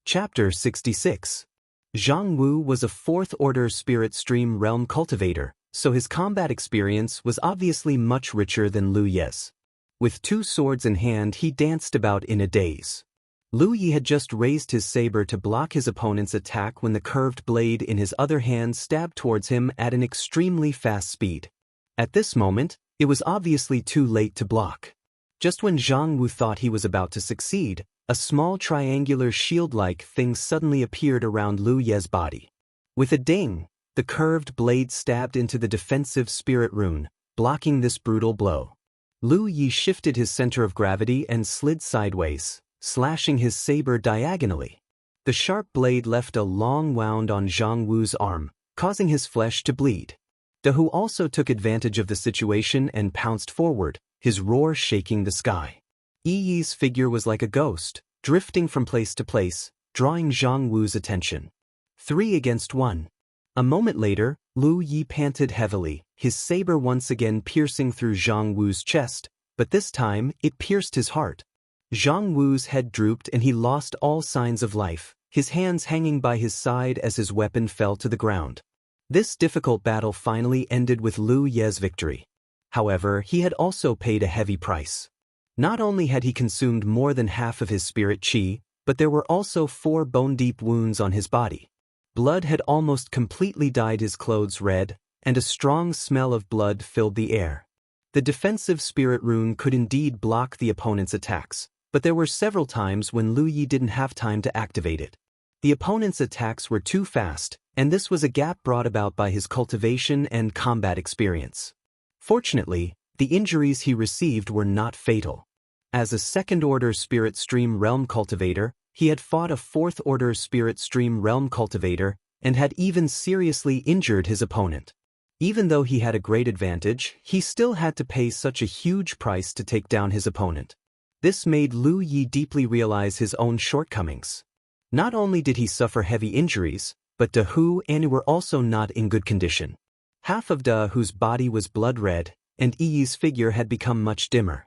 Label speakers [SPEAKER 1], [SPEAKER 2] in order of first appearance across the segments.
[SPEAKER 1] Chapter 66. Zhang Wu was a fourth-order spirit stream realm cultivator, so his combat experience was obviously much richer than Lu Ye's. With two swords in hand, he danced about in a daze. Lu Yi had just raised his saber to block his opponent's attack when the curved blade in his other hand stabbed towards him at an extremely fast speed. At this moment, it was obviously too late to block. Just when Zhang Wu thought he was about to succeed, a small triangular shield-like thing suddenly appeared around Lu Ye's body. With a ding, the curved blade stabbed into the defensive spirit rune, blocking this brutal blow. Lu Yi shifted his center of gravity and slid sideways, slashing his saber diagonally. The sharp blade left a long wound on Zhang Wu's arm, causing his flesh to bleed. De Hu also took advantage of the situation and pounced forward, his roar shaking the sky. Yi's figure was like a ghost, drifting from place to place, drawing Zhang Wu's attention. 3 against 1. A moment later, Lu Yi panted heavily, his saber once again piercing through Zhang Wu's chest, but this time it pierced his heart. Zhang Wu's head drooped and he lost all signs of life, his hands hanging by his side as his weapon fell to the ground. This difficult battle finally ended with Lu Ye's victory. However, he had also paid a heavy price. Not only had he consumed more than half of his spirit chi, but there were also 4 bone-deep wounds on his body. Blood had almost completely dyed his clothes red, and a strong smell of blood filled the air. The defensive spirit rune could indeed block the opponent's attacks, but there were several times when Lu Yi didn't have time to activate it. The opponent's attacks were too fast, and this was a gap brought about by his cultivation and combat experience. Fortunately, the injuries he received were not fatal. As a second-order spirit stream realm cultivator, he had fought a fourth-order spirit stream realm cultivator and had even seriously injured his opponent. Even though he had a great advantage, he still had to pay such a huge price to take down his opponent. This made Lu Yi deeply realize his own shortcomings. Not only did he suffer heavy injuries, but De Hu and Yi were also not in good condition. Half of De Hu's body was blood red, and Yi's figure had become much dimmer.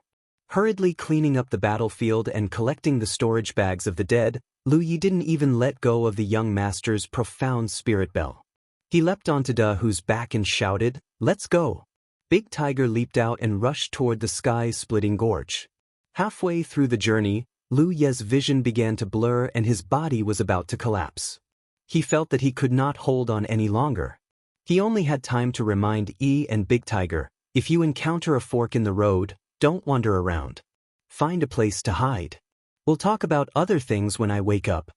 [SPEAKER 1] Hurriedly cleaning up the battlefield and collecting the storage bags of the dead, Lu Yi didn't even let go of the young master's profound spirit bell. He leapt onto De Hu's back and shouted, "Let's go!" Big Tiger leaped out and rushed toward the sky-splitting gorge. Halfway through the journey, Lu Ye's vision began to blur and his body was about to collapse. He felt that he could not hold on any longer. He only had time to remind Yi and Big Tiger, "If you encounter a fork in the road, don't wander around. Find a place to hide. We'll talk about other things when I wake up."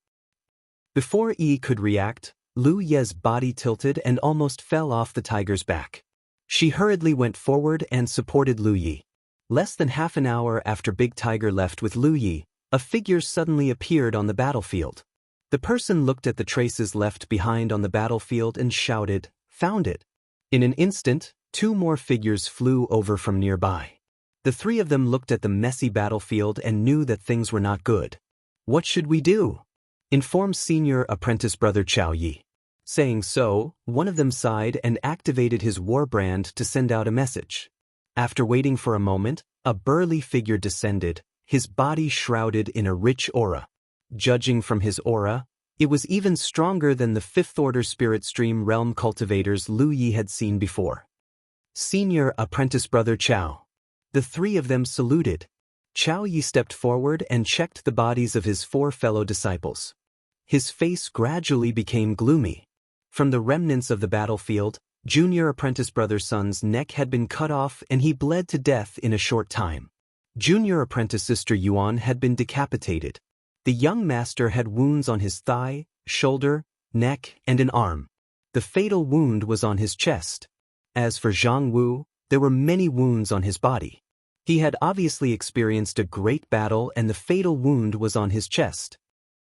[SPEAKER 1] Before Yi could react, Lu Ye's body tilted and almost fell off the tiger's back. She hurriedly went forward and supported Lu Yi. Less than half an hour after Big Tiger left with Lu Yi, a figure suddenly appeared on the battlefield. The person looked at the traces left behind on the battlefield and shouted, "Found it!" In an instant, 2 more figures flew over from nearby. The 3 of them looked at the messy battlefield and knew that things were not good. "What should we do?" informed senior apprentice brother Chao Yi. Saying so, one of them sighed and activated his war brand to send out a message. After waiting for a moment, a burly figure descended, his body shrouded in a rich aura. Judging from his aura, it was even stronger than the fifth-order spirit stream realm cultivators Lu Yi had seen before. Senior apprentice brother Chao. The 3 of them saluted. Chao Yi stepped forward and checked the bodies of his 4 fellow disciples. His face gradually became gloomy. From the remnants of the battlefield, junior apprentice brother Sun's neck had been cut off and he bled to death in a short time. Junior apprentice sister Yuan had been decapitated. The young master had wounds on his thigh, shoulder, neck, and an arm. The fatal wound was on his chest. As for Zhang Wu, there were many wounds on his body. He had obviously experienced a great battle and the fatal wound was on his chest.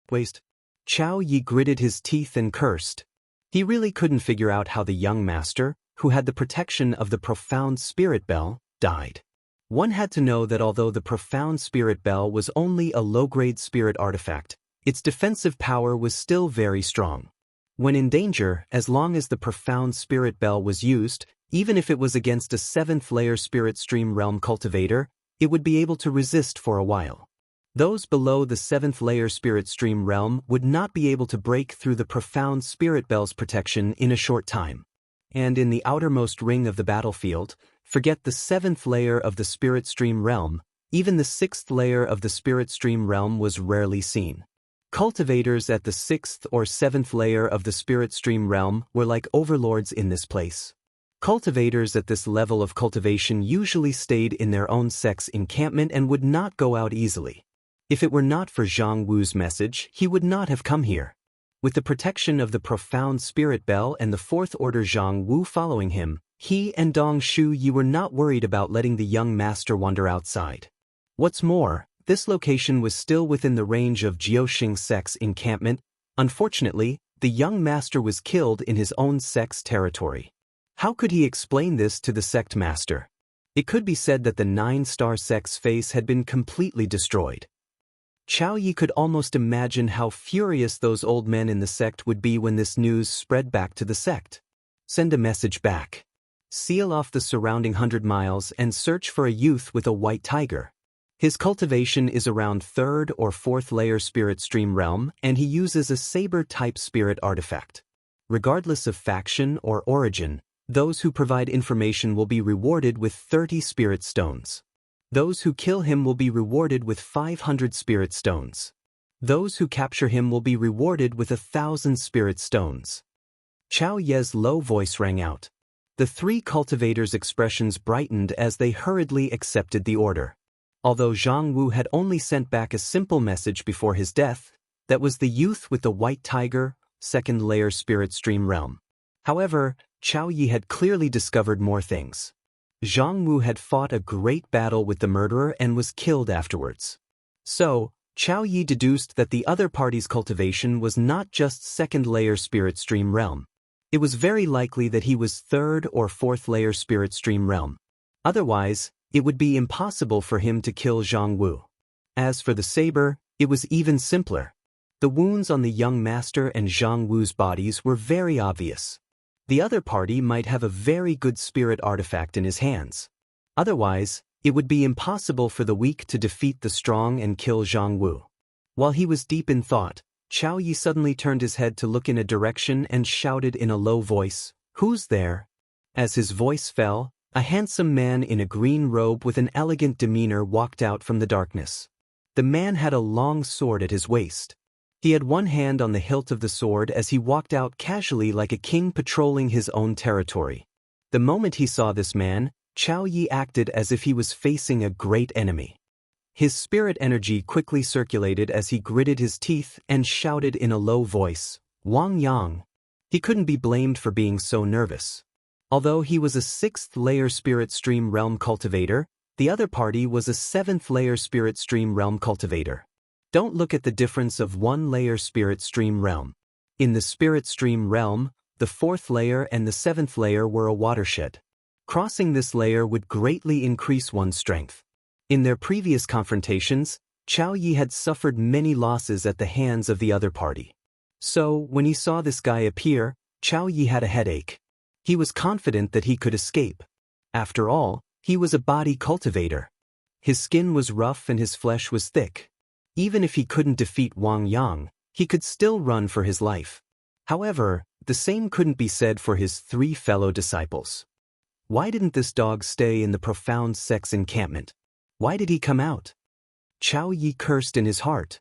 [SPEAKER 1] Waste. Chao Yi gritted his teeth and cursed. He really couldn't figure out how the young master, who had the protection of the profound spirit bell, died. One had to know that although the profound spirit bell was only a low-grade spirit artifact, its defensive power was still very strong. When in danger, as long as the profound spirit bell was used, even if it was against a 7th-layer spirit stream realm cultivator, it would be able to resist for a while. Those below the 7th layer spirit stream realm would not be able to break through the profound spirit bell's protection in a short time. And in the outermost ring of the battlefield, forget the 7th layer of the spirit stream realm, even the 6th layer of the spirit stream realm was rarely seen. Cultivators at the 6th or 7th layer of the spirit stream realm were like overlords in this place. Cultivators at this level of cultivation usually stayed in their own sect's encampment and would not go out easily. If it were not for Zhang Wu's message, he would not have come here. With the protection of the profound spirit bell and the 4th order Zhang Wu following him, he and Dong Shu Yi were not worried about letting the young master wander outside. What's more, this location was still within the range of Jiuxing sect's encampment. Unfortunately, the young master was killed in his own sect's territory. How could he explain this to the sect master? It could be said that the 9-star sect's face had been completely destroyed. Chao Yi could almost imagine how furious those old men in the sect would be when this news spread back to the sect. Send a message back. Seal off the surrounding 100 miles and search for a youth with a white tiger. His cultivation is around 3rd or 4th layer spirit stream realm, and he uses a saber-type spirit artifact. Regardless of faction or origin, those who provide information will be rewarded with 30 spirit stones. Those who kill him will be rewarded with 500 spirit stones. Those who capture him will be rewarded with 1,000 spirit stones. Chao Ye's low voice rang out. The 3 cultivators' expressions brightened as they hurriedly accepted the order. Although Zhang Wu had only sent back a simple message before his death, that was the youth with the white tiger, 2nd layer spirit stream realm. However, Chao Yi had clearly discovered more things. Zhang Wu had fought a great battle with the murderer and was killed afterwards. So, Chao Yi deduced that the other party's cultivation was not just 2nd layer spirit stream realm. It was very likely that he was 3rd or 4th layer spirit stream realm. Otherwise, it would be impossible for him to kill Zhang Wu. As for the saber, it was even simpler. The wounds on the young master and Zhang Wu's bodies were very obvious. The other party might have a very good spirit artifact in his hands. Otherwise, it would be impossible for the weak to defeat the strong and kill Zhang Wu. While he was deep in thought, Chao Yi suddenly turned his head to look in a direction and shouted in a low voice, "Who's there?" As his voice fell, a handsome man in a green robe with an elegant demeanor walked out from the darkness. The man had a long sword at his waist. He had one hand on the hilt of the sword as he walked out casually like a king patrolling his own territory. The moment he saw this man, Chao Yi acted as if he was facing a great enemy. His spirit energy quickly circulated as he gritted his teeth and shouted in a low voice, "Wang Yang." He couldn't be blamed for being so nervous. Although he was a 6th layer spirit stream realm cultivator, the other party was a 7th layer spirit stream realm cultivator. Don't look at the difference of 1 layer spirit stream realm. In the spirit stream realm, the 4th layer and the 7th layer were a watershed. Crossing this layer would greatly increase one's strength. In their previous confrontations, Chao Yi had suffered many losses at the hands of the other party. So, when he saw this guy appear, Chao Yi had a headache. He was confident that he could escape. After all, he was a body cultivator. His skin was rough and his flesh was thick. Even if he couldn't defeat Wang Yang, he could still run for his life. However, the same couldn't be said for his 3 fellow disciples. Why didn't this dog stay in the profound sect's encampment? Why did he come out? Chao Yi cursed in his heart.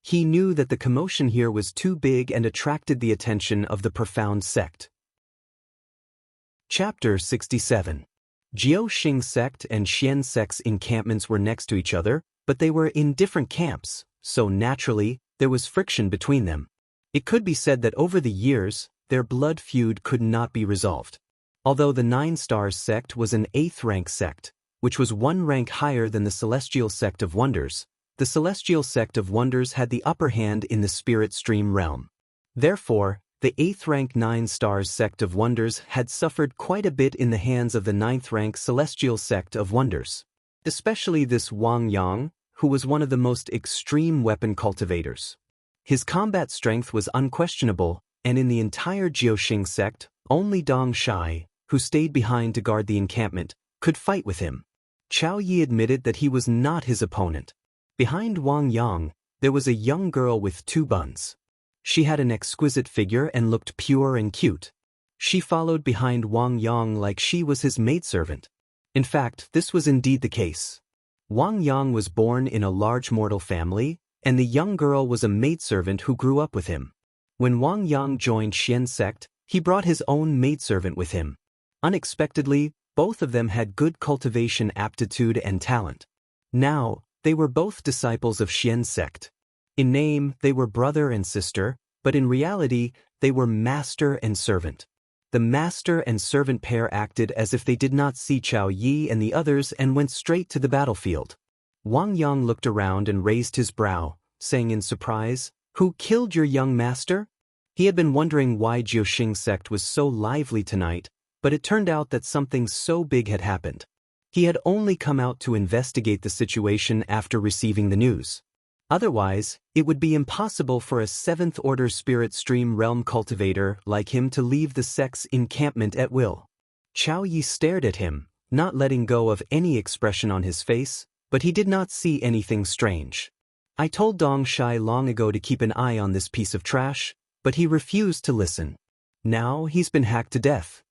[SPEAKER 1] He knew that the commotion here was too big and attracted the attention of the profound sect. Chapter 67. Jiuxing sect and Xian sect's encampments were next to each other, but they were in different camps, so naturally, there was friction between them. It could be said that over the years, their blood feud could not be resolved. Although the 9 Stars sect was an 8th rank sect, which was 1 rank higher than the Celestial Sect of Wonders, the Celestial Sect of Wonders had the upper hand in the Spirit Stream realm. Therefore, the 8th rank 9 Stars Sect of Wonders had suffered quite a bit in the hands of the 9th rank Celestial Sect of Wonders. Especially this Wang Yang, who was one of the most extreme weapon cultivators. His combat strength was unquestionable, and in the entire Jiuxing sect, only Dong Shai, who stayed behind to guard the encampment, could fight with him. Chao Yi admitted that he was not his opponent. Behind Wang Yang, there was a young girl with 2 buns. She had an exquisite figure and looked pure and cute. She followed behind Wang Yang like she was his maidservant. In fact, this was indeed the case. Wang Yang was born in a large mortal family, and the young girl was a maidservant who grew up with him. When Wang Yang joined Xian sect, he brought his own maidservant with him. Unexpectedly, both of them had good cultivation aptitude and talent. Now, they were both disciples of Xian sect. In name, they were brother and sister, but in reality, they were master and servant. The master and servant pair acted as if they did not see Qiao Yi and the others and went straight to the battlefield. Wang Yang looked around and raised his brow, saying in surprise, "Who killed your young master?" He had been wondering why Jiuxing sect was so lively tonight, but it turned out that something so big had happened. He had only come out to investigate the situation after receiving the news. Otherwise, it would be impossible for a 7th-order spirit stream realm cultivator like him to leave the sect's encampment at will. Qiao Yi stared at him, not letting go of any expression on his face, but he did not see anything strange. "I told Dong Shai long ago to keep an eye on this piece of trash, but he refused to listen. Now he's been hacked to death."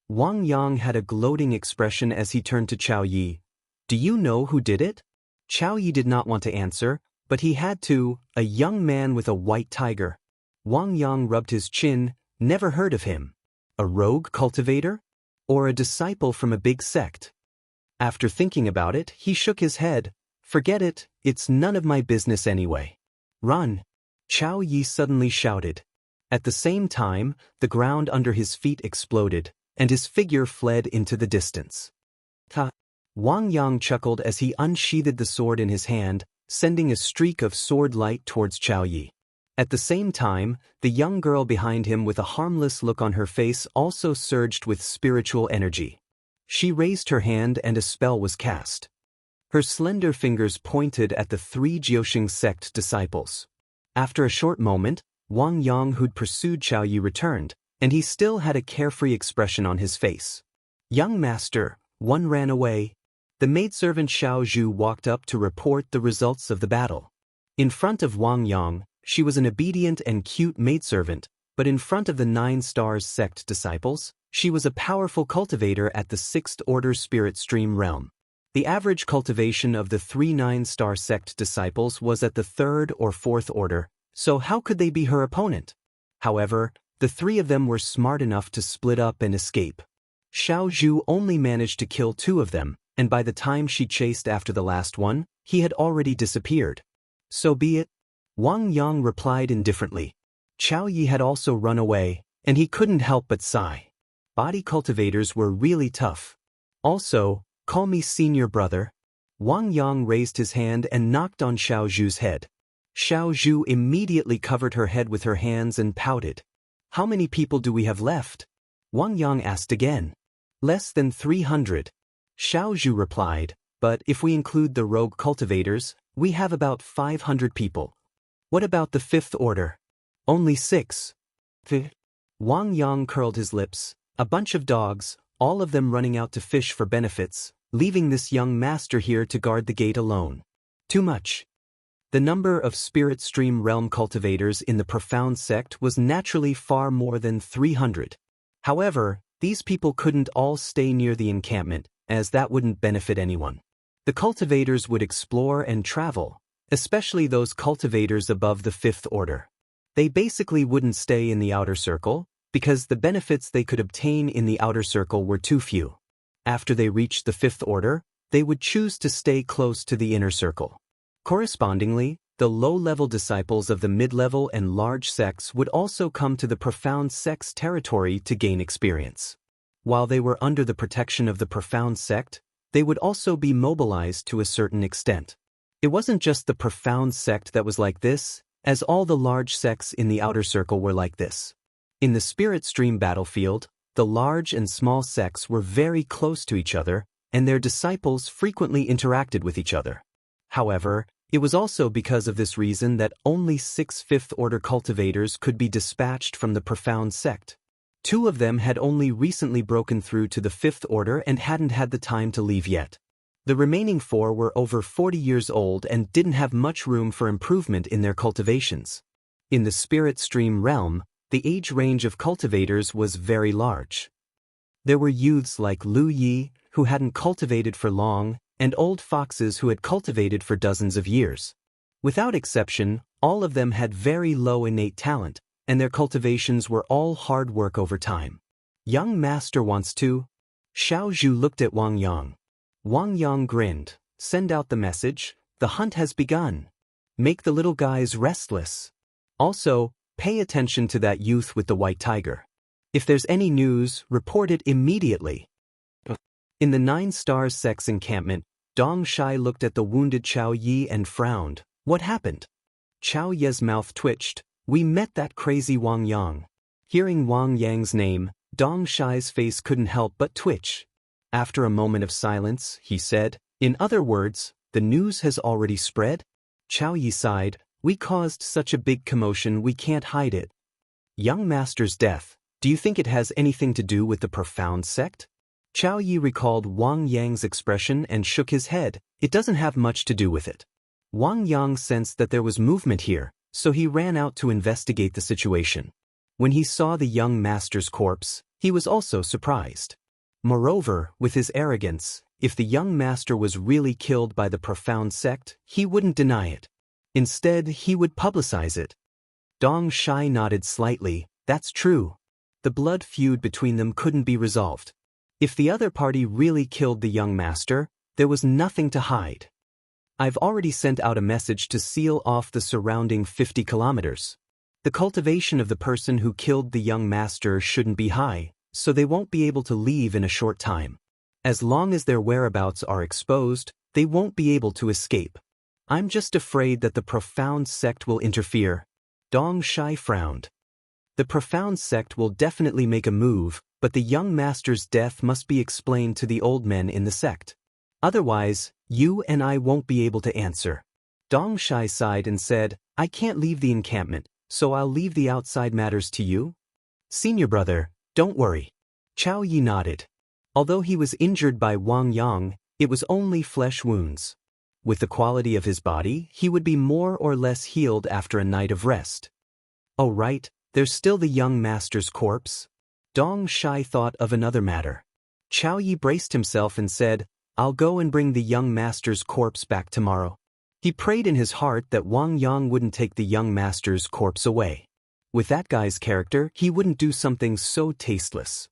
[SPEAKER 1] Wang Yang had a gloating expression as he turned to Qiao Yi. "Do you know who did it?" Qiao Yi did not want to answer, but he had to, a young man with a white tiger. Wang Yang rubbed his chin, never heard of him. A rogue cultivator? Or a disciple from a big sect? After thinking about it, he shook his head. "Forget it, it's none of my business anyway. Run!" Qiao Yi suddenly shouted. At the same time, the ground under his feet exploded, and his figure fled into the distance. "Ha!" Wang Yang chuckled as he unsheathed the sword in his hand, sending a streak of sword light towards Qiao Yi. At the same time, the young girl behind him with a harmless look on her face also surged with spiritual energy. She raised her hand and a spell was cast. Her slender fingers pointed at the 3 Jiuxing sect disciples. After a short moment, Wang Yang, who'd pursued Qiao Yi, returned, and he still had a carefree expression on his face. "Young master, one ran away." The maidservant Xiao Zhu walked up to report the results of the battle. In front of Wang Yang, she was an obedient and cute maidservant, but in front of the 9 Stars sect disciples, she was a powerful cultivator at the 6th order spirit stream realm. The average cultivation of the 3 9-star sect disciples was at the 3rd or 4th order, so how could they be her opponent? However, the 3 of them were smart enough to split up and escape. Xiao Zhu only managed to kill 2 of them, and by the time she chased after the last one, he had already disappeared. "So be it," Wang Yang replied indifferently. Qiao Yi had also run away, and he couldn't help but sigh. Body cultivators were really tough. "Also, call me senior brother." Wang Yang raised his hand and knocked on Xiao Zhu's head. Xiao Zhu immediately covered her head with her hands and pouted. "How many people do we have left?" Wang Yang asked again. "Less than 300. Xiao Zhu replied, "But if we include the rogue cultivators, we have about 500 people." "What about the 5th order?" "Only 6. Wang Yang curled his lips. "A bunch of dogs, all of them running out to fish for benefits, leaving this young master here to guard the gate alone. Too much." The number of spirit stream realm cultivators in the profound sect was naturally far more than 300. However, these people couldn't all stay near the encampment, as that wouldn't benefit anyone. The cultivators would explore and travel, especially those cultivators above the 5th order. They basically wouldn't stay in the outer circle, because the benefits they could obtain in the outer circle were too few. After they reached the 5th order, they would choose to stay close to the inner circle. Correspondingly, the low-level disciples of the mid-level and large sects would also come to the profound sect's territory to gain experience. While they were under the protection of the profound sect, they would also be mobilized to a certain extent. It wasn't just the profound sect that was like this, as all the large sects in the outer circle were like this. In the spirit stream battlefield, the large and small sects were very close to each other, and their disciples frequently interacted with each other. However, it was also because of this reason that only 6 5th-order cultivators could be dispatched from the profound sect. 2 of them had only recently broken through to the 5th order and hadn't had the time to leave yet. The remaining 4 were over 40 years old and didn't have much room for improvement in their cultivations. In the spirit stream realm, the age range of cultivators was very large. There were youths like Lu Yi, who hadn't cultivated for long, and old foxes who had cultivated for dozens of years. Without exception, all of them had very low innate talent, and their cultivations were all hard work over time. Young master wants to? Xiao Zhu looked at Wang Yang. Wang Yang grinned. Send out the message, the hunt has begun. Make the little guys restless. Also, pay attention to that youth with the white tiger. If there's any news, report it immediately. In the 9 Stars Sex encampment, Dong Shai looked at the wounded Chao Yi and frowned. What happened? Chao Ye's mouth twitched. We met that crazy Wang Yang. Hearing Wang Yang's name, Dong Shai's face couldn't help but twitch. After a moment of silence, he said, in other words, the news has already spread? Chao Yi sighed. We caused such a big commotion we can't hide it. Young master's death, do you think it has anything to do with the profound sect? Chao Yi recalled Wang Yang's expression and shook his head. It doesn't have much to do with it. Wang Yang sensed that there was movement here, so he ran out to investigate the situation. When he saw the young master's corpse, he was also surprised. Moreover, with his arrogance, if the young master was really killed by the profound sect, he wouldn't deny it. Instead, he would publicize it. Dong Shai nodded slightly. That's true. The blood feud between them couldn't be resolved. If the other party really killed the young master, there was nothing to hide. I've already sent out a message to seal off the surrounding 50 kilometers. The cultivation of the person who killed the young master shouldn't be high, so they won't be able to leave in a short time. As long as their whereabouts are exposed, they won't be able to escape. I'm just afraid that the profound sect will interfere. Dong Shai frowned. The profound sect will definitely make a move, but the young master's death must be explained to the old men in the sect. Otherwise, you and I won't be able to answer. Dong Shai sighed and said, I can't leave the encampment, so I'll leave the outside matters to you. Senior brother, don't worry. Chao Yi nodded. Although he was injured by Wang Yang, it was only flesh wounds. With the quality of his body, he would be more or less healed after a night of rest. Oh right, there's still the young master's corpse. Dong Shai thought of another matter. Chao Yi braced himself and said, I'll go and bring the young master's corpse back tomorrow. He prayed in his heart that Wang Yang wouldn't take the young master's corpse away. With that guy's character, he wouldn't do something so tasteless.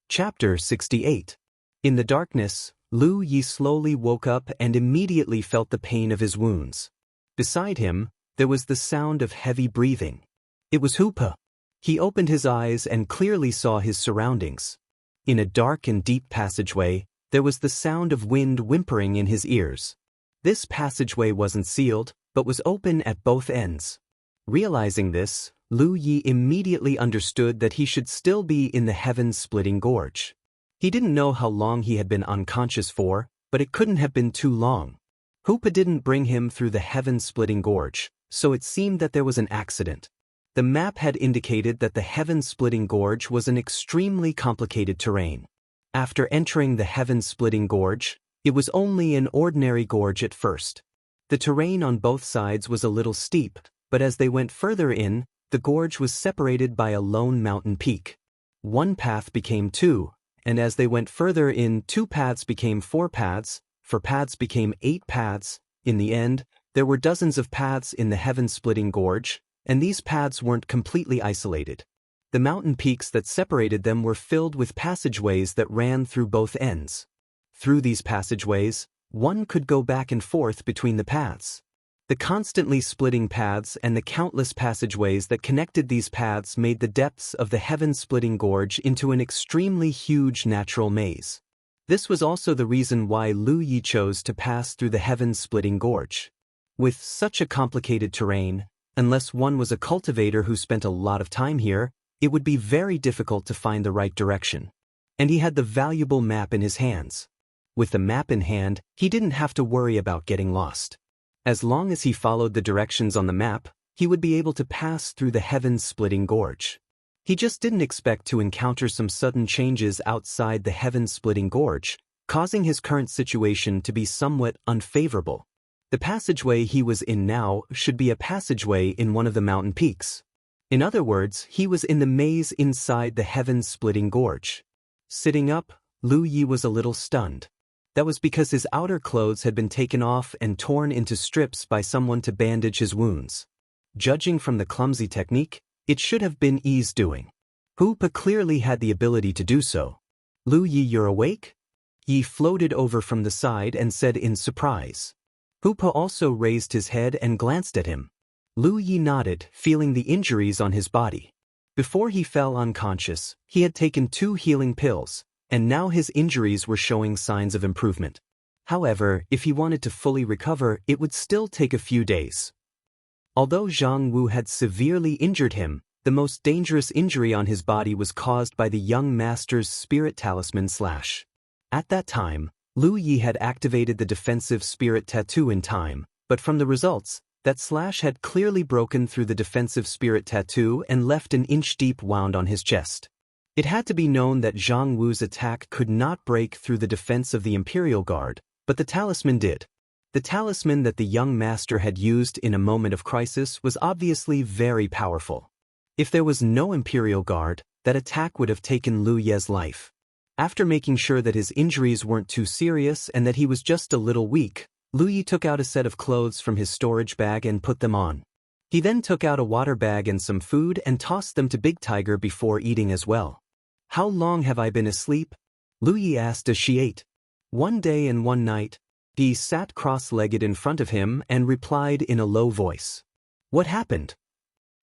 [SPEAKER 1] Chapter 68. In the darkness, Lu Yi slowly woke up and immediately felt the pain of his wounds. Beside him, there was the sound of heavy breathing. It was Hoopa. He opened his eyes and clearly saw his surroundings. In a dark and deep passageway, there was the sound of wind whimpering in his ears. This passageway wasn't sealed, but was open at both ends. Realizing this, Lu Yi immediately understood that he should still be in the heaven-splitting gorge. He didn't know how long he had been unconscious for, but it couldn't have been too long. Hoopa didn't bring him through the heaven-splitting gorge, so it seemed that there was an accident. The map had indicated that the heaven-splitting gorge was an extremely complicated terrain. After entering the heaven-splitting gorge, it was only an ordinary gorge at first. The terrain on both sides was a little steep, but as they went further in, the gorge was separated by a lone mountain peak. One path became 2, and as they went further in, 2 paths became 4 paths, 4 paths became 8 paths. In the end, there were dozens of paths in the heaven-splitting gorge, and these paths weren't completely isolated. The mountain peaks that separated them were filled with passageways that ran through both ends. Through these passageways, one could go back and forth between the paths. The constantly splitting paths and the countless passageways that connected these paths made the depths of the heaven-splitting gorge into an extremely huge natural maze. This was also the reason why Lu Yi chose to pass through the heaven-splitting gorge. With such a complicated terrain, unless one was a cultivator who spent a lot of time here, it would be very difficult to find the right direction. And he had the valuable map in his hands. With the map in hand, he didn't have to worry about getting lost. As long as he followed the directions on the map, he would be able to pass through the heaven-splitting gorge. He just didn't expect to encounter some sudden changes outside the heaven-splitting gorge, causing his current situation to be somewhat unfavorable. The passageway he was in now should be a passageway in one of the mountain peaks. In other words, he was in the maze inside the heaven-splitting gorge. Sitting up, Lu Yi was a little stunned. That was because his outer clothes had been taken off and torn into strips by someone to bandage his wounds. Judging from the clumsy technique, it should have been Yi's doing. Hoopa clearly had the ability to do so. Lu Yi, you're awake? Yi floated over from the side and said in surprise. Hoopa also raised his head and glanced at him. Lu Yi nodded, feeling the injuries on his body. Before he fell unconscious, he had taken 2 healing pills, and now his injuries were showing signs of improvement. However, if he wanted to fully recover, it would still take a few days. Although Zhang Wu had severely injured him, the most dangerous injury on his body was caused by the young master's spirit talisman slash. At that time, Lu Yi had activated the defensive spirit tattoo in time, but from the results, that slash had clearly broken through the defensive spirit tattoo and left an inch-deep wound on his chest. It had to be known that Zhang Wu's attack could not break through the defense of the Imperial Guard, but the talisman did. The talisman that the young master had used in a moment of crisis was obviously very powerful. If there was no Imperial Guard, that attack would have taken Lu Ye's life. After making sure that his injuries weren't too serious and that he was just a little weak, Lu Yi took out a set of clothes from his storage bag and put them on. He then took out a water bag and some food and tossed them to Big Tiger before eating as well. How long have I been asleep? Lu Yi asked as she ate. 1 day and 1 night. He sat cross-legged in front of him and replied in a low voice. What happened?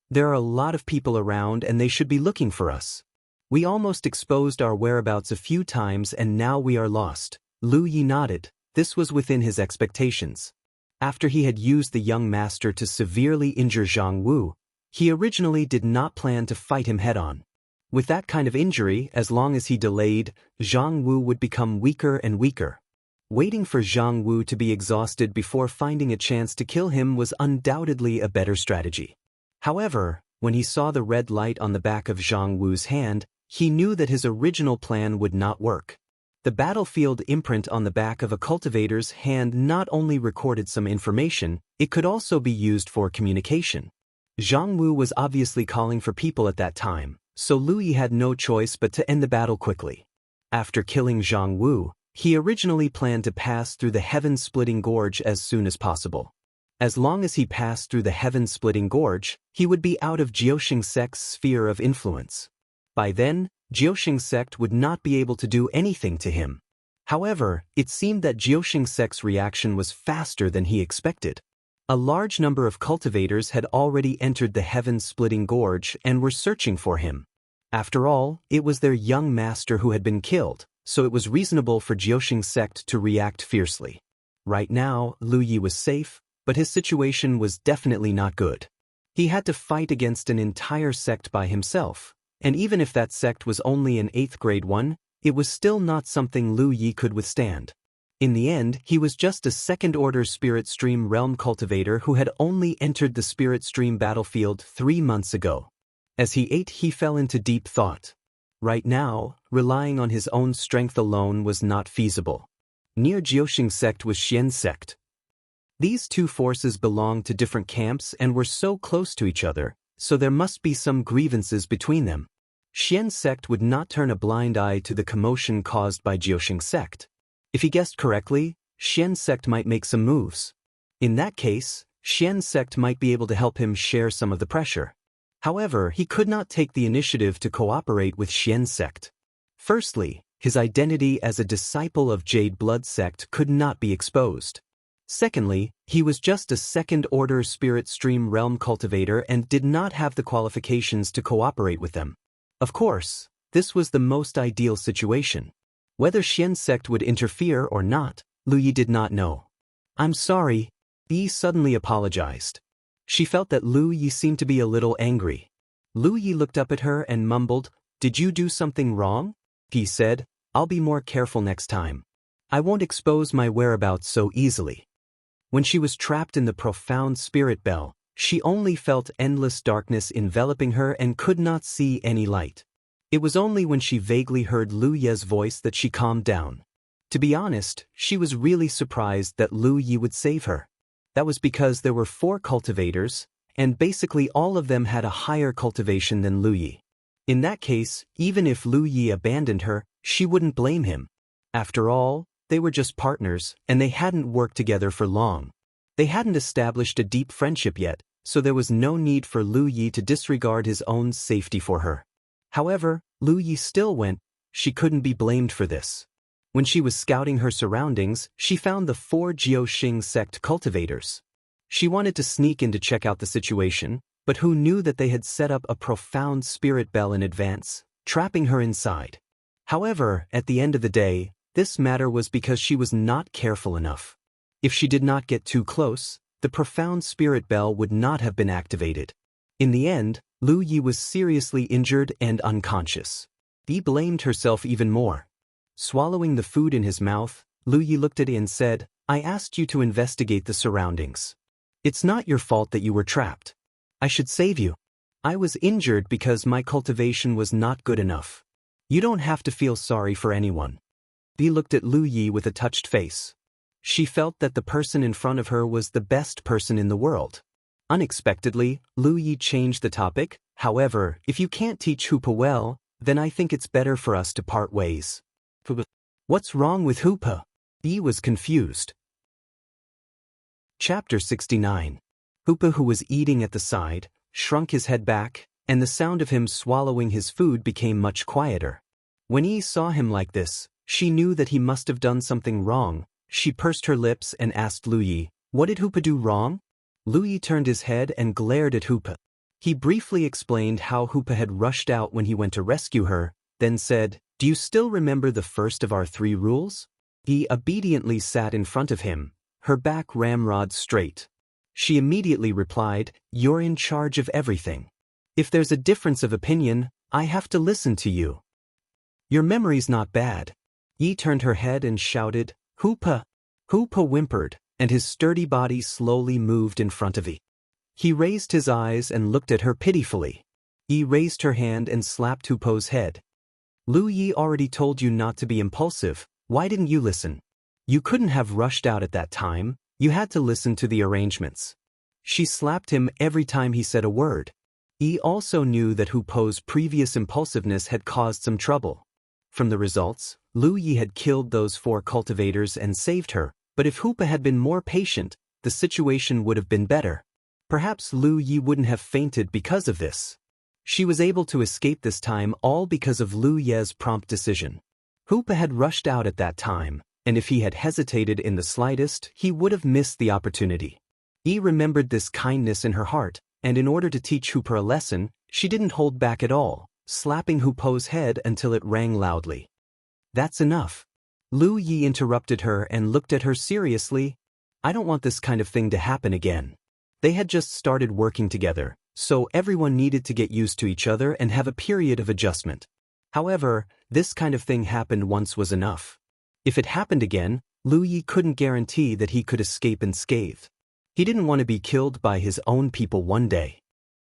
[SPEAKER 1] There are a lot of people around and they should be looking for us. We almost exposed our whereabouts a few times and now we are lost. Lu Yi nodded. This was within his expectations. After he had used the young master to severely injure Zhang Wu, he originally did not plan to fight him head-on. With that kind of injury, as long as he delayed, Zhang Wu would become weaker and weaker. Waiting for Zhang Wu to be exhausted before finding a chance to kill him was undoubtedly a better strategy. However, when he saw the red light on the back of Zhang Wu's hand, he knew that his original plan would not work. The battlefield imprint on the back of a cultivator's hand not only recorded some information, it could also be used for communication. Zhang Wu was obviously calling for people at that time, so Lu Yi had no choice but to end the battle quickly. After killing Zhang Wu, he originally planned to pass through the heaven-splitting gorge as soon as possible. As long as he passed through the heaven-splitting gorge, he would be out of Jiuxing Sect's sphere of influence. By then, Jiuxing Sect would not be able to do anything to him. However, it seemed that Jiuxing Sect's reaction was faster than he expected. A large number of cultivators had already entered the heaven-splitting gorge and were searching for him. After all, it was their young master who had been killed, so it was reasonable for Jiuxing Sect to react fiercely. Right now, Lu Yi was safe, but his situation was definitely not good. He had to fight against an entire sect by himself. And even if that sect was only an 8th grade one, it was still not something Lu Yi could withstand. In the end, he was just a second-order Spirit Stream realm cultivator who had only entered the Spirit Stream battlefield 3 months ago. As he ate, he fell into deep thought. Right now, relying on his own strength alone was not feasible. Near Jiuxing Sect was Xian Sect. These two forces belonged to different camps and were so close to each other, so there must be some grievances between them. Xian Sect would not turn a blind eye to the commotion caused by Jiuxing Sect. If he guessed correctly, Xian Sect might make some moves. In that case, Xian Sect might be able to help him share some of the pressure. However, he could not take the initiative to cooperate with Xian Sect. Firstly, his identity as a disciple of Jade Blood Sect could not be exposed. Secondly, he was just a second-order Spirit Stream realm cultivator and did not have the qualifications to cooperate with them. Of course, this was the most ideal situation. Whether Xian Sect would interfere or not, Lu Yi did not know. I'm sorry, Yi suddenly apologized. She felt that Lu Yi seemed to be a little angry. Lu Yi looked up at her and mumbled, "Did you do something wrong?" He said, "I'll be more careful next time. I won't expose my whereabouts so easily." When she was trapped in the profound spirit bell, she only felt endless darkness enveloping her and could not see any light. It was only when she vaguely heard Lu Ye's voice that she calmed down. To be honest, she was really surprised that Lu Yi would save her. That was because there were 4 cultivators, and basically all of them had a higher cultivation than Lu Yi. In that case, even if Lu Yi abandoned her, she wouldn't blame him. After all, they were just partners, and they hadn't worked together for long. They hadn't established a deep friendship yet, so there was no need for Lu Yi to disregard his own safety for her. However, Lu Yi still went. She couldn't be blamed for this. When she was scouting her surroundings, she found the 4 Jiaoxing sect cultivators. She wanted to sneak in to check out the situation, but who knew that they had set up a profound spirit bell in advance, trapping her inside. However, at the end of the day, this matter was because she was not careful enough. If she did not get too close, the profound spirit bell would not have been activated. In the end, Lu Yi was seriously injured and unconscious. He blamed herself even more. Swallowing the food in his mouth, Lu Yi looked at it and said, "I asked you to investigate the surroundings. It's not your fault that you were trapped. I should save you. I was injured because my cultivation was not good enough. You don't have to feel sorry for anyone." He looked at Lu Yi with a touched face. She felt that the person in front of her was the best person in the world. Unexpectedly, Lu Yi changed the topic. "However, if you can't teach Hoopa well, then I think it's better for us to part ways." "What's wrong with Hoopa?" He was confused. Chapter 69. Hoopa, who was eating at the side, shrunk his head back, and the sound of him swallowing his food became much quieter. When Yi saw him like this, she knew that he must have done something wrong. She pursed her lips and asked Lu Yi, "What did Hoopa do wrong?" Lu Yi turned his head and glared at Hoopa. He briefly explained how Hoopa had rushed out when he went to rescue her, then said, "Do you still remember the first of our 3 rules?" He obediently sat in front of him, her back ramrod straight. She immediately replied, "You're in charge of everything. If there's a difference of opinion, I have to listen to you. Your memory's not bad." Yi turned her head and shouted, "Hoopa!" Hoopa whimpered, and his sturdy body slowly moved in front of Yi. He raised his eyes and looked at her pitifully. Yi raised her hand and slapped Hoopa's head. "Lu Yi already told you not to be impulsive. Why didn't you listen? You couldn't have rushed out at that time. You had to listen to the arrangements." She slapped him every time he said a word. Yi also knew that Hoopa's previous impulsiveness had caused some trouble. From the results, Lu Yi had killed those 4 cultivators and saved her, but if Hoopa had been more patient, the situation would have been better. Perhaps Lu Yi wouldn't have fainted because of this. She was able to escape this time all because of Lu Ye's prompt decision. Hoopa had rushed out at that time, and if he had hesitated in the slightest, he would have missed the opportunity. Yi remembered this kindness in her heart, and in order to teach Hoopa a lesson, she didn't hold back at all, slapping Hoopa's head until it rang loudly. "That's enough." Lu Yi interrupted her and looked at her seriously. "I don't want this kind of thing to happen again." They had just started working together, so everyone needed to get used to each other and have a period of adjustment. However, this kind of thing happened once was enough. If it happened again, Lu Yi couldn't guarantee that he could escape unscathed. He didn't want to be killed by his own people one day.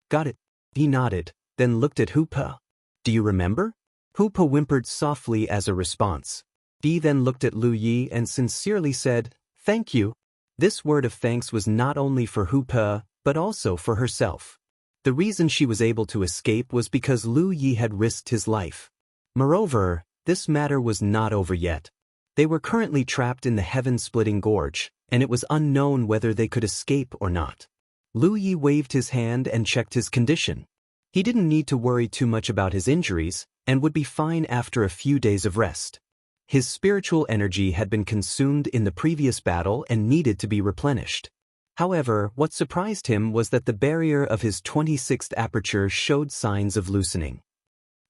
[SPEAKER 1] "Got it." He nodded, then looked at Hoopa. "Do you remember?" Hoopa whimpered softly as a response. He then looked at Lu Yi and sincerely said, "Thank you." This word of thanks was not only for Hoopa, but also for herself. The reason she was able to escape was because Lu Yi had risked his life. Moreover, this matter was not over yet. They were currently trapped in the heaven-splitting gorge, and it was unknown whether they could escape or not. Lu Yi waved his hand and checked his condition. He didn't need to worry too much about his injuries, and would be fine after a few days of rest. His spiritual energy had been consumed in the previous battle and needed to be replenished. However, what surprised him was that the barrier of his 26th aperture showed signs of loosening.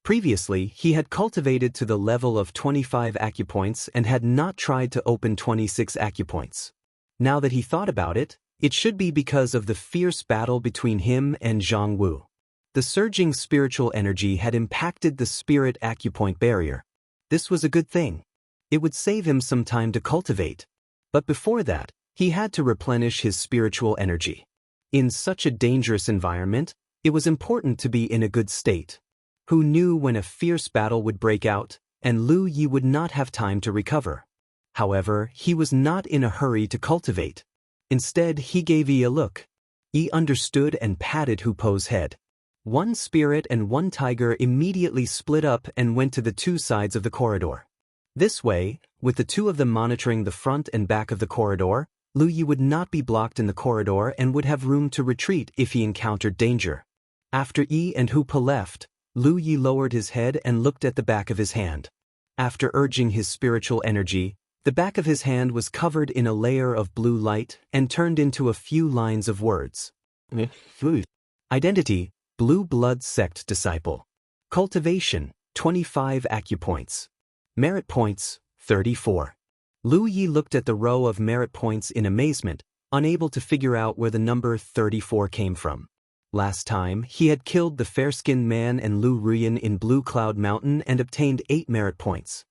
[SPEAKER 1] Previously, he had cultivated to the level of 25 acupoints and had not tried to open 26 acupoints. Now that he thought about it, it should be because of the fierce battle between him and Zhang Wu. The surging spiritual energy had impacted the spirit acupoint barrier. This was a good thing. It would save him some time to cultivate. But before that, he had to replenish his spiritual energy. In such a dangerous environment, it was important to be in a good state. Who knew when a fierce battle would break out, and Lu Yi would not have time to recover. However, he was not in a hurry to cultivate. Instead, he gave Yi a look. Yi understood and patted Hupo's head. One spirit and one tiger immediately split up and went to the two sides of the corridor. This way, with the two of them monitoring the front and back of the corridor, Lu Yi would not be blocked in the corridor and would have room to retreat if he encountered danger. After Yi and Hupo left, Lu Yi lowered his head and looked at the back of his hand. After urging his spiritual energy, the back of his hand was covered in a layer of blue light and turned into a few lines of words. Identity, Blue Blood Sect Disciple. Cultivation, 25 acupoints. Merit points, 34. Lu Yi looked at the row of merit points in amazement, unable to figure out where the number 34 came from. Last time, he had killed the fair-skinned man and Lu Ruyan in Blue Cloud Mountain and obtained 8 merit points.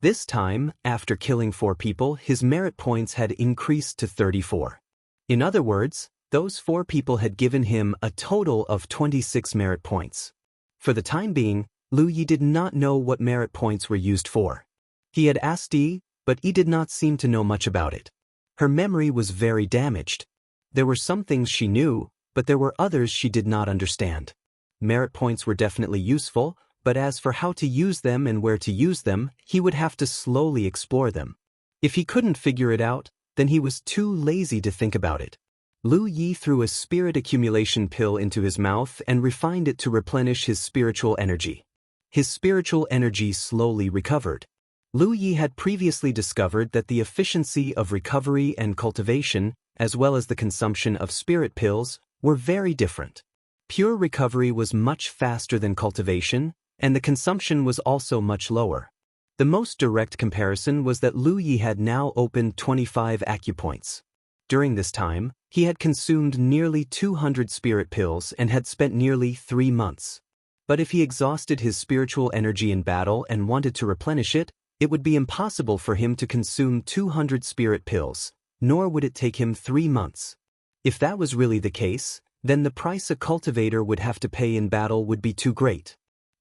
[SPEAKER 1] This time, after killing 4 people, his merit points had increased to 34. In other words, those 4 people had given him a total of 26 merit points. For the time being, Lu Yi did not know what merit points were used for. He had asked Yi, but Yi did not seem to know much about it. Her memory was very damaged. There were some things she knew, but there were others she did not understand. Merit points were definitely useful, but as for how to use them and where to use them, he would have to slowly explore them. If he couldn't figure it out, then he was too lazy to think about it. Lu Yi threw a spirit accumulation pill into his mouth and refined it to replenish his spiritual energy. His spiritual energy slowly recovered. Lu Yi had previously discovered that the efficiency of recovery and cultivation, as well as the consumption of spirit pills, were very different. Pure recovery was much faster than cultivation, and the consumption was also much lower. The most direct comparison was that Lu Yi had now opened 25 acupoints. During this time, he had consumed nearly 200 spirit pills and had spent nearly 3 months. But if he exhausted his spiritual energy in battle and wanted to replenish it, it would be impossible for him to consume 200 spirit pills, nor would it take him 3 months. If that was really the case, then the price a cultivator would have to pay in battle would be too great.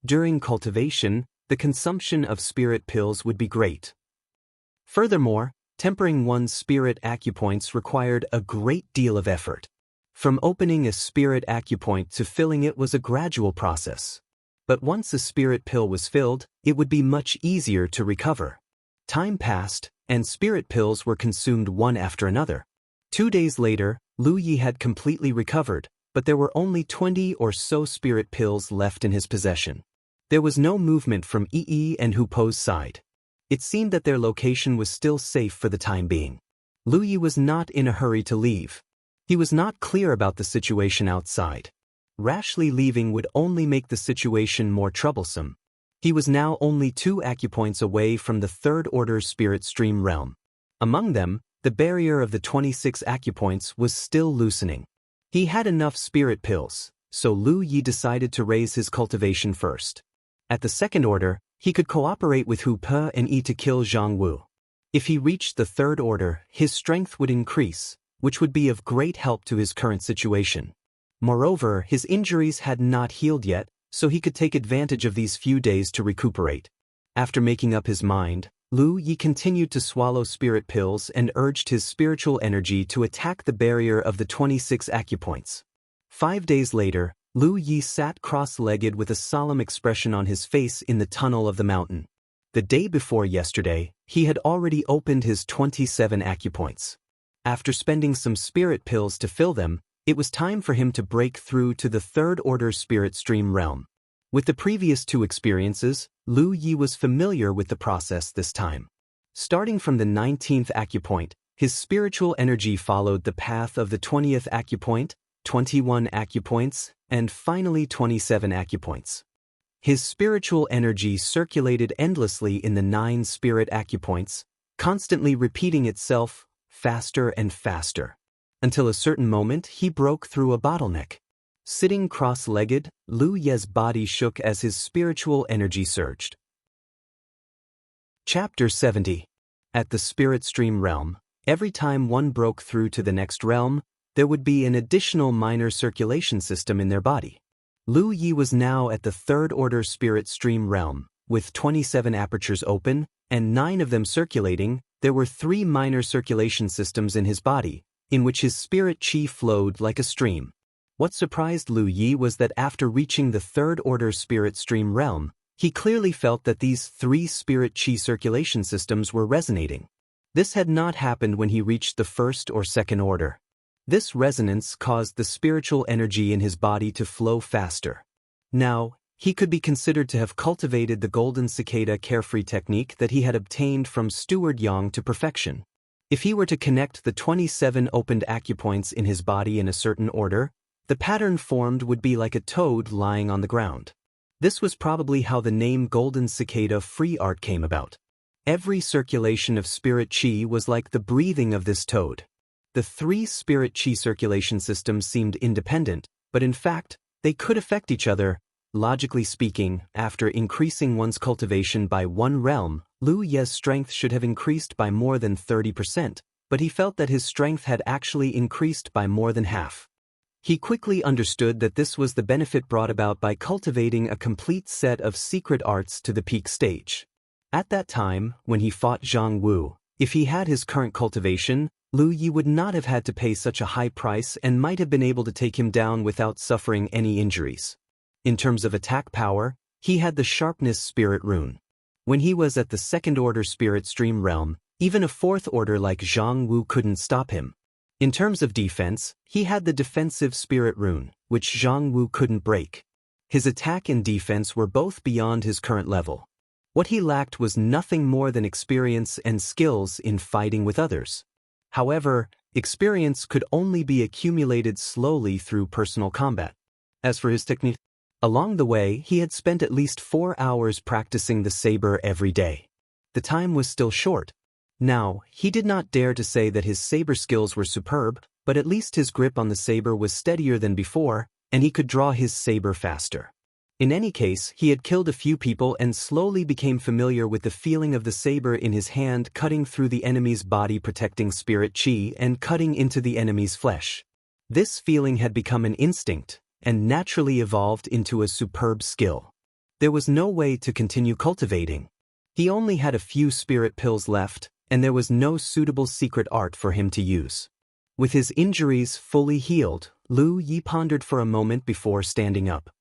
[SPEAKER 1] During cultivation, the consumption of spirit pills would be great. Furthermore, tempering one's spirit acupoints required a great deal of effort. From opening a spirit acupoint to filling it was a gradual process. But once a spirit pill was filled, it would be much easier to recover. Time passed, and spirit pills were consumed one after another. 2 days later, Lu Yi had completely recovered, but there were only 20 or so spirit pills left in his possession. There was no movement from Yi and Hupo's side. It seemed that their location was still safe for the time being. Lu Yi was not in a hurry to leave. He was not clear about the situation outside. Rashly leaving would only make the situation more troublesome. He was now only 2 acupoints away from the third order spirit stream realm. Among them, the barrier of the 26 acupoints was still loosening. He had enough spirit pills, so Lu Yi decided to raise his cultivation first. At the second order, he could cooperate with Hupo and Yi to kill Zhang Wu. If he reached the third order, his strength would increase, which would be of great help to his current situation. Moreover, his injuries had not healed yet, so he could take advantage of these few days to recuperate. After making up his mind, Lu Yi continued to swallow spirit pills and urged his spiritual energy to attack the barrier of the 26 acupoints. 5 days later, Lu Yi sat cross-legged with a solemn expression on his face in the tunnel of the mountain. The day before yesterday, he had already opened his 27 acupoints. After spending some spirit pills to fill them, it was time for him to break through to the third-order spirit stream realm. With the previous 2 experiences, Lu Yi was familiar with the process this time. Starting from the 19th acupoint, his spiritual energy followed the path of the 20th acupoint, 21 acupoints, and finally 27 acupoints. His spiritual energy circulated endlessly in the 9 spirit acupoints, constantly repeating itself faster and faster. Until a certain moment, he broke through a bottleneck. Sitting cross-legged, Lu Ye's body shook as his spiritual energy surged. Chapter 70. At the Spirit Stream Realm, every time one broke through to the next realm, there would be an additional minor circulation system in their body. Lu Yi was now at the third-order Spirit Stream Realm, with 27 apertures open, and 9 of them circulating. there were 3 minor circulation systems in his body, in which his spirit chi flowed like a stream. What surprised Lu Yi was that after reaching the third-order spirit stream realm, he clearly felt that these 3 spirit chi circulation systems were resonating. This had not happened when he reached the first or second order. This resonance caused the spiritual energy in his body to flow faster. Now, he could be considered to have cultivated the golden cicada carefree technique that he had obtained from Steward Yang to perfection. If he were to connect the 27 opened acupoints in his body in a certain order, the pattern formed would be like a toad lying on the ground. This was probably how the name Golden Cicada Free Art came about. Every circulation of spirit chi was like the breathing of this toad. The 3 spirit chi circulation systems seemed independent, but in fact, they could affect each other. Logically speaking, after increasing one's cultivation by 1 realm, Lu Ye's strength should have increased by more than 30%, but he felt that his strength had actually increased by more than half. He quickly understood that this was the benefit brought about by cultivating a complete set of secret arts to the peak stage. At that time, when he fought Zhang Wu, if he had his current cultivation, Lu Yi would not have had to pay such a high price and might have been able to take him down without suffering any injuries. In terms of attack power, he had the Sharpness Spirit Rune. When he was at the second-order Spirit Stream realm, even a fourth order like Zhang Wu couldn't stop him. In terms of defense, he had the Defensive Spirit Rune, which Zhang Wu couldn't break. His attack and defense were both beyond his current level. What he lacked was nothing more than experience and skills in fighting with others. However, experience could only be accumulated slowly through personal combat. As for his technique, along the way he had spent at least 4 hours practicing the saber every day. The time was still short. Now, he did not dare to say that his saber skills were superb, but at least his grip on the saber was steadier than before, and he could draw his saber faster. In any case, he had killed a few people and slowly became familiar with the feeling of the saber in his hand cutting through the enemy's body, protecting spirit chi and cutting into the enemy's flesh. This feeling had become an instinct, and naturally evolved into a superb skill. There was no way to continue cultivating. He only had a few spirit pills left, and there was no suitable secret art for him to use. With his injuries fully healed, Lu Yi pondered for a moment before standing up.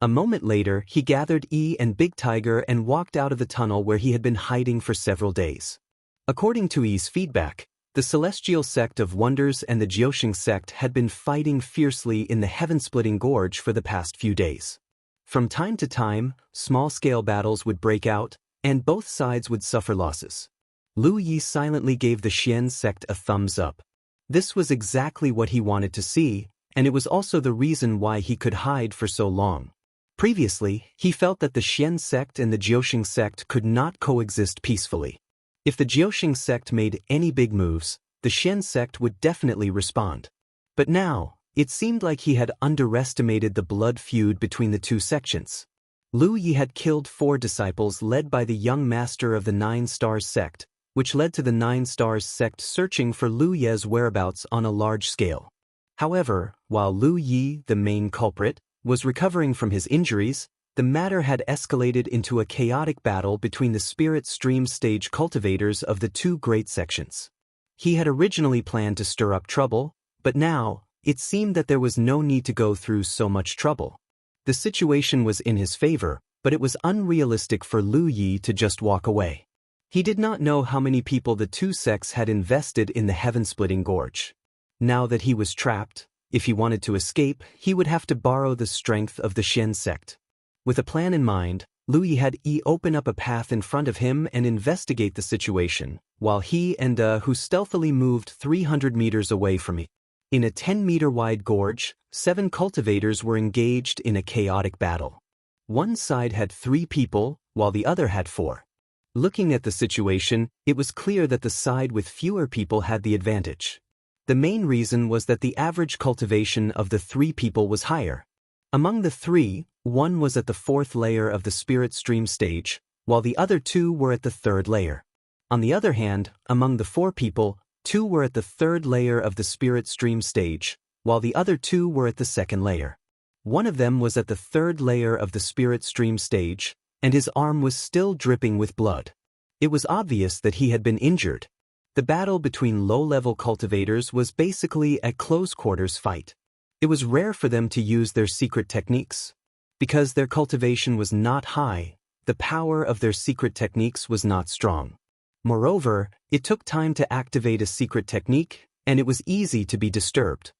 [SPEAKER 1] A moment later, he gathered Yi and Big Tiger and walked out of the tunnel where he had been hiding for several days. According to Yi's feedback, the Celestial Sect of Wonders and the Jiuxing Sect had been fighting fiercely in the heaven-splitting gorge for the past few days. From time to time, small-scale battles would break out, and both sides would suffer losses. Lu Yi silently gave the Xian sect a thumbs up. This was exactly what he wanted to see, and it was also the reason why he could hide for so long. Previously, he felt that the Xian sect and the Jiuxing sect could not coexist peacefully. If the Jiuxing sect made any big moves, the Xian sect would definitely respond. But now, it seemed like he had underestimated the blood feud between the two sections. Lu Yi had killed 4 disciples led by the young master of the 9 Stars sect, which led to the 9 Stars sect searching for Lu Ye's whereabouts on a large scale. However, while Lu Yi, the main culprit, was recovering from his injuries, the matter had escalated into a chaotic battle between the spirit stream stage cultivators of the 2 great sections. He had originally planned to stir up trouble, but now, it seemed that there was no need to go through so much trouble. The situation was in his favor, but it was unrealistic for Lu Yi to just walk away. He did not know how many people the 2 sects had invested in the heaven-splitting gorge. Now that he was trapped, if he wanted to escape, he would have to borrow the strength of the Xian sect. With a plan in mind, Lu Yi had Yi open up a path in front of him and investigate the situation, while he and who stealthily moved 300 meters away from Yi. In a 10-meter-wide gorge, 7 cultivators were engaged in a chaotic battle. One side had 3 people, while the other had 4. Looking at the situation, it was clear that the side with fewer people had the advantage. The main reason was that the average cultivation of the 3 people was higher. Among the 3, one was at the 4th layer of the spirit stream stage, while the other 2 were at the 3rd layer. On the other hand, among the 4 people, 2 were at the 3rd layer of the spirit stream stage, while the other 2 were at the 2nd layer. One of them was at the 3rd layer of the spirit stream stage, and his arm was still dripping with blood. It was obvious that he had been injured. The battle between low-level cultivators was basically a close-quarters fight. It was rare for them to use their secret techniques. Because their cultivation was not high, the power of their secret techniques was not strong. Moreover, it took time to activate a secret technique, and it was easy to be disturbed.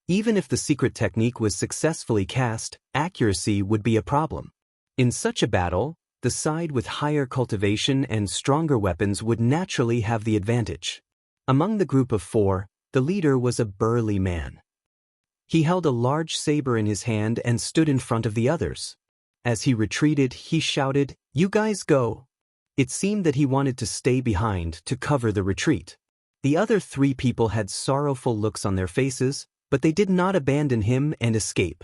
[SPEAKER 1] Even if the secret technique was successfully cast, accuracy would be a problem. In such a battle, the side with higher cultivation and stronger weapons would naturally have the advantage. Among the group of 4, the leader was a burly man. He held a large saber in his hand and stood in front of the others. As he retreated, he shouted, "You guys go!" It seemed that he wanted to stay behind to cover the retreat. The other 3 people had sorrowful looks on their faces, but they did not abandon him and escape.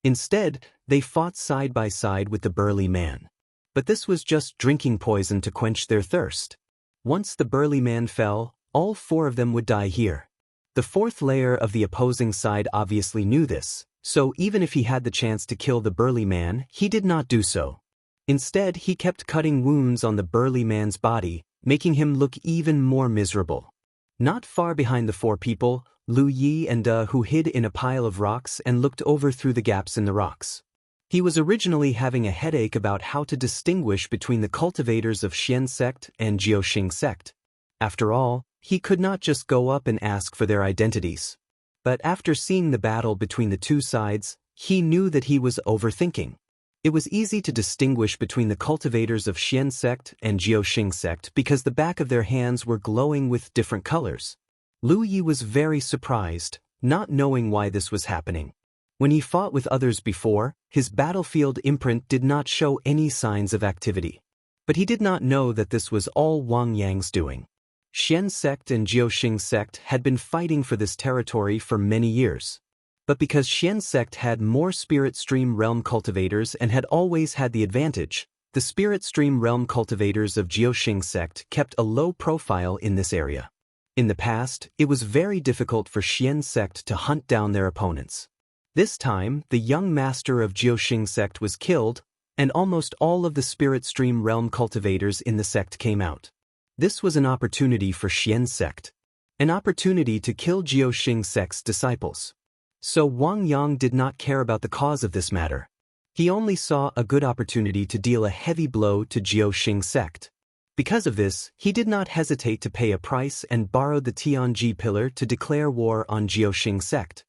[SPEAKER 1] Instead, they fought side by side with the burly man. But this was just drinking poison to quench their thirst. Once the burly man fell, all 4 of them would die here. The 4th layer of the opposing side obviously knew this, so even if he had the chance to kill the burly man, he did not do so. Instead, he kept cutting wounds on the burly man's body, making him look even more miserable. Not far behind the 4 people, Lu Yi and who hid in a pile of rocks and looked over through the gaps in the rocks. He was originally having a headache about how to distinguish between the cultivators of Xian sect and Jiuxing sect. After all, he could not just go up and ask for their identities. But after seeing the battle between the 2 sides, he knew that he was overthinking. It was easy to distinguish between the cultivators of Xian sect and Jiuxing sect because the back of their hands were glowing with different colors. Lu Yi was very surprised, not knowing why this was happening. When he fought with others before, his battlefield imprint did not show any signs of activity. But he did not know that this was all Wang Yang's doing. Xian sect and Jiuxing sect had been fighting for this territory for many years. But because Xian sect had more Spirit Stream Realm cultivators and had always had the advantage, the Spirit Stream Realm cultivators of Jiuxing sect kept a low profile in this area. In the past, it was very difficult for Xian sect to hunt down their opponents. This time, the young master of Jiuxing sect was killed, and almost all of the Spirit Stream Realm cultivators in the sect came out. This was an opportunity for Xian sect. An opportunity to kill Jiuxing sect's disciples. So Wang Yang did not care about the cause of this matter. He only saw a good opportunity to deal a heavy blow to Jiuxing sect. Because of this, he did not hesitate to pay a price and borrowed the Tianji pillar to declare war on Jiuxing sect.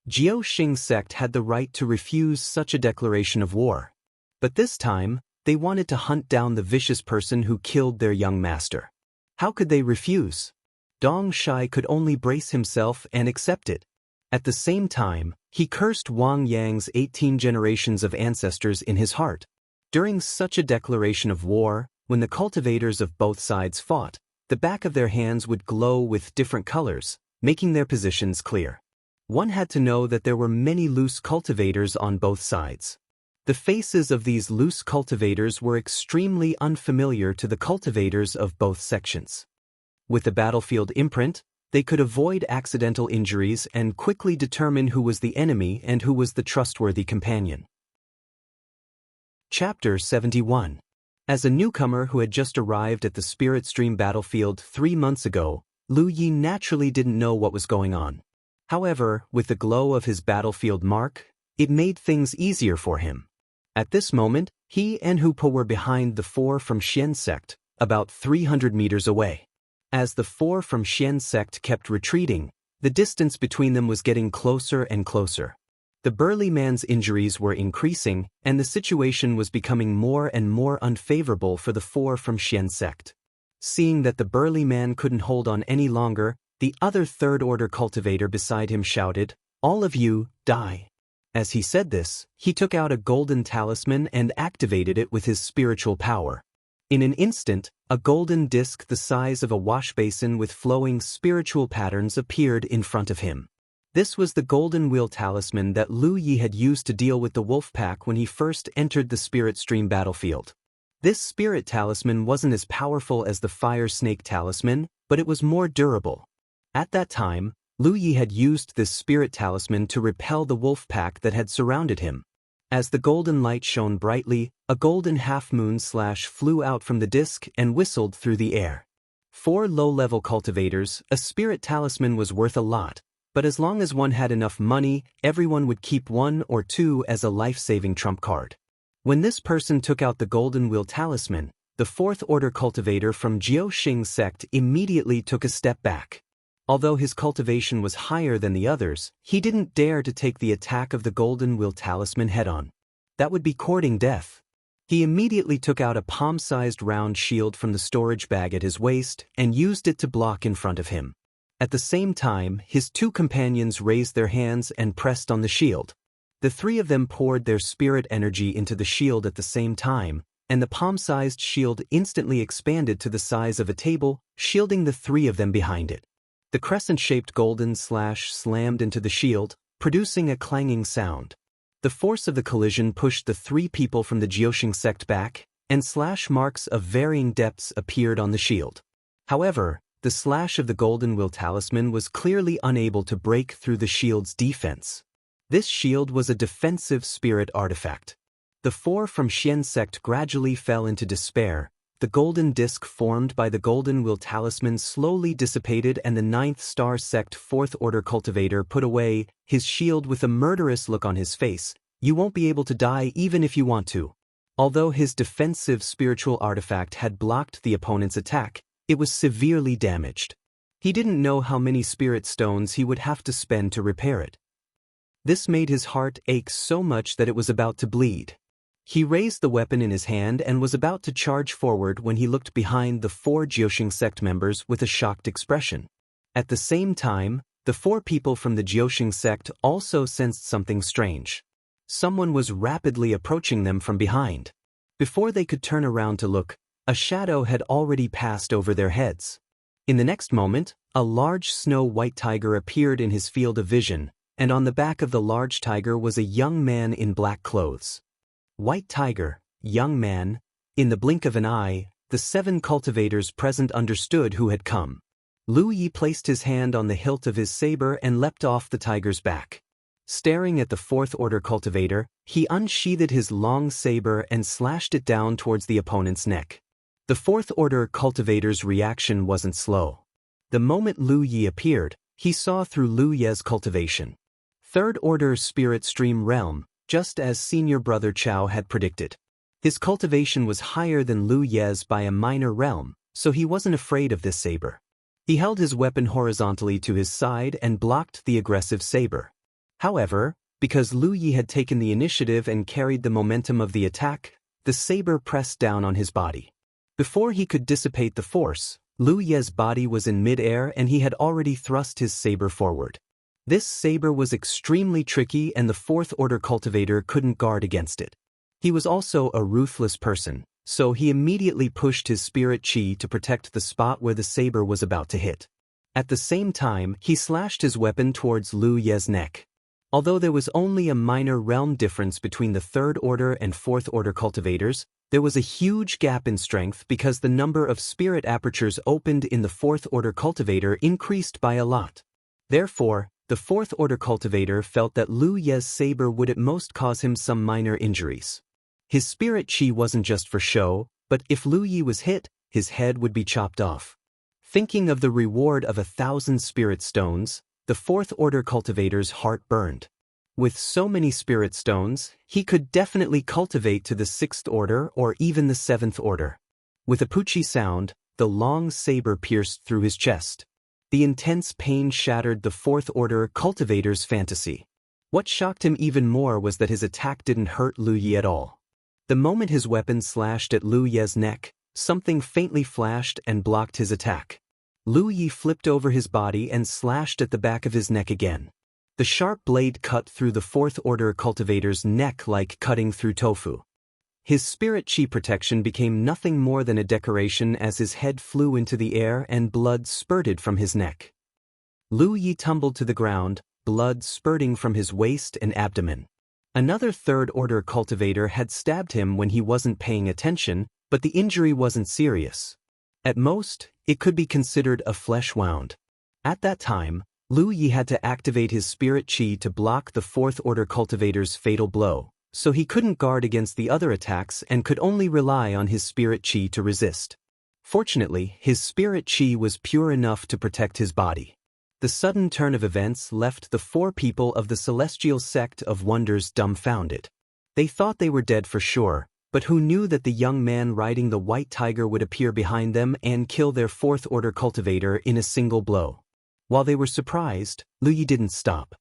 [SPEAKER 1] Jiuxing sect had the right to refuse such a declaration of war. But this time, they wanted to hunt down the vicious person who killed their young master. How could they refuse? Dong Shai could only brace himself and accept it. At the same time, he cursed Wang Yang's 18 generations of ancestors in his heart. During such a declaration of war, when the cultivators of both sides fought, the back of their hands would glow with different colors, making their positions clear. One had to know that there were many loose cultivators on both sides. The faces of these loose cultivators were extremely unfamiliar to the cultivators of both sections. With the battlefield imprint, they could avoid accidental injuries and quickly determine who was the enemy and who was the trustworthy companion. Chapter 71. As a newcomer who had just arrived at the Spirit Stream battlefield 3 months ago, Lu Yi naturally didn't know what was going on. However, with the glow of his battlefield mark, it made things easier for him. At this moment, he and Hupo were behind the 4 from Xian sect, about 300 meters away. As the 4 from Xian sect kept retreating, the distance between them was getting closer and closer. The burly man's injuries were increasing, and the situation was becoming more and more unfavorable for the 4 from Xian sect. Seeing that the burly man couldn't hold on any longer, the other third-order cultivator beside him shouted, "All of you, die." As he said this, he took out a golden talisman and activated it with his spiritual power. In an instant, a golden disc the size of a wash basin with flowing spiritual patterns appeared in front of him. This was the golden wheel talisman that Lu Yi had used to deal with the wolf pack when he first entered the Spirit Stream battlefield. This spirit talisman wasn't as powerful as the fire snake talisman, but it was more durable. At that time, Lu Yi had used this spirit talisman to repel the wolf pack that had surrounded him. As the golden light shone brightly, a golden half-moon flew out from the disk and whistled through the air. For low-level cultivators, a spirit talisman was worth a lot, but as long as one had enough money, everyone would keep one or two as a life-saving trump card. When this person took out the golden wheel talisman, the fourth-order cultivator from Jiuxing sect immediately took a step back. Although his cultivation was higher than the others, he didn't dare to take the attack of the golden wheel talisman head-on. That would be courting death. He immediately took out a palm-sized round shield from the storage bag at his waist and used it to block in front of him. At the same time, his two companions raised their hands and pressed on the shield. The three of them poured their spirit energy into the shield at the same time, and the palm-sized shield instantly expanded to the size of a table, shielding the three of them behind it. The crescent-shaped golden slash slammed into the shield, producing a clanging sound. The force of the collision pushed the three people from the Jiuxing sect back, and slash marks of varying depths appeared on the shield. However, the slash of the golden wheel talisman was clearly unable to break through the shield's defense. This shield was a defensive spirit artifact. The four from Xian sect gradually fell into despair. The golden disc formed by the golden wheel talisman slowly dissipated, and the ninth star sect fourth-order cultivator put away his shield with a murderous look on his face. You won't be able to die even if you want to. Although his defensive spiritual artifact had blocked the opponent's attack, it was severely damaged. He didn't know how many spirit stones he would have to spend to repair it. This made his heart ache so much that it was about to bleed. He raised the weapon in his hand and was about to charge forward when he looked behind the four Jiuxing sect members with a shocked expression. At the same time, the four people from the Jiuxing sect also sensed something strange. Someone was rapidly approaching them from behind. Before they could turn around to look, a shadow had already passed over their heads. In the next moment, a large snow-white tiger appeared in his field of vision, and on the back of the large tiger was a young man in black clothes. White tiger, young man. In the blink of an eye, the 7 cultivators present understood who had come. Lu Yi placed his hand on the hilt of his saber and leapt off the tiger's back. Staring at the fourth-order cultivator, he unsheathed his long saber and slashed it down towards the opponent's neck. The fourth-order cultivator's reaction wasn't slow. The moment Lu Yi appeared, he saw through Lu Ye's cultivation. Third-order spirit stream realm, just as senior brother Chao had predicted. His cultivation was higher than Lu Ye's by a minor realm, so he wasn't afraid of this saber. He held his weapon horizontally to his side and blocked the aggressive saber. However, because Lu Yi had taken the initiative and carried the momentum of the attack, the saber pressed down on his body. Before he could dissipate the force, Lu Ye's body was in mid-air and he had already thrust his saber forward. This saber was extremely tricky and the fourth-order cultivator couldn't guard against it. He was also a ruthless person, so he immediately pushed his spirit chi to protect the spot where the saber was about to hit. At the same time, he slashed his weapon towards Lu Ye's neck. Although there was only a minor realm difference between the third-order and fourth-order cultivators, there was a huge gap in strength because the number of spirit apertures opened in the fourth-order cultivator increased by a lot. Therefore, the fourth-order cultivator felt that Lu Ye's saber would at most cause him some minor injuries. His spirit chi wasn't just for show, but if Lu Yi was hit, his head would be chopped off. Thinking of the reward of 1,000 spirit stones, the fourth-order cultivator's heart burned. With so many spirit stones, he could definitely cultivate to the 6th order or even the 7th order. With a poochie sound, the long saber pierced through his chest. The intense pain shattered the fourth-order cultivator's fantasy. What shocked him even more was that his attack didn't hurt Lu Yi at all. The moment his weapon slashed at Lu Ye's neck, something faintly flashed and blocked his attack. Lu Yi flipped over his body and slashed at the back of his neck again. The sharp blade cut through the fourth-order cultivator's neck like cutting through tofu. His spirit chi protection became nothing more than a decoration as his head flew into the air and blood spurted from his neck. Lu Yi tumbled to the ground, blood spurting from his waist and abdomen. Another third-order cultivator had stabbed him when he wasn't paying attention, but the injury wasn't serious. At most, it could be considered a flesh wound. At that time, Lu Yi had to activate his spirit chi to block the fourth-order cultivator's fatal blow, so he couldn't guard against the other attacks and could only rely on his spirit chi to resist. Fortunately, his spirit chi was pure enough to protect his body. The sudden turn of events left the 4 people of the Celestial Sect of Wonders dumbfounded. They thought they were dead for sure, but who knew that the young man riding the white tiger would appear behind them and kill their 4th order cultivator in a single blow. While they were surprised, Lu Yi didn't stop.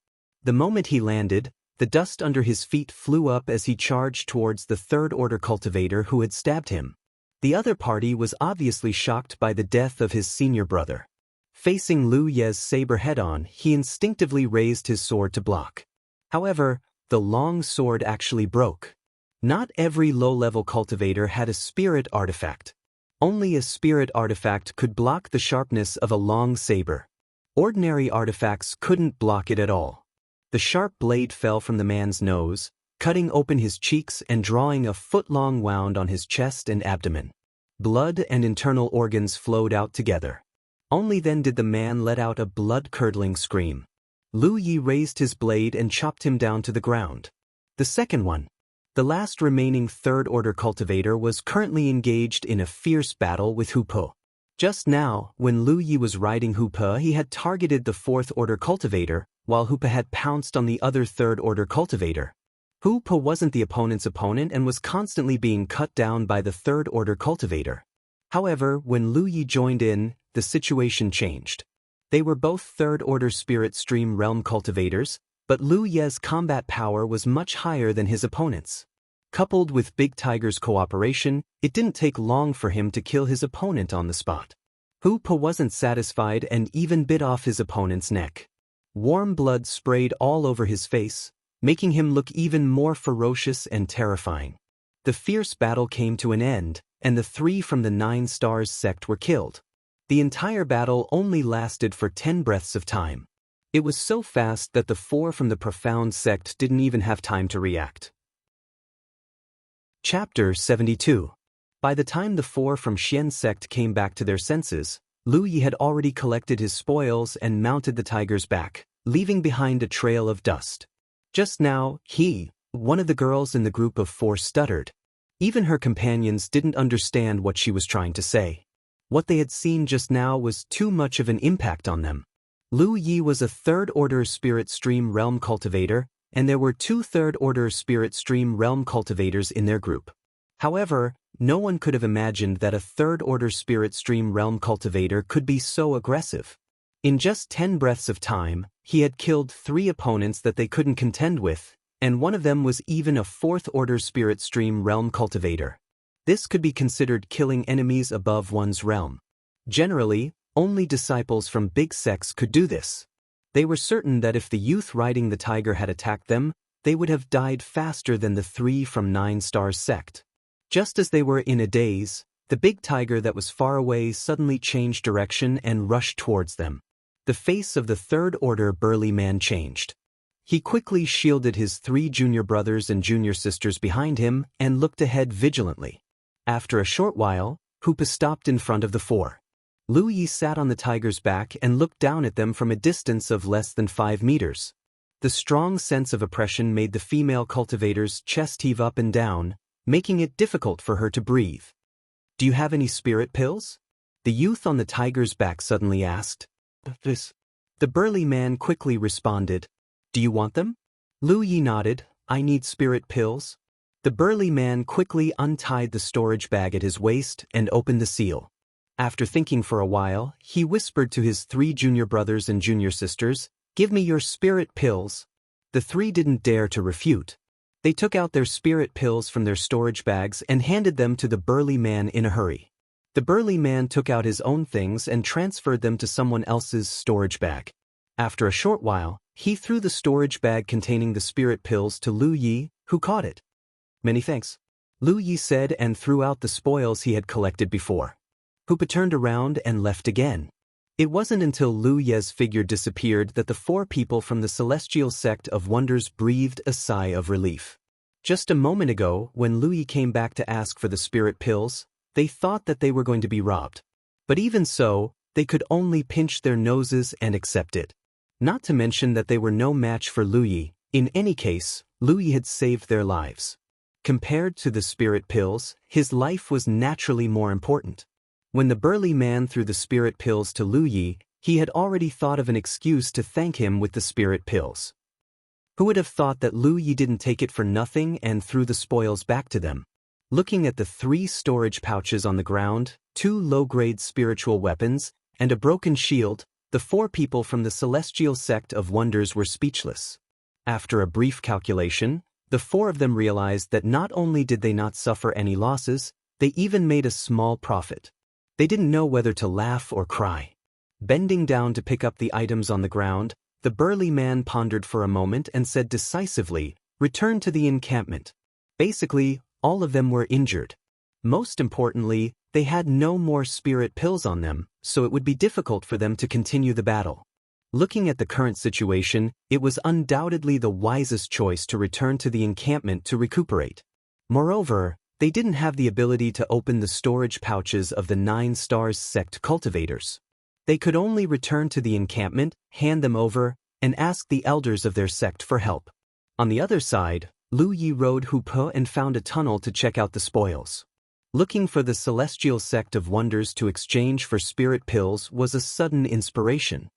[SPEAKER 1] The moment he landed, the dust under his feet flew up as he charged towards the 3rd order cultivator who had stabbed him. The other party was obviously shocked by the death of his senior brother. Facing Lu Ye's saber head-on, he instinctively raised his sword to block. However, the long sword actually broke. Not every low-level cultivator had a spirit artifact. Only a spirit artifact could block the sharpness of a long saber. Ordinary artifacts couldn't block it at all. The sharp blade fell from the man's nose, cutting open his cheeks and drawing a foot-long wound on his chest and abdomen. Blood and internal organs flowed out together. Only then did the man let out a blood-curdling scream. Lu Yi raised his blade and chopped him down to the ground. The second one, the last remaining 3rd order cultivator, was currently engaged in a fierce battle with Hu Po. Just now, when Lu Yi was riding Hu Po, he had targeted the 4th order cultivator, while Hu Po had pounced on the other 3rd order cultivator. Hu Po wasn't the opponent's opponent and was constantly being cut down by the 3rd order cultivator. However, when Lu Yi joined in, the situation changed. They were both 3rd order spirit stream realm cultivators, but Lu Ye's combat power was much higher than his opponent's. Coupled with Big Tiger's cooperation, it didn't take long for him to kill his opponent on the spot. Hu Po wasn't satisfied and even bit off his opponent's neck. Warm blood sprayed all over his face, making him look even more ferocious and terrifying. The fierce battle came to an end, and the 3 from the 9 Stars sect were killed. The entire battle only lasted for 10 breaths of time. It was so fast that the 4 from the Profound sect didn't even have time to react. Chapter 72. By the time the 4 from Xian sect came back to their senses, Lu Yi had already collected his spoils and mounted the tiger's back, leaving behind a trail of dust. Just now, one of the girls in the group of 4, stuttered. Even her companions didn't understand what she was trying to say. What they had seen just now was too much of an impact on them. Lu Yi was a 3rd order spirit stream realm cultivator, and there were 2 3rd order spirit stream realm cultivators in their group. However, no one could have imagined that a 3rd order spirit stream realm cultivator could be so aggressive. In just 10 breaths of time, he had killed 3 opponents that they couldn't contend with, and one of them was even a 4th order spirit stream realm cultivator. This could be considered killing enemies above one's realm. Generally, only disciples from big sects could do this. They were certain that if the youth riding the tiger had attacked them, they would have died faster than the 3 from 9 Stars sect. Just as they were in a daze, the big tiger that was far away suddenly changed direction and rushed towards them. The face of the 3rd order burly man changed. He quickly shielded his 3 junior brothers and junior sisters behind him and looked ahead vigilantly. After a short while, Hu Po stopped in front of the 4. Lu Yi sat on the tiger's back and looked down at them from a distance of less than 5 meters. The strong sense of oppression made the female cultivator's chest heave up and down, making it difficult for her to breathe. "Do you have any spirit pills?" the youth on the tiger's back suddenly asked. "This." The burly man quickly responded. "Do you want them?" Lu Yi nodded. "I need spirit pills." The burly man quickly untied the storage bag at his waist and opened the seal. After thinking for a while, he whispered to his 3 junior brothers and junior sisters, "Give me your spirit pills." The 3 didn't dare to refute. They took out their spirit pills from their storage bags and handed them to the burly man in a hurry. The burly man took out his own things and transferred them to someone else's storage bag. After a short while, he threw the storage bag containing the spirit pills to Lu Yi, who caught it. "Many thanks," Lu Yi said, and threw out the spoils he had collected before. Hu Po turned around and left again. It wasn't until Lu Ye's figure disappeared that the 4 people from the Celestial Sect of Wonders breathed a sigh of relief. Just a moment ago, when Lu Yi came back to ask for the spirit pills, they thought that they were going to be robbed. But even so, they could only pinch their noses and accept it. Not to mention that they were no match for Lu Yi. In any case, Lu Yi had saved their lives. Compared to the spirit pills, his life was naturally more important. When the burly man threw the spirit pills to Lu Yi, he had already thought of an excuse to thank him with the spirit pills. Who would have thought that Lu Yi didn't take it for nothing and threw the spoils back to them? Looking at the 3 storage pouches on the ground, 2 low-grade spiritual weapons, and a broken shield, the 4 people from the celestial sect of wonders were speechless. After a brief calculation, the 4 of them realized that not only did they not suffer any losses, they even made a small profit. They didn't know whether to laugh or cry. Bending down to pick up the items on the ground, the burly man pondered for a moment and said decisively, "Return to the encampment." Basically, all of them were injured. Most importantly, they had no more spirit pills on them, so it would be difficult for them to continue the battle. Looking at the current situation, it was undoubtedly the wisest choice to return to the encampment to recuperate. Moreover, they didn't have the ability to open the storage pouches of the 9 Stars sect cultivators. They could only return to the encampment, hand them over, and ask the elders of their sect for help. On the other side, Lu Yi rode Hupe and found a tunnel to check out the spoils. Looking for the celestial sect of wonders to exchange for spirit pills was a sudden inspiration.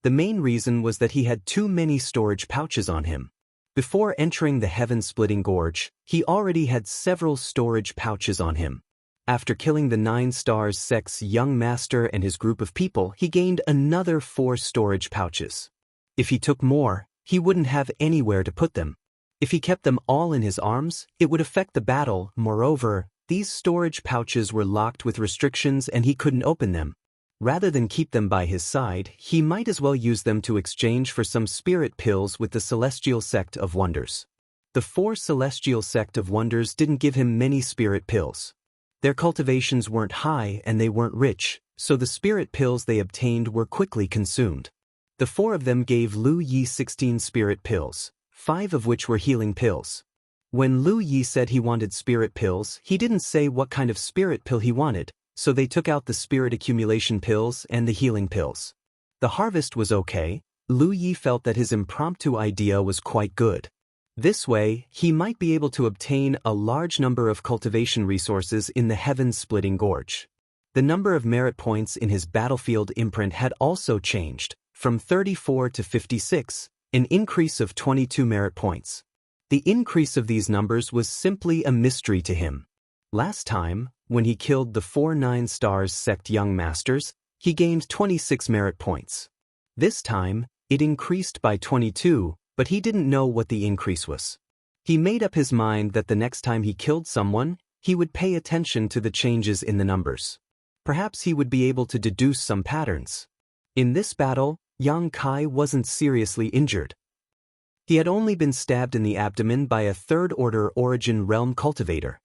[SPEAKER 1] The main reason was that he had too many storage pouches on him. Before entering the heaven-splitting gorge, he already had several storage pouches on him. After killing the 9 Stars sect's young master and his group of people, he gained another 4 storage pouches. If he took more, he wouldn't have anywhere to put them. If he kept them all in his arms, it would affect the battle. Moreover, these storage pouches were locked with restrictions and he couldn't open them. Rather than keep them by his side, he might as well use them to exchange for some spirit pills with the celestial sect of wonders. The 4 celestial sect of wonders didn't give him many spirit pills. Their cultivations weren't high and they weren't rich, so the spirit pills they obtained were quickly consumed. The 4 of them gave Lu Yi 16 spirit pills, 5 of which were healing pills. When Lu Yi said he wanted spirit pills, he didn't say what kind of spirit pill he wanted, so they took out the spirit accumulation pills and the healing pills. The harvest was okay. Lu Yi felt that his impromptu idea was quite good. This way, he might be able to obtain a large number of cultivation resources in the heaven-splitting gorge. The number of merit points in his battlefield imprint had also changed, from 34 to 56, an increase of 22 merit points. The increase of these numbers was simply a mystery to him. Last time, when he killed the 4 9 Stars sect young masters, he gained 26 merit points. This time, it increased by 22, but he didn't know what the increase was. He made up his mind that the next time he killed someone, he would pay attention to the changes in the numbers. Perhaps he would be able to deduce some patterns. In this battle, Yang Kai wasn't seriously injured. He had only been stabbed in the abdomen by a 3rd-order origin realm cultivator.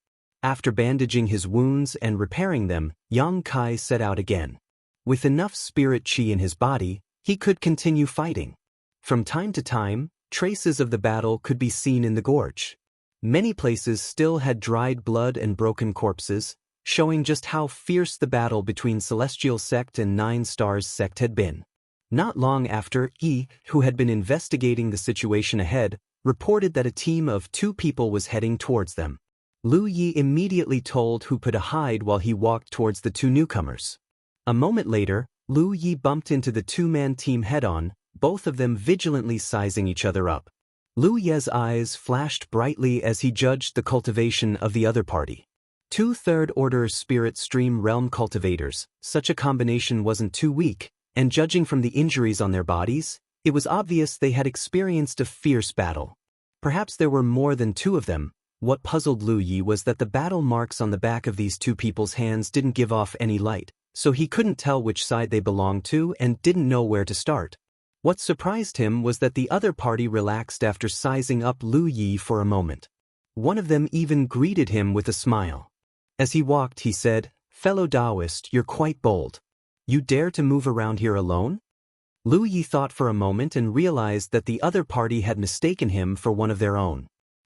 [SPEAKER 1] After bandaging his wounds and repairing them, Yang Kai set out again. With enough spirit chi in his body, he could continue fighting. From time to time, traces of the battle could be seen in the gorge. Many places still had dried blood and broken corpses, showing just how fierce the battle between Celestial Sect and 9 Stars Sect had been. Not long after, Yi, who had been investigating the situation ahead, reported that a team of 2 people was heading towards them. Lu Yi immediately told Hupe to hide while he walked towards the 2 newcomers. A moment later, Lu Yi bumped into the 2-man team head-on, both of them vigilantly sizing each other up. Lu Ye's eyes flashed brightly as he judged the cultivation of the other party. 2 3rd-order spirit stream realm cultivators, such a combination wasn't too weak, and judging from the injuries on their bodies, it was obvious they had experienced a fierce battle. Perhaps there were more than 2 of them. What puzzled Lu Yi was that the battle marks on the back of these 2 people's hands didn't give off any light, so he couldn't tell which side they belonged to and didn't know where to start. What surprised him was that the other party relaxed after sizing up Lu Yi for a moment. One of them even greeted him with a smile. As he walked, he said, "Fellow Taoist, you're quite bold. You dare to move around here alone?" Lu Yi thought for a moment and realized that the other party had mistaken him for one of their own.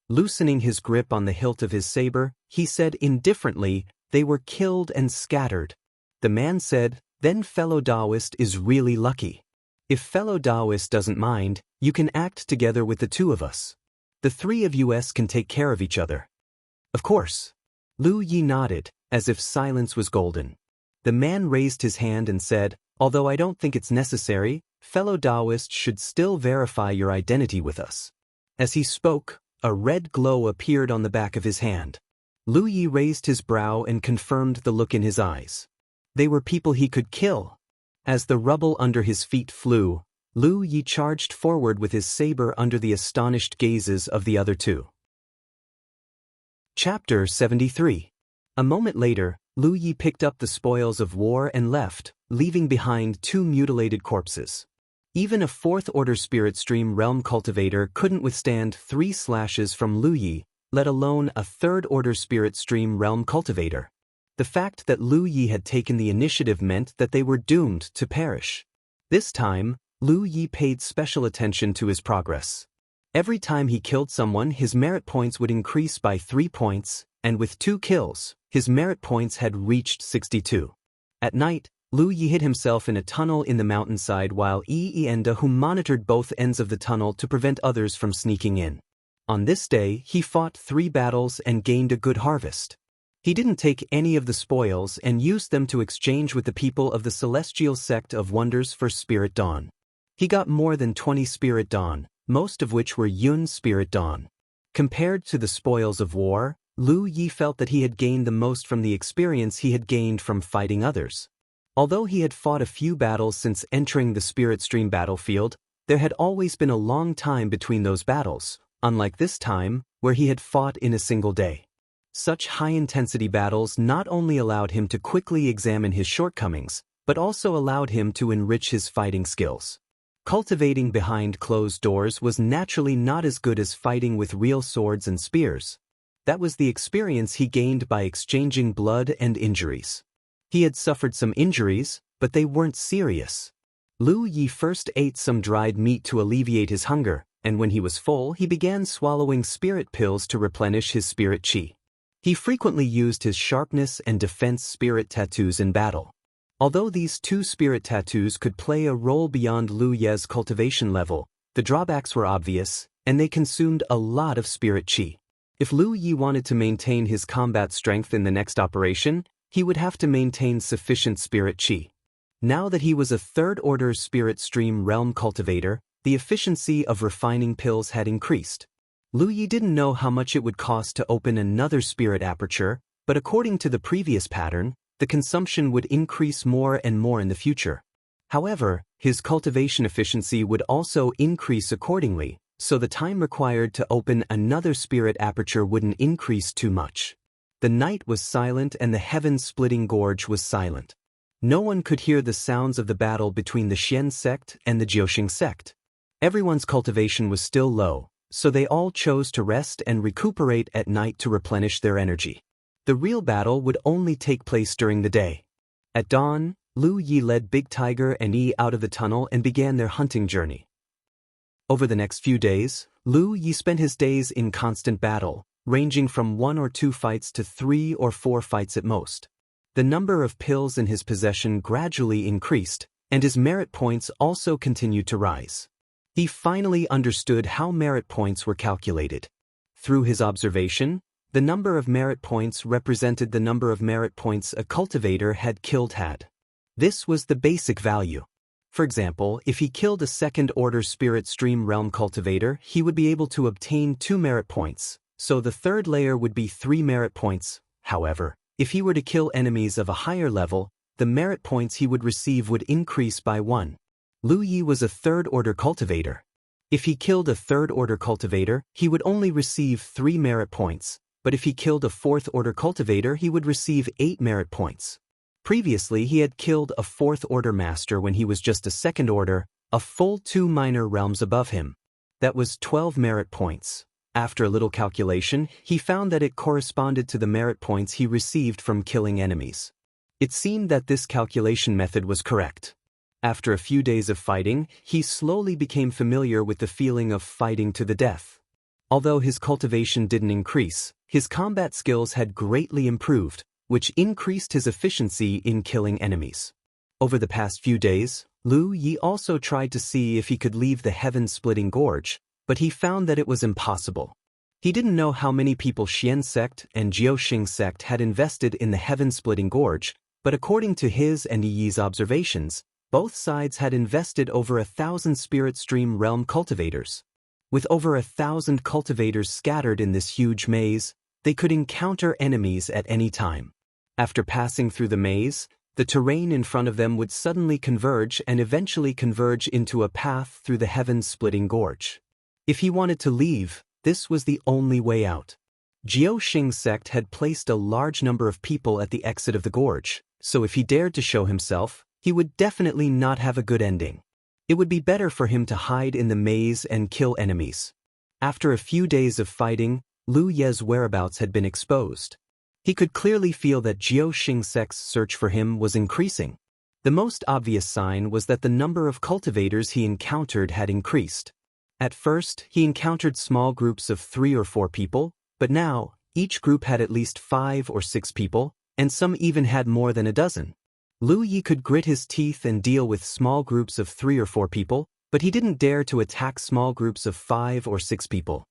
[SPEAKER 1] Loosening his grip on the hilt of his saber, he said indifferently, "They were killed and scattered." The man said, "Then fellow Taoist is really lucky. If fellow Taoist doesn't mind, you can act together with the 2 of us." The three of us can take care of each other. Of course. Lu Yi nodded, as if silence was golden. The man raised his hand and said, although I don't think it's necessary, fellow Taoists should still verify your identity with us. As he spoke, a red glow appeared on the back of his hand. Lu Yi raised his brow and confirmed the look in his eyes. They were people he could kill. As the rubble under his feet flew, Lu Yi charged forward with his saber under the astonished gazes of the other two. Chapter 73. A moment later, Lu Yi picked up the spoils of war and left, leaving behind two mutilated corpses. Even a fourth-order spirit stream realm cultivator couldn't withstand 3 slashes from Lu Yi, let alone a third-order spirit stream realm cultivator. The fact that Lu Yi had taken the initiative meant that they were doomed to perish. This time, Lu Yi paid special attention to his progress. Every time he killed someone, his merit points would increase by 3 points, and with 2 kills, his merit points had reached 62. At night, Lu Yi hid himself in a tunnel in the mountainside while Enda who monitored both ends of the tunnel to prevent others from sneaking in. On this day, he fought 3 battles and gained a good harvest. He didn't take any of the spoils and used them to exchange with the people of the Celestial Sect of Wonders for Spirit Dawn. He got more than 20 Spirit Dawn, most of which were Yun Spirit Dawn. Compared to the spoils of war, Lu Yi felt that he had gained the most from the experience he had gained from fighting others. Although he had fought a few battles since entering the Spirit Stream battlefield, there had always been a long time between those battles, unlike this time, where he had fought in a single day. Such high-intensity battles not only allowed him to quickly examine his shortcomings, but also allowed him to enrich his fighting skills. Cultivating behind closed doors was naturally not as good as fighting with real swords and spears. That was the experience he gained by exchanging blood and injuries. He had suffered some injuries, but they weren't serious. Lu Yi first ate some dried meat to alleviate his hunger, and when he was full, he began swallowing spirit pills to replenish his spirit chi. He frequently used his sharpness and defense spirit tattoos in battle. Although these 2 spirit tattoos could play a role beyond Lu Ye's cultivation level, the drawbacks were obvious, and they consumed a lot of spirit chi. If Lu Yi wanted to maintain his combat strength in the next operation, he would have to maintain sufficient spirit chi. Now that he was a third-order spirit stream realm cultivator, the efficiency of refining pills had increased. Lu Yi didn't know how much it would cost to open another spirit aperture, but according to the previous pattern, the consumption would increase more and more in the future. However, his cultivation efficiency would also increase accordingly, so the time required to open another spirit aperture wouldn't increase too much. The night was silent and the heaven-splitting gorge was silent. No one could hear the sounds of the battle between the Xian sect and the Jiuxing sect. Everyone's cultivation was still low, so they all chose to rest and recuperate at night to replenish their energy. The real battle would only take place during the day. At dawn, Lu Yi led Big Tiger and Yi out of the tunnel and began their hunting journey. Over the next few days, Lu Yi spent his days in constant battle, ranging from 1 or 2 fights to 3 or 4 fights at most. The number of pills in his possession gradually increased, and his merit points also continued to rise. He finally understood how merit points were calculated. Through his observation, the number of merit points represented the number of merit points a cultivator had killed had. This was the basic value. For example, if he killed a second-order spirit stream realm cultivator, he would be able to obtain 2 merit points, so the third layer would be 3 merit points. However, if he were to kill enemies of a higher level, the merit points he would receive would increase by 1. Lu Yi was a third-order cultivator. If he killed a third-order cultivator, he would only receive 3 merit points, but if he killed a fourth-order cultivator, he would receive 8 merit points. Previously, he had killed a fourth-order master when he was just a second-order, a full 2 minor realms above him. That was 12 merit points. After a little calculation, he found that it corresponded to the merit points he received from killing enemies. It seemed that this calculation method was correct. After a few days of fighting, he slowly became familiar with the feeling of fighting to the death. Although his cultivation didn't increase, his combat skills had greatly improved, which increased his efficiency in killing enemies. Over the past few days, Lu Yi also tried to see if he could leave the heaven-splitting gorge, but he found that it was impossible. He didn't know how many people Xian sect and Jiaoxing sect had invested in the heaven-splitting gorge, but according to his and Yi's observations, both sides had invested over 1,000 spirit stream realm cultivators. With over 1,000 cultivators scattered in this huge maze, they could encounter enemies at any time. After passing through the maze, the terrain in front of them would suddenly converge and eventually converge into a path through the heaven-splitting gorge. If he wanted to leave, this was the only way out. Jiaoxing sect had placed a large number of people at the exit of the gorge, so if he dared to show himself, he would definitely not have a good ending. It would be better for him to hide in the maze and kill enemies. After a few days of fighting, Lu Ye's whereabouts had been exposed. He could clearly feel that Jiaoxing sect's search for him was increasing. The most obvious sign was that the number of cultivators he encountered had increased. At first, he encountered small groups of 3 or 4 people, but now, each group had at least 5 or 6 people, and some even had more than a dozen. Lu Yi could grit his teeth and deal with small groups of 3 or 4 people, but he didn't dare to attack small groups of 5 or 6 people.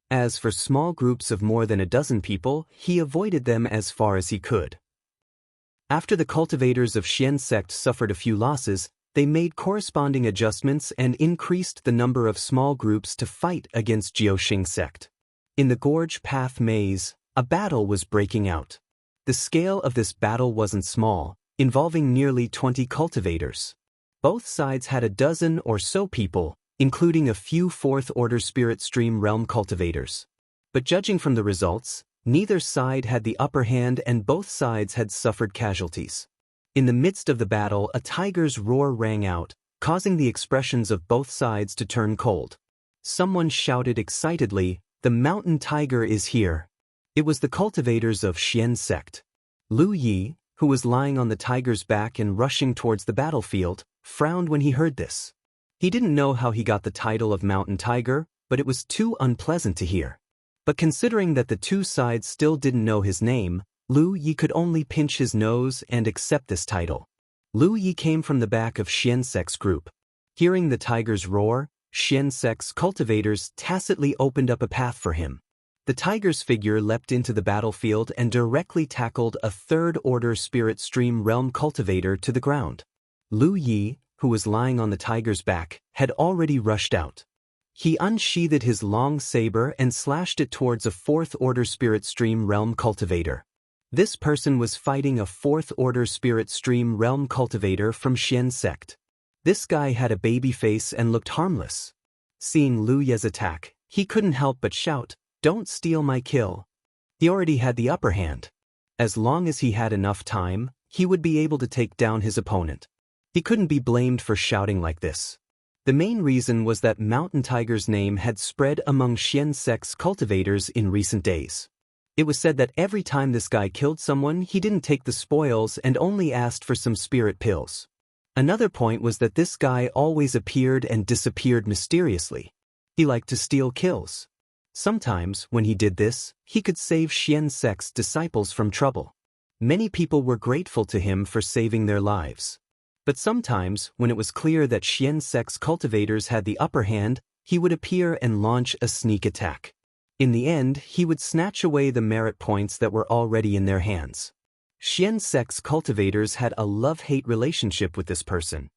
[SPEAKER 1] As for small groups of more than a dozen people, he avoided them as far as he could. After the cultivators of Xian sect suffered a few losses, they made corresponding adjustments and increased the number of small groups to fight against Jiaoxing sect. In the gorge path maze, a battle was breaking out. The scale of this battle wasn't small, involving nearly 20 cultivators. Both sides had a dozen or so people, including a few 4th-order spirit stream realm cultivators. But judging from the results, neither side had the upper hand and both sides had suffered casualties. In the midst of the battle, a tiger's roar rang out, causing the expressions of both sides to turn cold. Someone shouted excitedly, "The mountain tiger is here." It was the cultivators of Xian sect. Lu Yi, who was lying on the tiger's back and rushing towards the battlefield, frowned when he heard this. He didn't know how he got the title of mountain tiger, but it was too unpleasant to hear. But considering that the two sides still didn't know his name, Lu Yi could only pinch his nose and accept this title. Lu Yi came from the back of Xian sect's group. Hearing the tiger's roar, Xian sect's cultivators tacitly opened up a path for him. The tiger's figure leapt into the battlefield and directly tackled a 3rd-order spirit stream realm cultivator to the ground. Lu Yi, who was lying on the tiger's back, had already rushed out. He unsheathed his long saber and slashed it towards a 4th-order spirit stream realm cultivator. This person was fighting a 4th-order spirit stream realm cultivator from Xian sect. This guy had a baby face and looked harmless. Seeing Lu Ye's attack, he couldn't help but shout, "Don't steal my kill." He already had the upper hand. As long as he had enough time, he would be able to take down his opponent. He couldn't be blamed for shouting like this. The main reason was that Mountain Tiger's name had spread among Xian sect's cultivators in recent days. It was said that every time this guy killed someone, he didn't take the spoils and only asked for some spirit pills. Another point was that this guy always appeared and disappeared mysteriously. He liked to steal kills. Sometimes, when he did this, he could save Xian sect's disciples from trouble. Many people were grateful to him for saving their lives. But sometimes, when it was clear that Xian sect's cultivators had the upper hand, he would appear and launch a sneak attack. In the end, he would snatch away the merit points that were already in their hands. Xian sect's cultivators had a love-hate relationship with this person.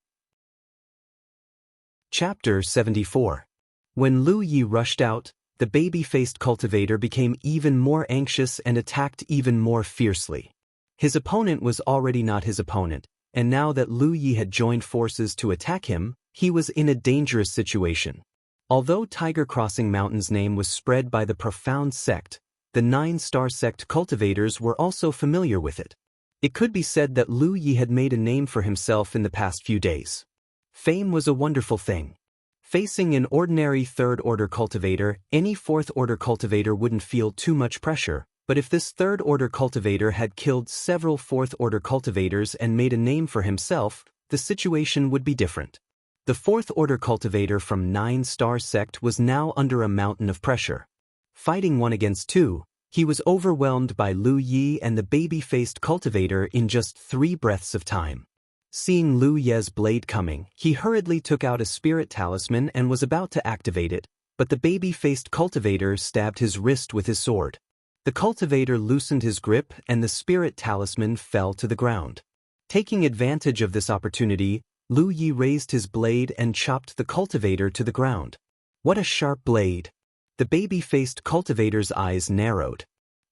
[SPEAKER 1] Chapter 74. When Lu Yi rushed out, the baby-faced cultivator became even more anxious and attacked even more fiercely. His opponent was already not his opponent, and now that Lu Yi had joined forces to attack him, he was in a dangerous situation. Although Tiger Crossing Mountain's name was spread by the Profound sect, the 9-star sect cultivators were also familiar with it. It could be said that Lu Yi had made a name for himself in the past few days. Fame was a wonderful thing. Facing an ordinary 3rd-order cultivator, any 4th-order cultivator wouldn't feel too much pressure, but if this 3rd-order cultivator had killed several 4th-order cultivators and made a name for himself, the situation would be different. The 4th-order cultivator from 9-star sect was now under a mountain of pressure. Fighting 1 against 2, he was overwhelmed by Lu Yi and the baby-faced cultivator in just 3 breaths of time. Seeing Lu Ye's blade coming, he hurriedly took out a spirit talisman and was about to activate it, but the baby-faced cultivator stabbed his wrist with his sword. The cultivator loosened his grip and the spirit talisman fell to the ground. Taking advantage of this opportunity, Lu Yi raised his blade and chopped the cultivator to the ground. What a sharp blade! The baby-faced cultivator's eyes narrowed.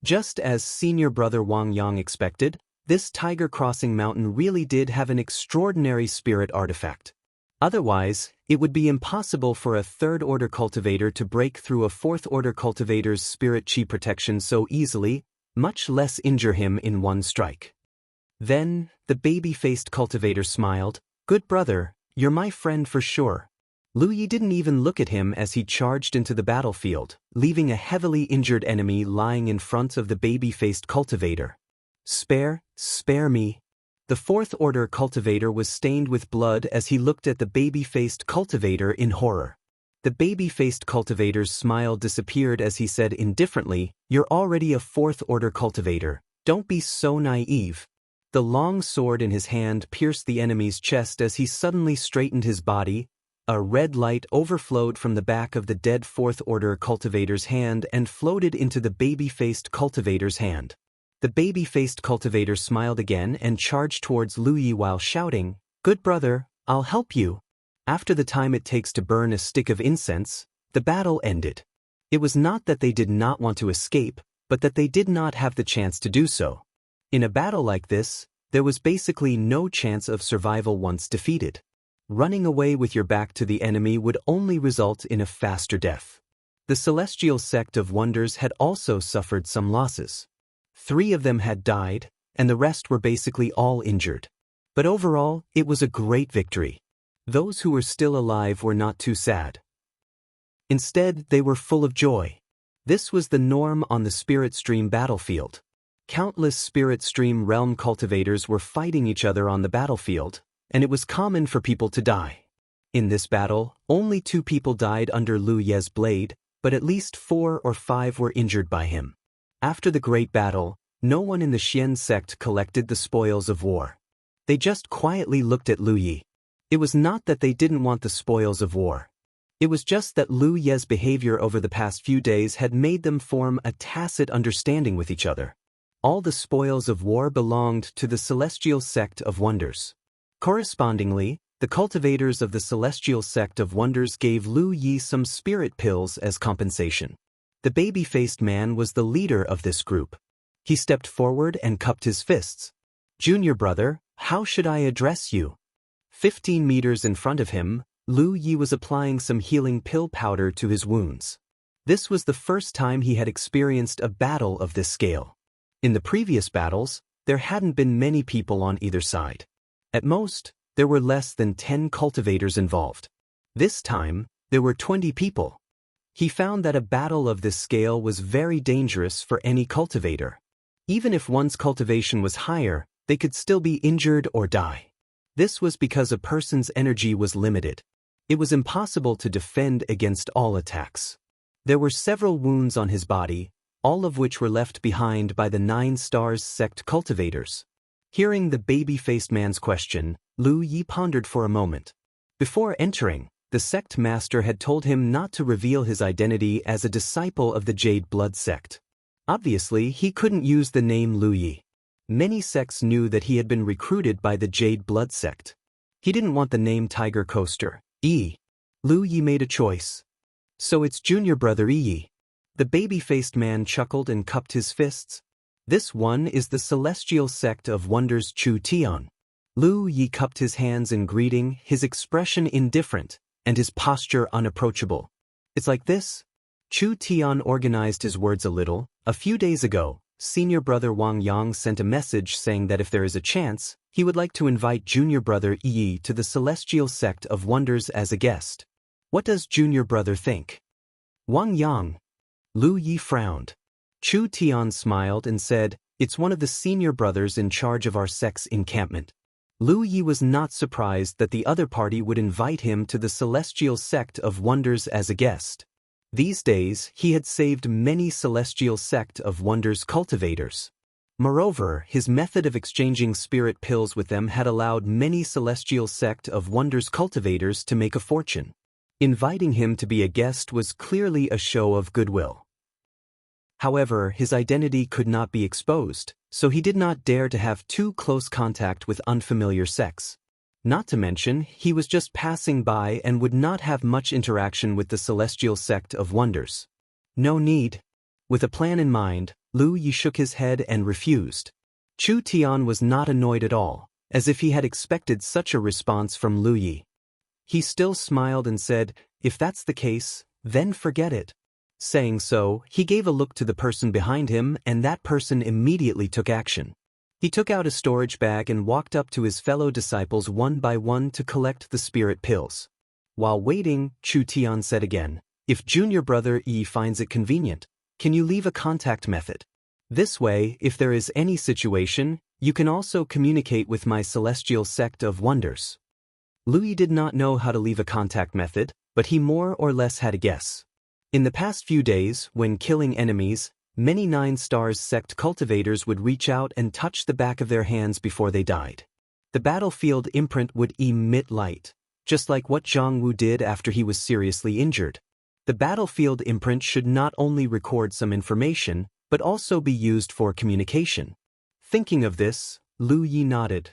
[SPEAKER 1] Just as senior brother Wang Yang expected, this tiger crossing mountain really did have an extraordinary spirit artifact. Otherwise, it would be impossible for a third-order cultivator to break through a fourth-order cultivator's spirit chi protection so easily, much less injure him in one strike. Then, the baby-faced cultivator smiled, "Good brother, you're my friend for sure." Lu Yi didn't even look at him as he charged into the battlefield, leaving a heavily injured enemy lying in front of the baby-faced cultivator. Spare me." The fourth-order cultivator was stained with blood as he looked at the baby-faced cultivator in horror. The baby-faced cultivator's smile disappeared as he said indifferently, "You're already a fourth-order cultivator, don't be so naive." The long sword in his hand pierced the enemy's chest as he suddenly straightened his body. A red light overflowed from the back of the dead fourth-order cultivator's hand and floated into the baby-faced cultivator's hand. The baby-faced cultivator smiled again and charged towards Lu Yi while shouting, "Good brother, I'll help you." After the time it takes to burn a stick of incense, the battle ended. It was not that they did not want to escape, but that they did not have the chance to do so. In a battle like this, there was basically no chance of survival once defeated. Running away with your back to the enemy would only result in a faster death. The Celestial Sect of Wonders had also suffered some losses. 3 of them had died, and the rest were basically all injured. But overall, it was a great victory. Those who were still alive were not too sad. Instead, they were full of joy. This was the norm on the Spirit Stream battlefield. Countless Spirit Stream realm cultivators were fighting each other on the battlefield, and it was common for people to die. In this battle, only 2 people died under Lu Ye's blade, but at least 4 or 5 were injured by him. After the great battle, no one in the Xian sect collected the spoils of war. They just quietly looked at Lu Yi. It was not that they didn't want the spoils of war. It was just that Lu Ye's behavior over the past few days had made them form a tacit understanding with each other. All the spoils of war belonged to the Celestial Sect of Wonders. Correspondingly, the cultivators of the Celestial Sect of Wonders gave Lu Yi some spirit pills as compensation. The baby-faced man was the leader of this group. He stepped forward and cupped his fists. "Junior brother, how should I address you?" 15 meters in front of him, Lu Yi was applying some healing pill powder to his wounds. This was the first time he had experienced a battle of this scale. In the previous battles, there hadn't been many people on either side. At most, there were less than 10 cultivators involved. This time, there were 20 people. He found that a battle of this scale was very dangerous for any cultivator. Even if one's cultivation was higher, they could still be injured or die. This was because a person's energy was limited. It was impossible to defend against all attacks. There were several wounds on his body, all of which were left behind by the 9 Stars sect cultivators. Hearing the baby-faced man's question, Lu Yi pondered for a moment. Before entering, the sect master had told him not to reveal his identity as a disciple of the Jade Blood sect. Obviously, he couldn't use the name Lu Yi. Many sects knew that he had been recruited by the Jade Blood sect. He didn't want the name Tiger Coaster. Lu Yi made a choice. "So it's junior brother Yi." The baby-faced man chuckled and cupped his fists. "This one is the Celestial Sect of Wonders Chu Tian." Lu Yi cupped his hands in greeting, his expression indifferent, and his posture unapproachable. "It's like this." Chu Tian organized his words a little. "A few days ago, senior brother Wang Yang sent a message saying that if there is a chance, he would like to invite junior brother Yi to the Celestial Sect of Wonders as a guest. What does junior brother think?" "Wang Yang." Lu Yi frowned. Chu Tian smiled and said, "It's one of the senior brothers in charge of our sect's encampment." Lu Yi was not surprised that the other party would invite him to the Celestial Sect of Wonders as a guest. These days, he had saved many Celestial Sect of Wonders cultivators. Moreover, his method of exchanging spirit pills with them had allowed many Celestial Sect of Wonders cultivators to make a fortune. Inviting him to be a guest was clearly a show of goodwill. However, his identity could not be exposed, so he did not dare to have too close contact with unfamiliar sex. Not to mention, he was just passing by and would not have much interaction with the celestial sect of wonders. No need. With a plan in mind, Lu Yi shook his head and refused. Chu Tian was not annoyed at all, as if he had expected such a response from Lu Yi. He still smiled and said, "If that's the case, then forget it." Saying so, he gave a look to the person behind him, and that person immediately took action. He took out a storage bag and walked up to his fellow disciples one by one to collect the spirit pills. While waiting, Chu Tian said again, "If junior brother Yi finds it convenient, can you leave a contact method? This way, if there is any situation, you can also communicate with my celestial sect of wonders." Lu Yi did not know how to leave a contact method, but he more or less had a guess. In the past few days, when killing enemies, many 9 Stars sect cultivators would reach out and touch the back of their hands before they died. The battlefield imprint would emit light, just like what Zhang Wu did after he was seriously injured. The battlefield imprint should not only record some information, but also be used for communication. Thinking of this, Lu Yi nodded.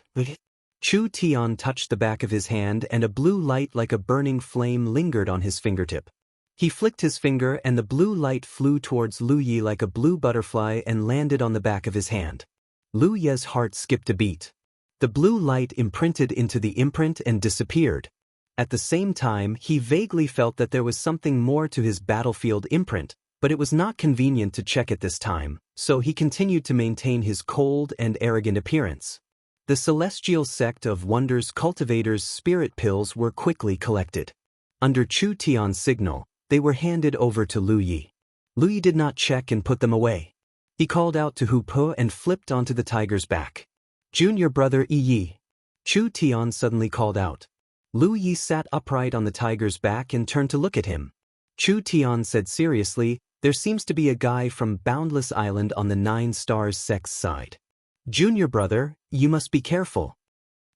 [SPEAKER 1] Chu Tian touched the back of his hand and a blue light like a burning flame lingered on his fingertip. He flicked his finger and the blue light flew towards Lu Yi like a blue butterfly and landed on the back of his hand. Lu Yi's heart skipped a beat. The blue light imprinted into the imprint and disappeared. At the same time, he vaguely felt that there was something more to his battlefield imprint, but it was not convenient to check at this time, so he continued to maintain his cold and arrogant appearance. The celestial sect of wonders cultivators' spirit pills were quickly collected. Under Chu Tian's signal, they were handed over to Lu Yi. Lu Yi did not check and put them away. He called out to Hu Po and flipped onto the tiger's back. "Junior brother Yi." Chu Tian suddenly called out. Lu Yi sat upright on the tiger's back and turned to look at him. Chu Tian said seriously, "There seems to be a guy from Boundless Island on the 9 Stars sect's side. Junior brother, you must be careful."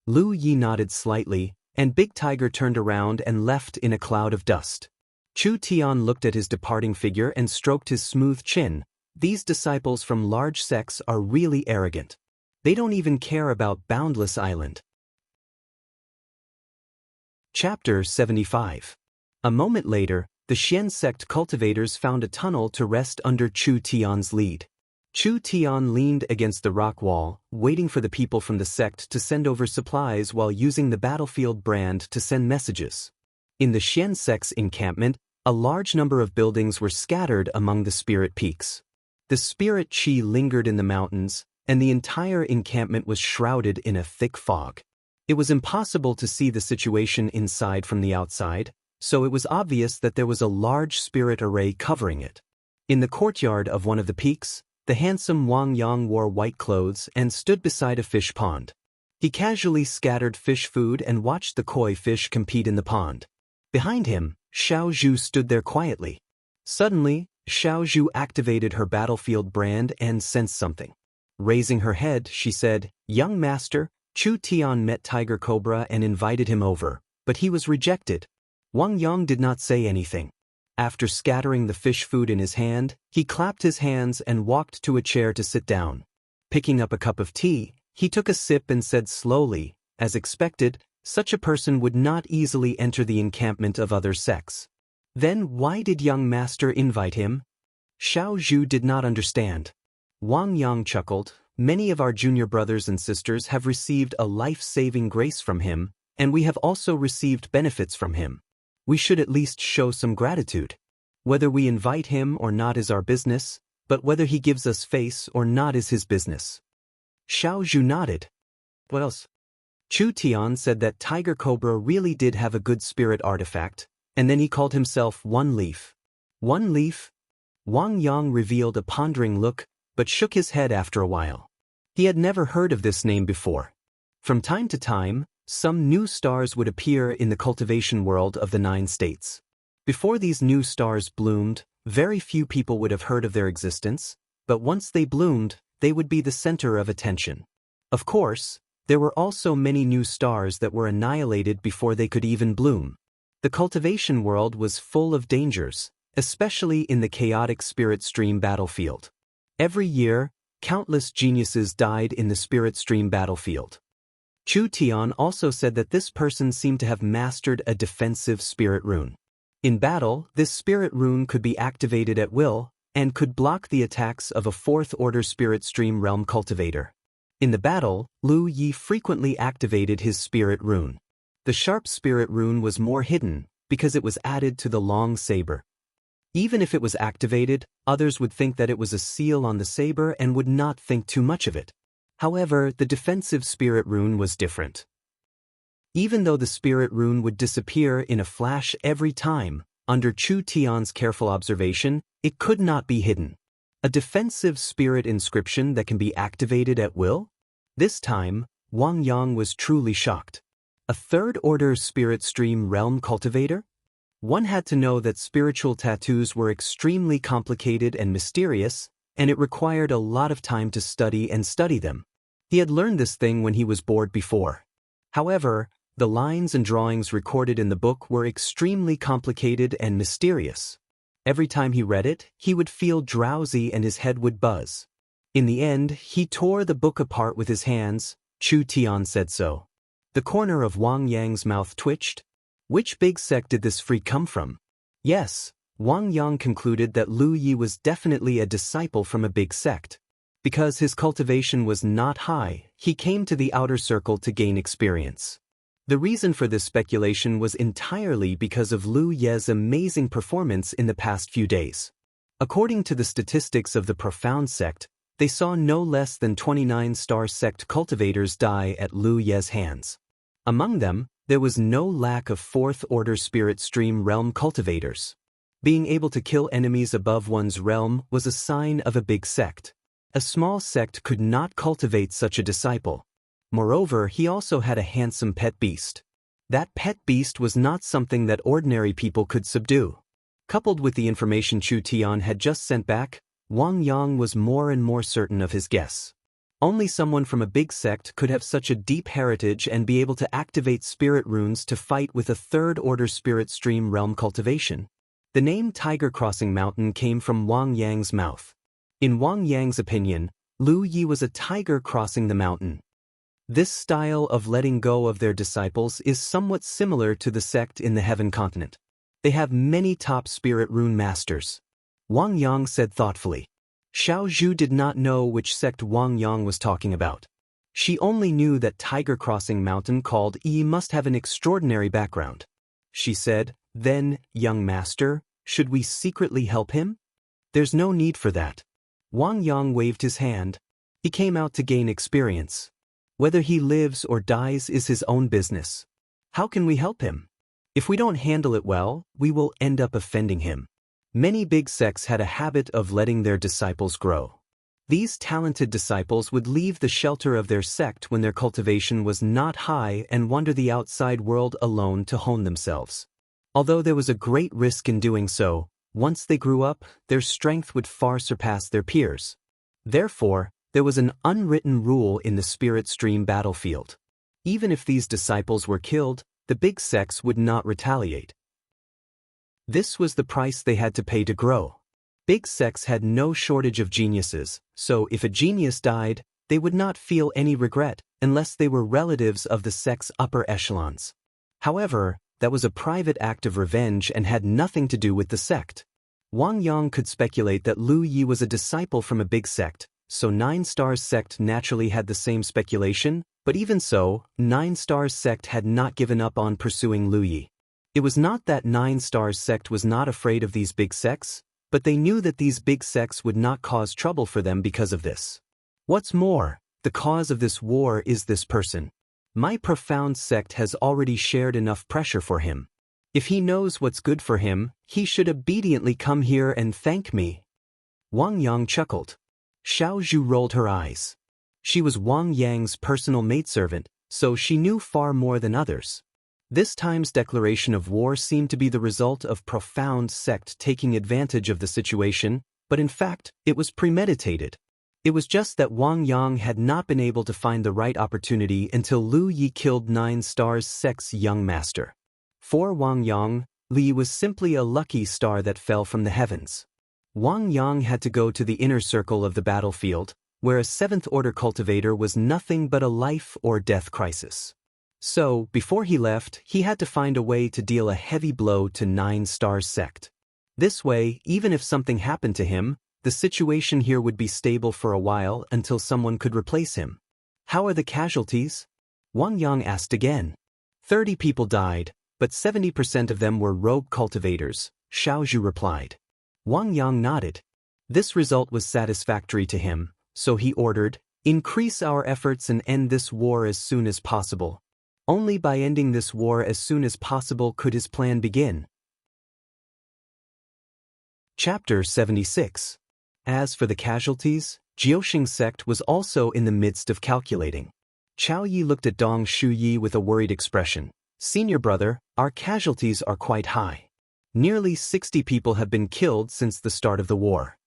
[SPEAKER 1] Lu Yi nodded slightly, and Big Tiger turned around and left in a cloud of dust. Chu Tian looked at his departing figure and stroked his smooth chin. These disciples from large sects are really arrogant. They don't even care about Boundless Island. Chapter 75. A moment later, the Xian sect cultivators found a tunnel to rest under Chu Tian's lead. Chu Tian leaned against the rock wall, waiting for the people from the sect to send over supplies while using the battlefield brand to send messages. In the Xian sect's encampment, a large number of buildings were scattered among the spirit peaks. The spirit qi lingered in the mountains, and the entire encampment was shrouded in a thick fog. It was impossible to see the situation inside from the outside, so it was obvious that there was a large spirit array covering it. In the courtyard of one of the peaks, the handsome Wang Yang wore white clothes and stood beside a fish pond. He casually scattered fish food and watched the koi fish compete in the pond. Behind him, Xiao Zhu stood there quietly. Suddenly, Xiao Zhu activated her battlefield brand and sensed something. Raising her head, she said, "Young master, Chu Tian met Tiger Cobra and invited him over, but he was rejected." Wang Yang did not say anything. After scattering the fish food in his hand, he clapped his hands and walked to a chair to sit down. Picking up a cup of tea, he took a sip and said slowly, as expected, such a person would not easily enter the encampment of other sects. "Then why did young master invite him?" Xiao Zhu did not understand. Wang Yang chuckled, "Many of our junior brothers and sisters have received a life-saving grace from him, and we have also received benefits from him. We should at least show some gratitude. Whether we invite him or not is our business, but whether he gives us face or not is his business." Xiao Zhu nodded. "What else?" Chu Tian said that Tiger Cobra really did have a good spirit artifact, and then he called himself One Leaf. One Leaf? Wang Yang revealed a pondering look, but shook his head after a while. He had never heard of this name before. From time to time, some new stars would appear in the cultivation world of the 9 states. Before these new stars bloomed, very few people would have heard of their existence, but once they bloomed, they would be the center of attention. Of course, there were also many new stars that were annihilated before they could even bloom. The cultivation world was full of dangers, especially in the chaotic spirit stream battlefield. Every year, countless geniuses died in the spirit stream battlefield. Chu Tian also said that this person seemed to have mastered a defensive spirit rune. In battle, this spirit rune could be activated at will, and could block the attacks of a fourth-order spirit stream realm cultivator. In the battle, Lu Yi frequently activated his spirit rune. The sharp spirit rune was more hidden, because it was added to the long saber. Even if it was activated, others would think that it was a seal on the saber and would not think too much of it. However, the defensive spirit rune was different. Even though the spirit rune would disappear in a flash every time, under Chu Tian's careful observation, it could not be hidden. A defensive spirit inscription that can be activated at will? This time, Wang Yang was truly shocked. A third-order spirit stream realm cultivator? One had to know that spiritual tattoos were extremely complicated and mysterious, and it required a lot of time to study them. He had learned this thing when he was bored before. However, the lines and drawings recorded in the book were extremely complicated and mysterious. Every time he read it, he would feel drowsy and his head would buzz. In the end, he tore the book apart with his hands. Chu Tian said so. The corner of Wang Yang's mouth twitched. Which big sect did this freak come from? Yes, Wang Yang concluded that Lu Yi was definitely a disciple from a big sect. Because his cultivation was not high, he came to the outer circle to gain experience. The reason for this speculation was entirely because of Lu Ye's amazing performance in the past few days. According to the statistics of the Profound Sect, they saw no less than 29 star sect cultivators die at Lu Ye's hands. Among them, there was no lack of fourth-order spirit stream realm cultivators. Being able to kill enemies above one's realm was a sign of a big sect. A small sect could not cultivate such a disciple. Moreover, he also had a handsome pet beast. That pet beast was not something that ordinary people could subdue. Coupled with the information Chu Tian had just sent back, Wang Yang was more and more certain of his guess. Only someone from a big sect could have such a deep heritage and be able to activate spirit runes to fight with a third-order spirit stream realm cultivation. The name Tiger Crossing Mountain came from Wang Yang's mouth. In Wang Yang's opinion, Lu Yi was a tiger crossing the mountain. This style of letting go of their disciples is somewhat similar to the sect in the Heaven Continent. They have many top spirit rune masters. Wang Yang said thoughtfully. Xiao Zhu did not know which sect Wang Yang was talking about. She only knew that Tiger Crossing Mountain called Yi must have an extraordinary background. She said, "Then, young master, should we secretly help him?" "There's no need for that." Wang Yang waved his hand. He came out to gain experience. Whether he lives or dies is his own business. How can we help him? If we don't handle it well, we will end up offending him. Many big sects had a habit of letting their disciples grow. These talented disciples would leave the shelter of their sect when their cultivation was not high and wander the outside world alone to hone themselves. Although there was a great risk in doing so, once they grew up, their strength would far surpass their peers. Therefore, there was an unwritten rule in the spirit stream battlefield. Even if these disciples were killed, the big sects would not retaliate. This was the price they had to pay to grow. Big sects had no shortage of geniuses, so if a genius died, they would not feel any regret unless they were relatives of the sect's upper echelons. However, that was a private act of revenge and had nothing to do with the sect. Wang Yang could speculate that Lu Yi was a disciple from a big sect, so Nine Stars sect naturally had the same speculation, but even so, Nine Stars sect had not given up on pursuing Lu Yi. It was not that Nine Stars sect was not afraid of these big sects, but they knew that these big sects would not cause trouble for them because of this. What's more, the cause of this war is this person. My Profound Sect has already shared enough pressure for him. If he knows what's good for him, he should obediently come here and thank me. Wang Yang chuckled. Xiao Zhu rolled her eyes. She was Wang Yang's personal maidservant, so she knew far more than others. This time's declaration of war seemed to be the result of Profound Sect taking advantage of the situation, but in fact, it was premeditated. It was just that Wang Yang had not been able to find the right opportunity until Lu Yi killed Nine Stars Sect's young master. For Wang Yang, Li was simply a lucky star that fell from the heavens. Wang Yang had to go to the inner circle of the battlefield, where a seventh-order cultivator was nothing but a life-or-death crisis. So, before he left, he had to find a way to deal a heavy blow to 9 Stars sect. This way, even if something happened to him, the situation here would be stable for a while until someone could replace him. How are the casualties? Wang Yang asked again. 30 people died, but 70% of them were rogue cultivators, Xiao Zhu replied. Wang Yang nodded. This result was satisfactory to him, so he ordered, "Increase our efforts and end this war as soon as possible." Only by ending this war as soon as possible could his plan begin. Chapter 76. As for the casualties, Jiuxing sect was also in the midst of calculating. Chao Yi looked at Dong Shuyi with a worried expression. "Senior brother, our casualties are quite high. Nearly 60 people have been killed since the start of the war."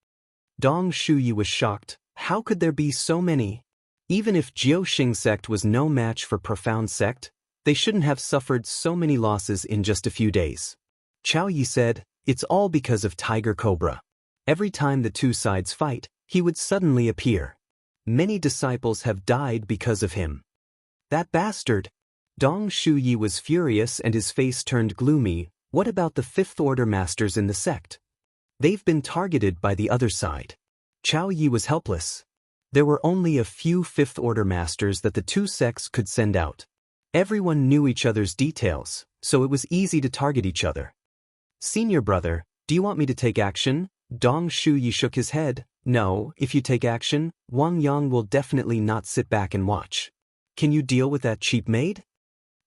[SPEAKER 1] Dong Shuyi was shocked. How could there be so many? Even if Jiuxing sect was no match for Profound sect, they shouldn't have suffered so many losses in just a few days. Chao Yi said, "It's all because of Tiger Cobra. Every time the two sides fight, he would suddenly appear. Many disciples have died because of him." "That bastard!" Dong Shuyi was furious and his face turned gloomy. "What about the fifth-order masters in the sect? They've been targeted by the other side." Chao Yi was helpless. There were only a few fifth-order masters that the two sects could send out. Everyone knew each other's details, so it was easy to target each other. "Senior brother, do you want me to take action?" Dong Shuyi shook his head. "No, if you take action, Wang Yang will definitely not sit back and watch. Can you deal with that cheap maid?"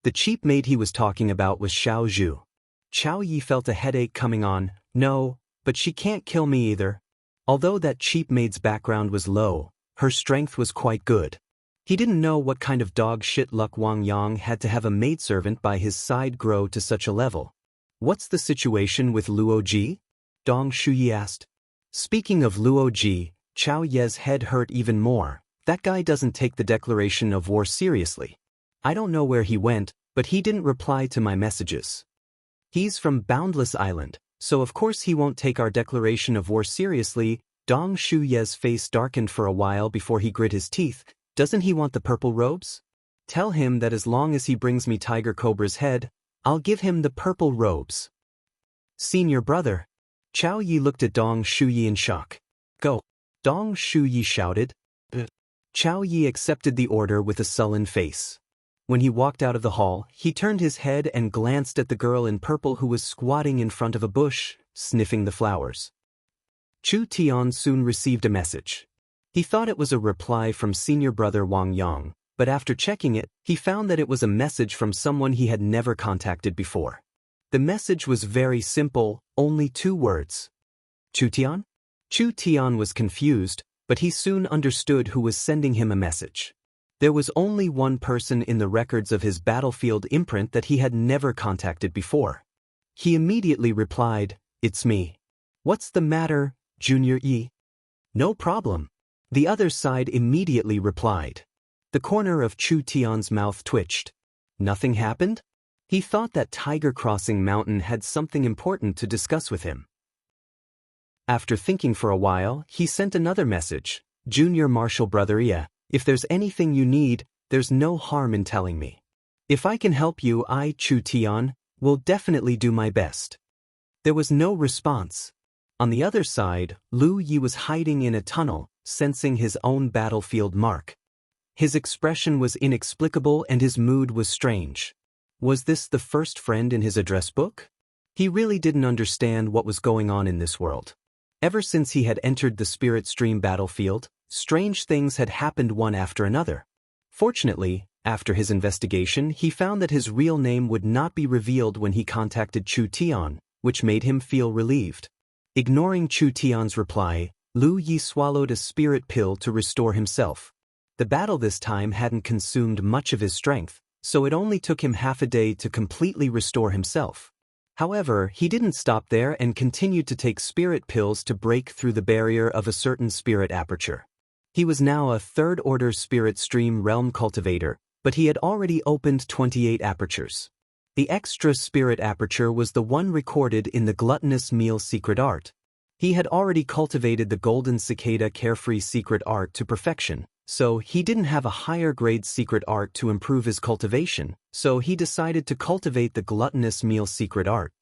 [SPEAKER 1] The cheap maid he was talking about was Xiao Zhu. Chao Yi felt a headache coming on. "No, but she can't kill me either." Although that cheap maid's background was low, her strength was quite good. He didn't know what kind of dog shit luck Wang Yang had to have a maidservant by his side grow to such a level. "What's the situation with Luo Ji?" Dong Shuyi asked. Speaking of Luo Ji, Chao Ye's head hurt even more. That guy doesn't take the declaration of war seriously. I don't know where he went, but he didn't reply to my messages. He's from Boundless Island, so of course he won't take our declaration of war seriously. Dong Shuye's face darkened for a while before he grit his teeth. "Doesn't he want the purple robes? Tell him that as long as he brings me Tiger Cobra's head, I'll give him the purple robes." "Senior brother." Chao Yi looked at Dong Shuyi in shock. "Go." Dong Shuyi shouted. Chao Yi accepted the order with a sullen face. When he walked out of the hall, he turned his head and glanced at the girl in purple who was squatting in front of a bush, sniffing the flowers. Chu Tian soon received a message. He thought it was a reply from senior brother Wang Yang, but after checking it, he found that it was a message from someone he had never contacted before. The message was very simple, only 2 words. "Chu Tian?" Chu Tian was confused, but he soon understood who was sending him a message. There was only one person in the records of his battlefield imprint that he had never contacted before. He immediately replied, "It's me." "What's the matter, Junior Yi?" "No problem." The other side immediately replied. The corner of Chu Tian's mouth twitched. Nothing happened? He thought that Tiger Crossing Mountain had something important to discuss with him. After thinking for a while, he sent another message. "Junior Marshal Brother Ia, if there's anything you need, there's no harm in telling me. If I can help you, I, Chu Tian, will definitely do my best." There was no response. On the other side, Lu Yi was hiding in a tunnel, sensing his own battlefield mark. His expression was inexplicable and his mood was strange. Was this the first friend in his address book? He really didn't understand what was going on in this world. Ever since he had entered the Spirit Stream battlefield, strange things had happened one after another. Fortunately, after his investigation, he found that his real name would not be revealed when he contacted Chu Tian, which made him feel relieved. Ignoring Chu Tian's reply, Lu Yi swallowed a spirit pill to restore himself. The battle this time hadn't consumed much of his strength, so it only took him half a day to completely restore himself. However, he didn't stop there and continued to take spirit pills to break through the barrier of a certain spirit aperture. He was now a third-order spirit stream realm cultivator, but he had already opened 28 apertures. The extra spirit aperture was the one recorded in the gluttonous meal secret art. He had already cultivated the golden cicada carefree secret art to perfection, so he didn't have a higher grade secret art to improve his cultivation, so he decided to cultivate the gluttonous meal secret art.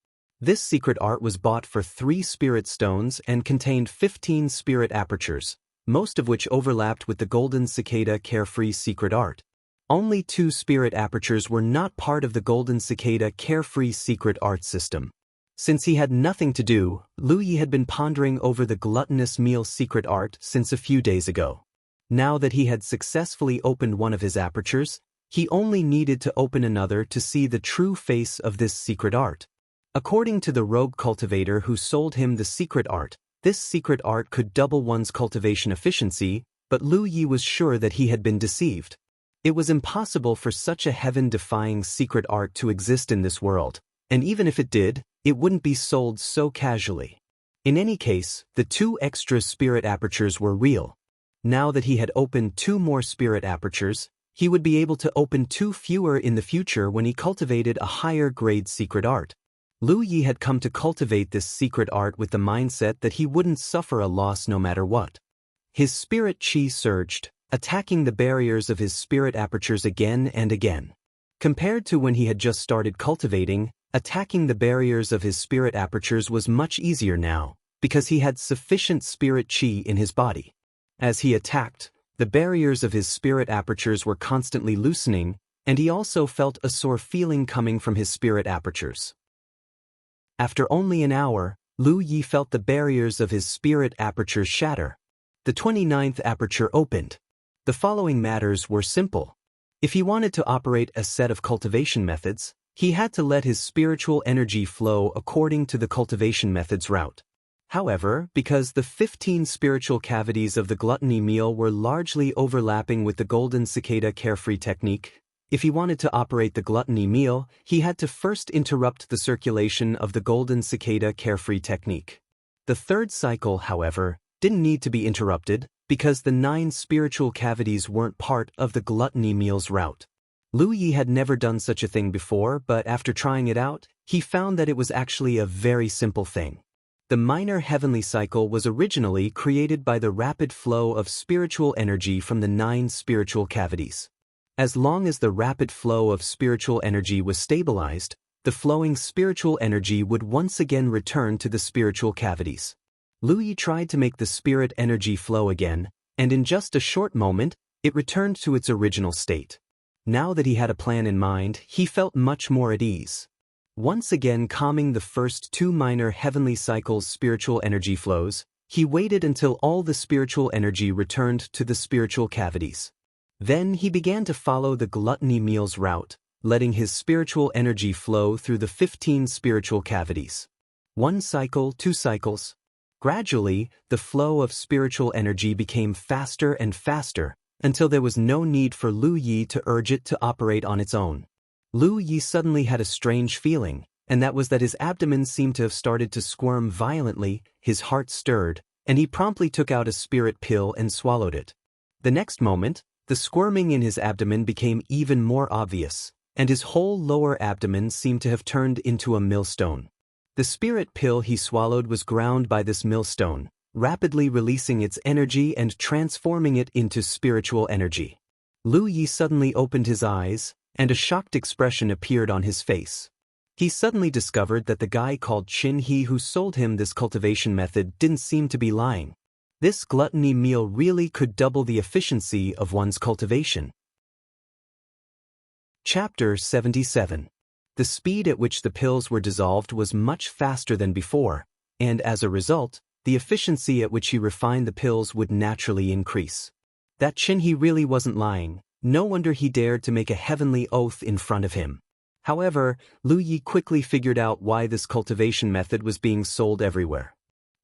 [SPEAKER 1] This secret art was bought for 3 spirit stones and contained 15 spirit apertures, most of which overlapped with the golden cicada carefree secret art. Only 2 spirit apertures were not part of the golden cicada carefree secret art system. Since he had nothing to do, Lu Yi had been pondering over the gluttonous meal secret art since a few days ago. Now that he had successfully opened one of his apertures, he only needed to open another to see the true face of this secret art. According to the rogue cultivator who sold him the secret art, this secret art could double one's cultivation efficiency, but Lu Yi was sure that he had been deceived. It was impossible for such a heaven-defying secret art to exist in this world, and even if it did, it wouldn't be sold so casually. In any case, the 2 extra spirit apertures were real. Now that he had opened 2 more spirit apertures, he would be able to open 2 fewer in the future when he cultivated a higher grade secret art. Lu Yi had come to cultivate this secret art with the mindset that he wouldn't suffer a loss no matter what. His spirit chi surged, attacking the barriers of his spirit apertures again and again. Compared to when he had just started cultivating, attacking the barriers of his spirit apertures was much easier now, because he had sufficient spirit chi in his body. As he attacked, the barriers of his spirit apertures were constantly loosening, and he also felt a sore feeling coming from his spirit apertures. After only an hour, Lu Yi felt the barriers of his spirit apertures shatter. The 29th aperture opened. The following matters were simple. If he wanted to operate a set of cultivation methods, he had to let his spiritual energy flow according to the cultivation method's route. However, because the 15 spiritual cavities of the gluttony meal were largely overlapping with the golden cicada carefree technique, if he wanted to operate the gluttony meal, he had to first interrupt the circulation of the golden cicada carefree technique. The 3rd cycle, however, didn't need to be interrupted, because the 9 spiritual cavities weren't part of the gluttony meal's route. Lu Yi had never done such a thing before, but after trying it out, he found that it was actually a very simple thing. The minor heavenly cycle was originally created by the rapid flow of spiritual energy from the 9 spiritual cavities. As long as the rapid flow of spiritual energy was stabilized, the flowing spiritual energy would once again return to the spiritual cavities. Lu Yi tried to make the spirit energy flow again, and in just a short moment, it returned to its original state. Now that he had a plan in mind, he felt much more at ease. Once again calming the first 2 minor heavenly cycles' spiritual energy flows, he waited until all the spiritual energy returned to the spiritual cavities. Then he began to follow the gluttony meal's route, letting his spiritual energy flow through the 15 spiritual cavities. 1 cycle, 2 cycles. Gradually, the flow of spiritual energy became faster and faster, until there was no need for Lu Yi to urge it to operate on its own. Lu Yi suddenly had a strange feeling, and that was that his abdomen seemed to have started to squirm violently, his heart stirred, and he promptly took out a spirit pill and swallowed it. The next moment, the squirming in his abdomen became even more obvious, and his whole lower abdomen seemed to have turned into a millstone. The spirit pill he swallowed was ground by this millstone, rapidly releasing its energy and transforming it into spiritual energy. Lu Yi suddenly opened his eyes, and a shocked expression appeared on his face. He suddenly discovered that the guy called Qin He who sold him this cultivation method didn't seem to be lying. This gluttony meal really could double the efficiency of one's cultivation. Chapter 77. The speed at which the pills were dissolved was much faster than before, and as a result, the efficiency at which he refined the pills would naturally increase. That Qin He really wasn't lying. No wonder he dared to make a heavenly oath in front of him. However, Lu Yi quickly figured out why this cultivation method was being sold everywhere.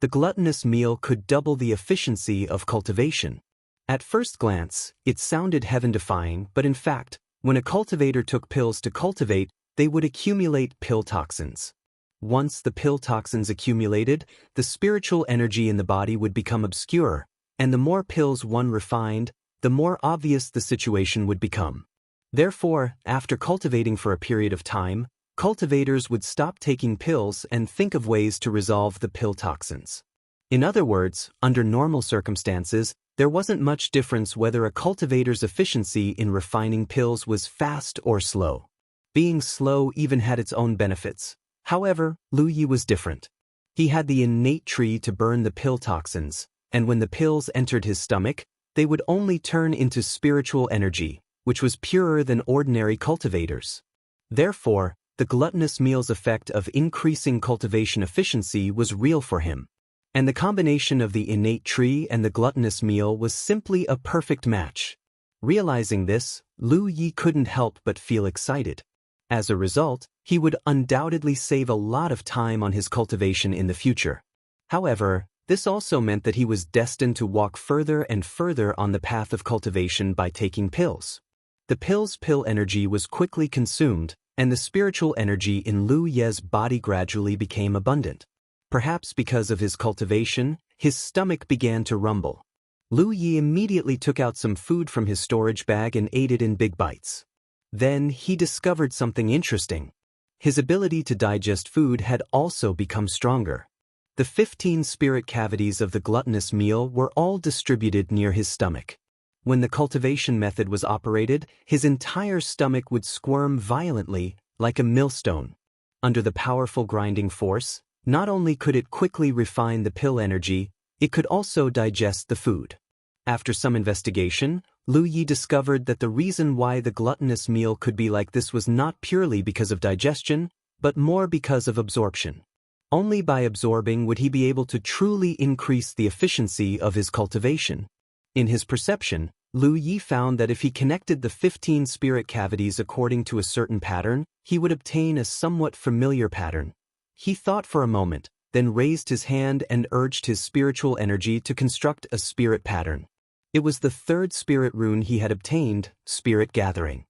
[SPEAKER 1] The gluttonous meal could double the efficiency of cultivation. At first glance, it sounded heaven-defying, but in fact, when a cultivator took pills to cultivate, they would accumulate pill toxins. Once the pill toxins accumulated, the spiritual energy in the body would become obscure, and the more pills one refined, the more obvious the situation would become. Therefore, after cultivating for a period of time, cultivators would stop taking pills and think of ways to resolve the pill toxins. In other words, under normal circumstances, there wasn't much difference whether a cultivator's efficiency in refining pills was fast or slow. Being slow even had its own benefits. However, Lu Yi was different. He had the innate tree to burn the pill toxins, and when the pills entered his stomach, they would only turn into spiritual energy, which was purer than ordinary cultivators. Therefore, the gluttonous meal's effect of increasing cultivation efficiency was real for him. And the combination of the innate tree and the gluttonous meal was simply a perfect match. Realizing this, Lu Yi couldn't help but feel excited. As a result, he would undoubtedly save a lot of time on his cultivation in the future. However, this also meant that he was destined to walk further and further on the path of cultivation by taking pills. The pill's pill energy was quickly consumed, and the spiritual energy in Lu Ye's body gradually became abundant. Perhaps because of his cultivation, his stomach began to rumble. Lu Yi immediately took out some food from his storage bag and ate it in big bites. Then he discovered something interesting. His ability to digest food had also become stronger. The 15 spirit cavities of the gluttonous meal were all distributed near his stomach. When the cultivation method was operated, his entire stomach would squirm violently, like a millstone. Under the powerful grinding force, not only could it quickly refine the pill energy, it could also digest the food. After some investigation, Lu Yi discovered that the reason why the gluttonous meal could be like this was not purely because of digestion, but more because of absorption. Only by absorbing would he be able to truly increase the efficiency of his cultivation. In his perception, Lu Yi found that if he connected the 15 spirit cavities according to a certain pattern, he would obtain a somewhat familiar pattern. He thought for a moment, then raised his hand and urged his spiritual energy to construct a spirit pattern. It was the third spirit rune he had obtained, Spirit Gathering.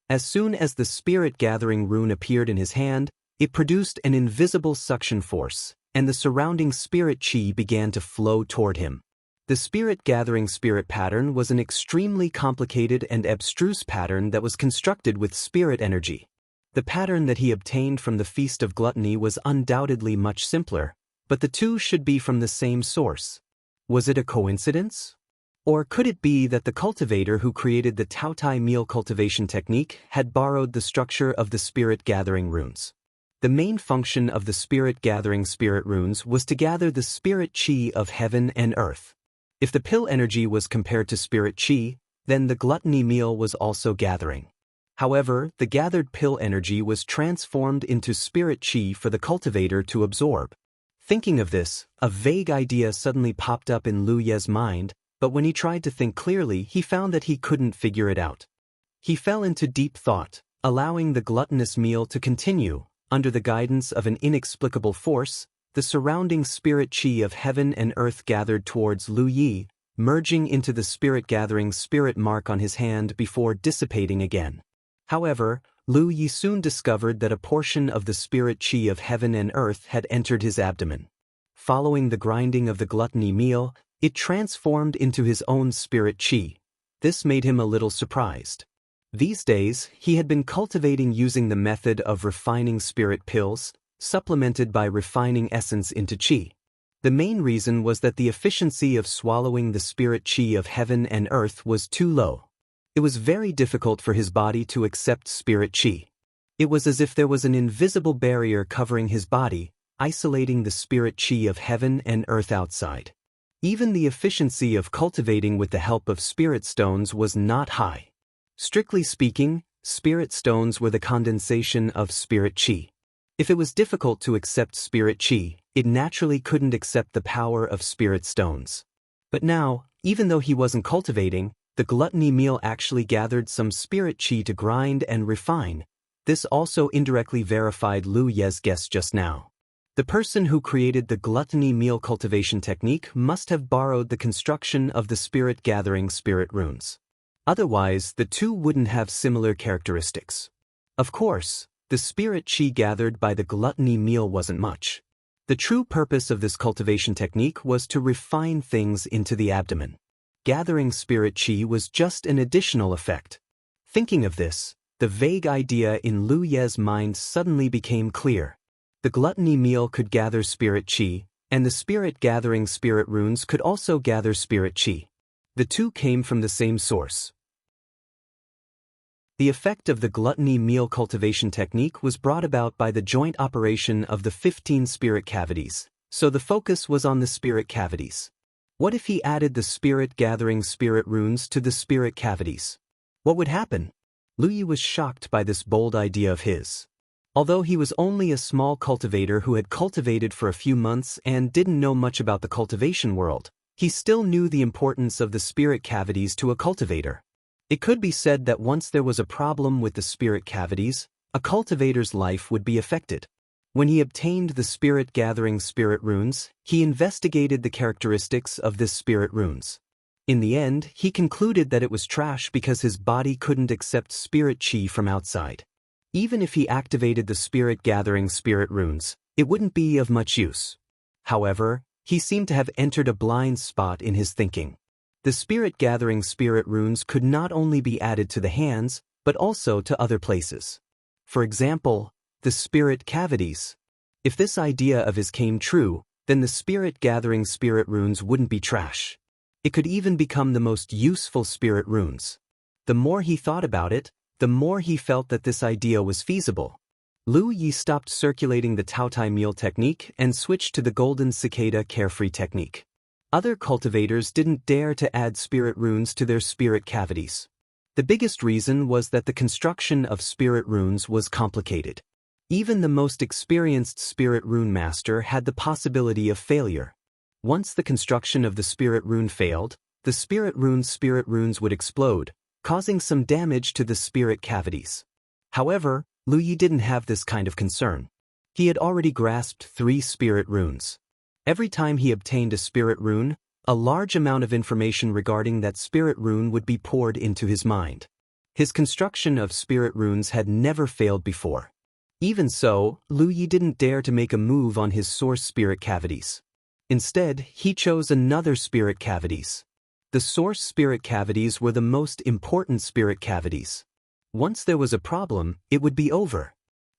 [SPEAKER 1] As soon as the Spirit Gathering rune appeared in his hand, it produced an invisible suction force, and the surrounding spirit chi began to flow toward him. The Spirit Gathering spirit pattern was an extremely complicated and abstruse pattern that was constructed with spirit energy. The pattern that he obtained from the Feast of Gluttony was undoubtedly much simpler, but the two should be from the same source. Was it a coincidence? Or could it be that the cultivator who created the Taotai meal cultivation technique had borrowed the structure of the Spirit Gathering runes? The main function of the Spirit Gathering spirit runes was to gather the spirit chi of heaven and earth. If the pill energy was compared to spirit chi, then the gluttony meal was also gathering. However, the gathered pill energy was transformed into spirit chi for the cultivator to absorb. Thinking of this, a vague idea suddenly popped up in Lu Ye's mind, but when he tried to think clearly, he found that he couldn't figure it out. He fell into deep thought, allowing the gluttonous meal to continue. Under the guidance of an inexplicable force, the surrounding spirit chi of heaven and earth gathered towards Lu Yi, merging into the spirit gathering spirit mark on his hand before dissipating again. However, Lu Yi soon discovered that a portion of the spirit chi of heaven and earth had entered his abdomen. Following the grinding of the gluttony meal, it transformed into his own spirit chi. This made him a little surprised. These days, he had been cultivating using the method of refining spirit pills, supplemented by refining essence into chi. The main reason was that the efficiency of swallowing the spirit chi of heaven and earth was too low. It was very difficult for his body to accept spirit chi. It was as if there was an invisible barrier covering his body, isolating the spirit chi of heaven and earth outside. Even the efficiency of cultivating with the help of spirit stones was not high. Strictly speaking, spirit stones were the condensation of spirit chi. If it was difficult to accept spirit chi, it naturally couldn't accept the power of spirit stones. But now, even though he wasn't cultivating, the gluttony meal actually gathered some spirit chi to grind and refine. This also indirectly verified Lu Ye's guess just now. The person who created the gluttony meal cultivation technique must have borrowed the construction of the spirit gathering spirit runes. Otherwise, the two wouldn't have similar characteristics. Of course, the spirit chi gathered by the gluttony meal wasn't much. The true purpose of this cultivation technique was to refine things into the abdomen. Gathering spirit chi was just an additional effect. Thinking of this, the vague idea in Lu Ye's mind suddenly became clear. The gluttony meal could gather spirit qi, and the spirit-gathering spirit runes could also gather spirit qi. The two came from the same source. The effect of the gluttony meal cultivation technique was brought about by the joint operation of the 15 spirit cavities, so the focus was on the spirit cavities. What if he added the spirit-gathering spirit runes to the spirit cavities? What would happen? Lu Yi was shocked by this bold idea of his. Although he was only a small cultivator who had cultivated for a few months and didn't know much about the cultivation world, he still knew the importance of the spirit cavities to a cultivator. It could be said that once there was a problem with the spirit cavities, a cultivator's life would be affected. When he obtained the spirit-gathering spirit runes, he investigated the characteristics of this spirit runes. In the end, he concluded that it was trash because his body couldn't accept spirit qi from outside. Even if he activated the spirit-gathering spirit runes, it wouldn't be of much use. However, he seemed to have entered a blind spot in his thinking. The spirit-gathering spirit runes could not only be added to the hands, but also to other places. For example, the spirit cavities. If this idea of his came true, then the spirit-gathering spirit runes wouldn't be trash. It could even become the most useful spirit runes. The more he thought about it, the more he felt that this idea was feasible. Lu Yi stopped circulating the Taotai meal technique and switched to the golden cicada carefree technique. Other cultivators didn't dare to add spirit runes to their spirit cavities. The biggest reason was that the construction of spirit runes was complicated. Even the most experienced spirit rune master had the possibility of failure. Once the construction of the spirit rune failed, the spirit runes would explode, causing some damage to the spirit cavities. However, Lu Yi didn't have this kind of concern. He had already grasped 3 spirit runes. Every time he obtained a spirit rune, a large amount of information regarding that spirit rune would be poured into his mind. His construction of spirit runes had never failed before. Even so, Lu Yi didn't dare to make a move on his source spirit cavities. Instead, he chose another spirit cavities. The source spirit cavities were the most important spirit cavities. Once there was a problem, it would be over.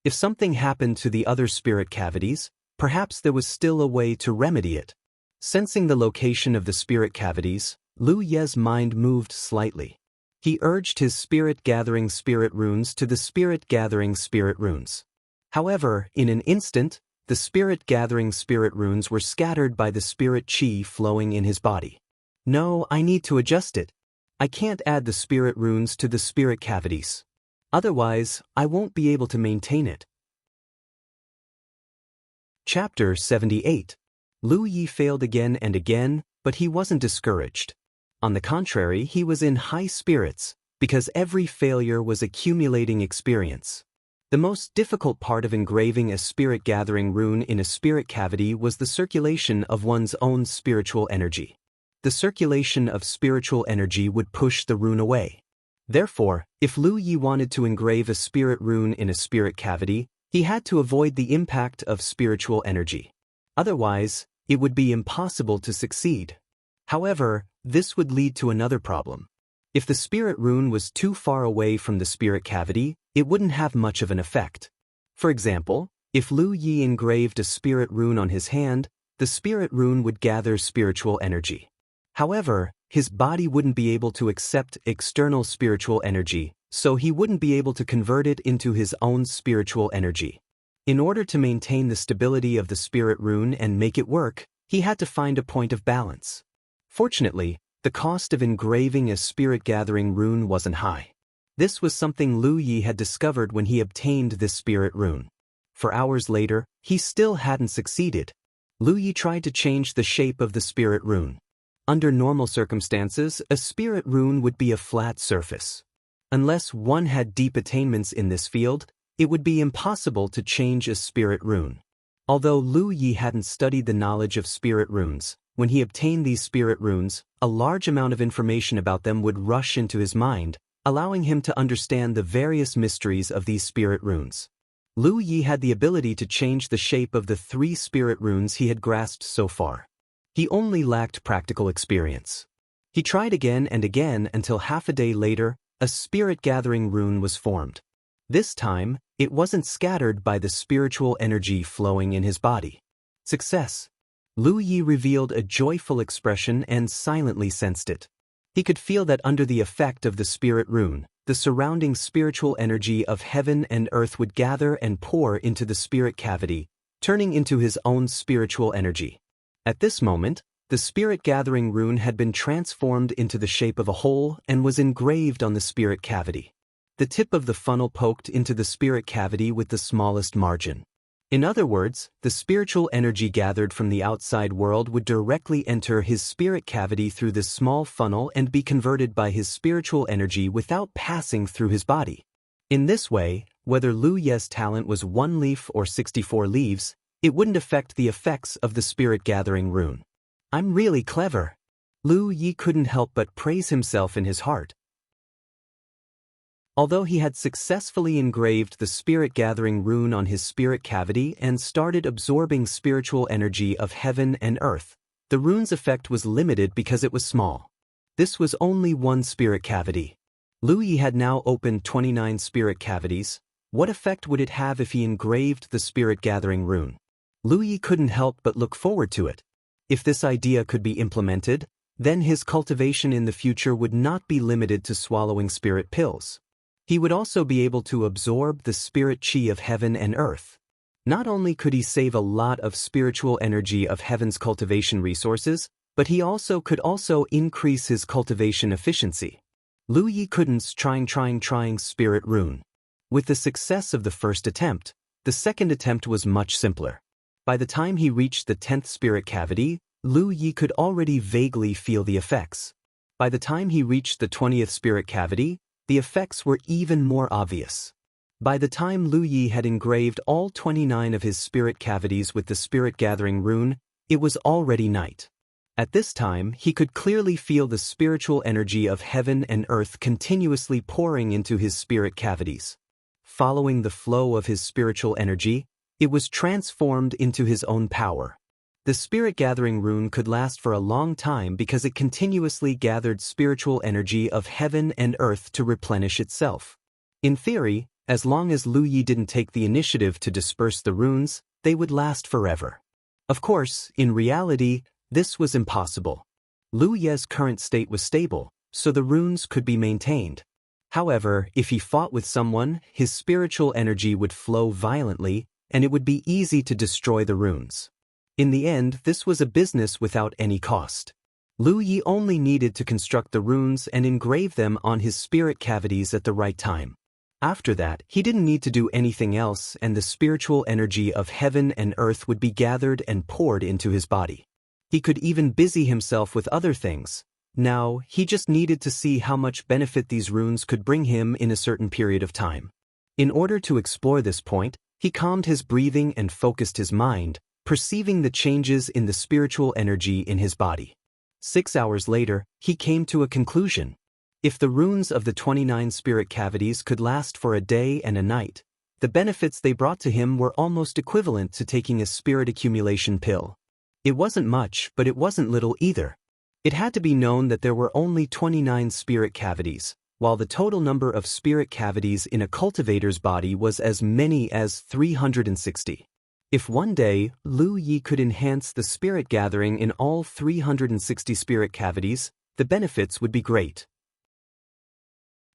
[SPEAKER 1] If something happened to the other spirit cavities, perhaps there was still a way to remedy it. Sensing the location of the spirit cavities, Lu Ye's mind moved slightly. He urged his spirit-gathering spirit runes to the spirit-gathering spirit runes. However, in an instant, the spirit-gathering spirit runes were scattered by the spirit qi flowing in his body. No, I need to adjust it. I can't add the spirit runes to the spirit cavities. Otherwise, I won't be able to maintain it. Chapter 78. Lu Yi failed again and again, but he wasn't discouraged. On the contrary, he was in high spirits, because every failure was accumulating experience. The most difficult part of engraving a spirit-gathering rune in a spirit cavity was the circulation of one's own spiritual energy. The circulation of spiritual energy would push the rune away. Therefore, if Lu Yi wanted to engrave a spirit rune in a spirit cavity, he had to avoid the impact of spiritual energy. Otherwise, it would be impossible to succeed. However, this would lead to another problem. If the spirit rune was too far away from the spirit cavity, it wouldn't have much of an effect. For example, if Lu Yi engraved a spirit rune on his hand, the spirit rune would gather spiritual energy. However, his body wouldn't be able to accept external spiritual energy, so he wouldn't be able to convert it into his own spiritual energy. In order to maintain the stability of the spirit rune and make it work, he had to find a point of balance. Fortunately, the cost of engraving a spirit-gathering rune wasn't high. This was something Lu Yi had discovered when he obtained this spirit rune. For hours later, he still hadn't succeeded. Lu Yi tried to change the shape of the spirit rune. Under normal circumstances, a spirit rune would be a flat surface. Unless one had deep attainments in this field, it would be impossible to change a spirit rune. Although Lu Yi hadn't studied the knowledge of spirit runes, when he obtained these spirit runes, a large amount of information about them would rush into his mind, allowing him to understand the various mysteries of these spirit runes. Lu Yi had the ability to change the shape of the 3 spirit runes he had grasped so far. He only lacked practical experience. He tried again and again until half a day later, a spirit-gathering rune was formed. This time, it wasn't scattered by the spiritual energy flowing in his body. Success. Lu Yi revealed a joyful expression and silently sensed it. He could feel that under the effect of the spirit rune, the surrounding spiritual energy of heaven and earth would gather and pour into the spirit cavity, turning into his own spiritual energy. At this moment, the spirit gathering rune had been transformed into the shape of a hole and was engraved on the spirit cavity. The tip of the funnel poked into the spirit cavity with the smallest margin. In other words, the spiritual energy gathered from the outside world would directly enter his spirit cavity through this small funnel and be converted by his spiritual energy without passing through his body. In this way, whether Lu Ye's talent was 1 leaf or 64 leaves, it wouldn't affect the effects of the spirit gathering rune. I'm really clever. Lu Yi couldn't help but praise himself in his heart. Although he had successfully engraved the spirit-gathering rune on his spirit cavity and started absorbing spiritual energy of heaven and earth, the rune's effect was limited because it was small. This was only 1 spirit cavity. Lu Yi had now opened 29 spirit cavities. What effect would it have if he engraved the spirit-gathering rune? Lu Yi couldn't help but look forward to it. If this idea could be implemented, then his cultivation in the future would not be limited to swallowing spirit pills. He would also be able to absorb the spirit chi of heaven and earth. Not only could he save a lot of spiritual energy of heaven's cultivation resources, but he could also increase his cultivation efficiency. Lu Yi couldn't trying spirit rune. With the success of the first attempt, the second attempt was much simpler. By the time he reached the 10th spirit cavity, Lu Yi could already vaguely feel the effects. By the time he reached the 20th spirit cavity, the effects were even more obvious. By the time Lu Yi had engraved all 29 of his spirit cavities with the spirit-gathering rune, it was already night. At this time, he could clearly feel the spiritual energy of heaven and earth continuously pouring into his spirit cavities. Following the flow of his spiritual energy, it was transformed into his own power. The spirit-gathering rune could last for a long time because it continuously gathered spiritual energy of heaven and earth to replenish itself. In theory, as long as Lu Yi didn't take the initiative to disperse the runes, they would last forever. Of course, in reality, this was impossible. Lu Ye's current state was stable, so the runes could be maintained. However, if he fought with someone, his spiritual energy would flow violently, and it would be easy to destroy the runes. In the end, this was a business without any cost. Lu Yi only needed to construct the runes and engrave them on his spirit cavities at the right time. After that, he didn't need to do anything else, and the spiritual energy of heaven and earth would be gathered and poured into his body. He could even busy himself with other things. Now, he just needed to see how much benefit these runes could bring him in a certain period of time. In order to explore this point, he calmed his breathing and focused his mind, perceiving the changes in the spiritual energy in his body. 6 hours later, he came to a conclusion. If the runes of the 29 spirit cavities could last for a day and a night, the benefits they brought to him were almost equivalent to taking a spirit accumulation pill. It wasn't much, but it wasn't little either. It had to be known that there were only 29 spirit cavities, while the total number of spirit cavities in a cultivator's body was as many as 360. If one day, Lu Yi could enhance the spirit gathering in all 360 spirit cavities, the benefits would be great.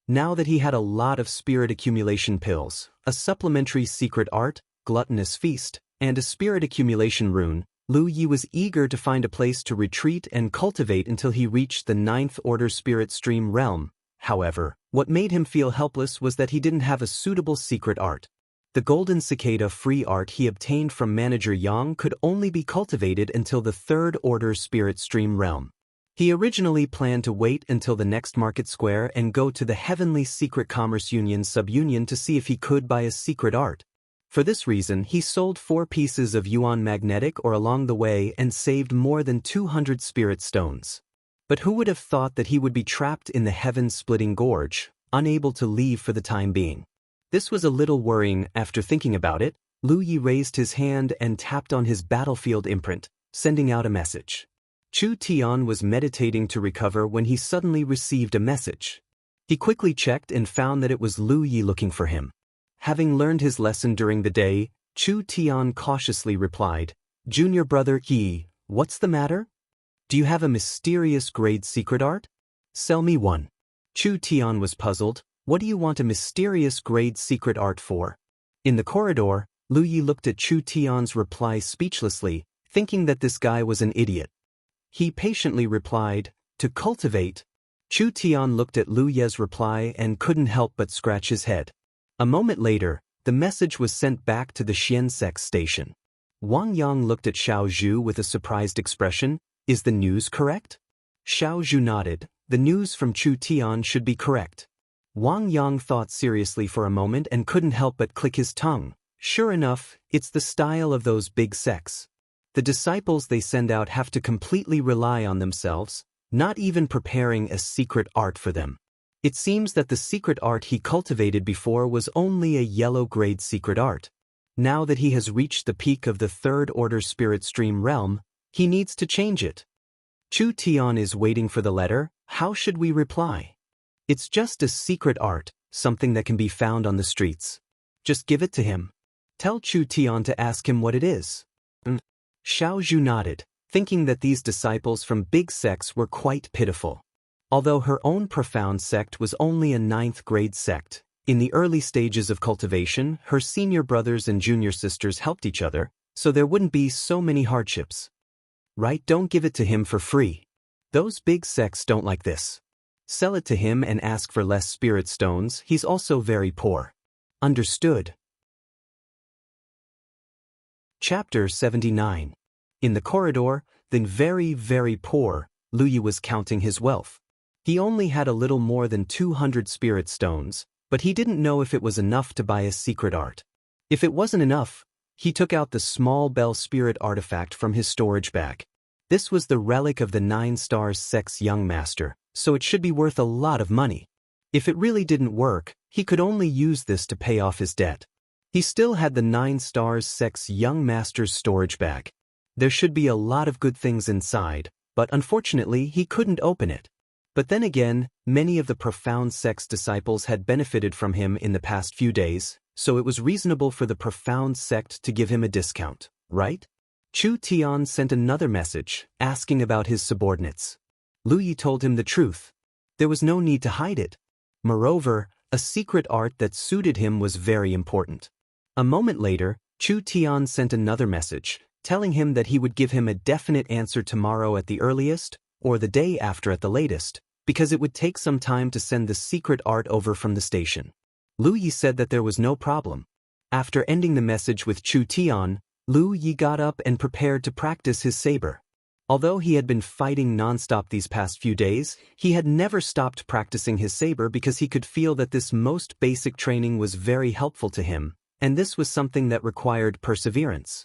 [SPEAKER 1] Now that he had a lot of spirit accumulation pills, a supplementary secret art, gluttonous feast, and a spirit accumulation rune, Lu Yi was eager to find a place to retreat and cultivate until he reached the 9th order spirit stream realm. However, what made him feel helpless was that he didn't have a suitable secret art. The golden cicada free art he obtained from manager Yang could only be cultivated until the 3rd order spirit stream realm. He originally planned to wait until the next market square and go to the Heavenly Secret Commerce Union subunion to see if he could buy a secret art. For this reason, he sold 4 pieces of yuan magnetic ore along the way and saved more than 200 spirit stones. But who would have thought that he would be trapped in the heaven-splitting gorge, unable to leave for the time being? This was a little worrying. After thinking about it, Lu Yi raised his hand and tapped on his battlefield imprint, sending out a message. Chu Tian was meditating to recover when he suddenly received a message. He quickly checked and found that it was Lu Yi looking for him. Having learned his lesson during the day, Chu Tian cautiously replied, "Junior brother Yi, what's the matter? Do you have a mysterious grade secret art? Sell me one." Chu Tian was puzzled. What do you want a mysterious grade secret art for? In the corridor, Lu Yi looked at Chu Tian's reply speechlessly, thinking that this guy was an idiot. He patiently replied, "To cultivate." Chu Tian looked at Lu Ye's reply and couldn't help but scratch his head. A moment later, the message was sent back to the Xiansex station. Wang Yang looked at Xiao Zhu with a surprised expression. "Is the news correct?" Xiao Zhu nodded. "The news from Chu Tian should be correct." Wang Yang thought seriously for a moment and couldn't help but click his tongue. Sure enough, it's the style of those big sects. The disciples they send out have to completely rely on themselves, not even preparing a secret art for them. It seems that the secret art he cultivated before was only a yellow-grade secret art. Now that he has reached the peak of the third-order spirit stream realm, he needs to change it. Chu Tian is waiting for the letter. How should we reply? It's just a secret art, something that can be found on the streets. Just give it to him. Tell Chu Tian to ask him what it is. Xiao Zhu nodded, thinking that these disciples from big sects were quite pitiful. Although her own profound sect was only a 9th-grade sect, in the early stages of cultivation, her senior brothers and junior sisters helped each other, so there wouldn't be so many hardships. Right? Don't give it to him for free. Those big sects don't like this. Sell it to him and ask for less spirit stones. He's also very poor. Understood. Chapter 79. In the corridor, the very poor, Lu Yi was counting his wealth. He only had a little more than 200 spirit stones, but he didn't know if it was enough to buy a secret art. If it wasn't enough, he took out the small bell spirit artifact from his storage bag. This was the relic of the 9 Stars Sect's young master, so it should be worth a lot of money. If it really didn't work, he could only use this to pay off his debt. He still had the 9 Stars Sect's young master's storage bag. There should be a lot of good things inside, but unfortunately he couldn't open it. But then again, many of the profound sect's disciples had benefited from him in the past few days, so it was reasonable for the profound sect to give him a discount, right? Chu Tian sent another message, asking about his subordinates. Lu Yi told him the truth. There was no need to hide it. Moreover, a secret art that suited him was very important. A moment later, Chu Tian sent another message, telling him that he would give him a definite answer tomorrow at the earliest, or the day after at the latest, because it would take some time to send the secret art over from the station. Lu Yi said that there was no problem. After ending the message with Chu Tian, Lu Yi got up and prepared to practice his saber. Although he had been fighting non-stop these past few days, he had never stopped practicing his saber because he could feel that this most basic training was very helpful to him, and this was something that required perseverance.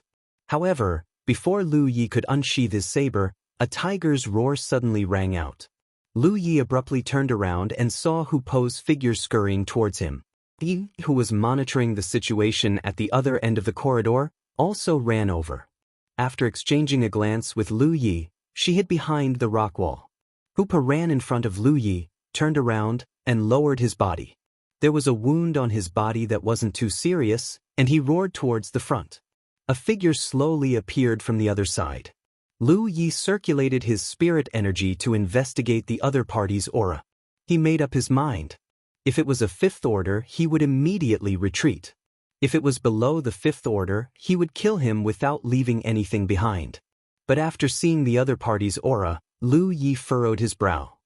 [SPEAKER 1] However, before Lu Yi could unsheath his saber, a tiger's roar suddenly rang out. Lu Yi abruptly turned around and saw Hu Po's figure scurrying towards him. Yi, who was monitoring the situation at the other end of the corridor, also ran over. After exchanging a glance with Lu Yi, she hid behind the rock wall. Hu Po ran in front of Lu Yi, turned around, and lowered his body. There was a wound on his body that wasn't too serious, and he roared towards the front. A figure slowly appeared from the other side. Lu Yi circulated his spirit energy to investigate the other party's aura. He made up his mind. If it was a 5th order, he would immediately retreat. If it was below the 5th order, he would kill him without leaving anything behind. But after seeing the other party's aura, Lu Yi furrowed his brow.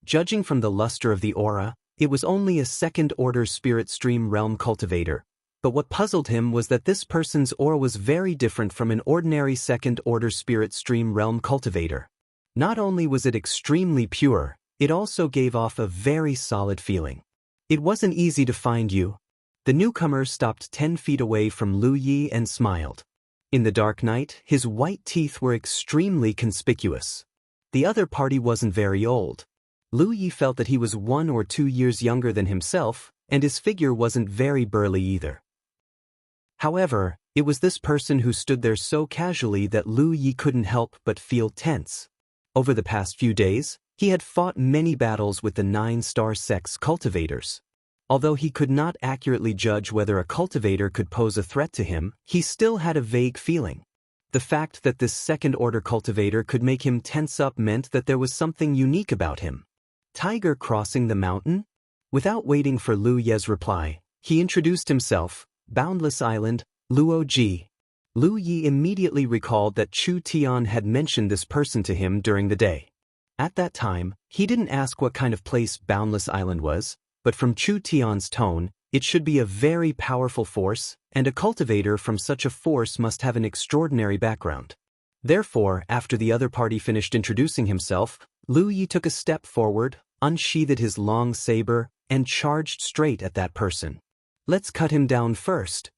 [SPEAKER 1] Judging from the luster of the aura, it was only a 2nd-order spirit stream realm cultivator. But what puzzled him was that this person's aura was very different from an ordinary 2nd-order spirit stream realm cultivator. Not only was it extremely pure, it also gave off a very solid feeling. "It wasn't easy to find you." The newcomer stopped 10 feet away from Lu Yi and smiled. In the dark night, his white teeth were extremely conspicuous. The other party wasn't very old. Lu Yi felt that he was 1 or 2 years younger than himself, and his figure wasn't very burly either. However, it was this person who stood there so casually that Lu Yi couldn't help but feel tense. Over the past few days, he had fought many battles with the 9 Star Sect's cultivators. Although he could not accurately judge whether a cultivator could pose a threat to him, he still had a vague feeling. The fact that this second-order cultivator could make him tense up meant that there was something unique about him. Tiger crossing the mountain? Without waiting for Lu Ye's reply, he introduced himself, Boundless Island, Luo Ji. Lu Yi immediately recalled that Chu Tian had mentioned this person to him during the day. At that time, he didn't ask what kind of place Boundless Island was, but from Chu Tian's tone, it should be a very powerful force, and a cultivator from such a force must have an extraordinary background. Therefore, after the other party finished introducing himself, Lu Yi took a step forward, unsheathed his long saber, and charged straight at that person. Let's cut him down first.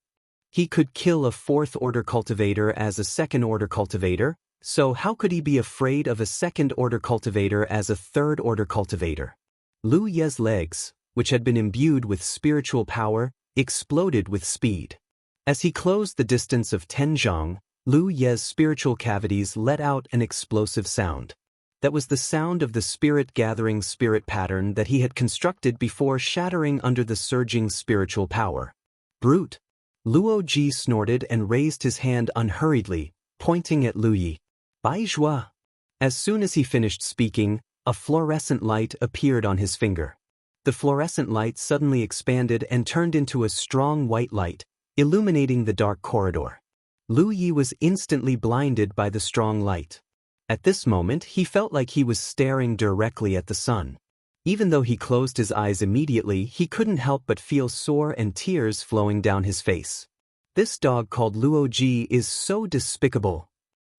[SPEAKER 1] He could kill a fourth-order cultivator as a second-order cultivator, so how could he be afraid of a second-order cultivator as a third-order cultivator? Lu Ye's legs, which had been imbued with spiritual power, exploded with speed. As he closed the distance of 10 zhang, Lu Ye's spiritual cavities let out an explosive sound. That was the sound of the spirit-gathering spirit pattern that he had constructed before shattering under the surging spiritual power. Brute! Luo Ji snorted and raised his hand unhurriedly, pointing at Lu Yi. Bai Zhua! As soon as he finished speaking, a fluorescent light appeared on his finger. The fluorescent light suddenly expanded and turned into a strong white light, illuminating the dark corridor. Lu Yi was instantly blinded by the strong light. At this moment, he felt like he was staring directly at the sun. Even though he closed his eyes immediately, he couldn't help but feel sore and tears flowing down his face. This dog called Luo Ji is so despicable.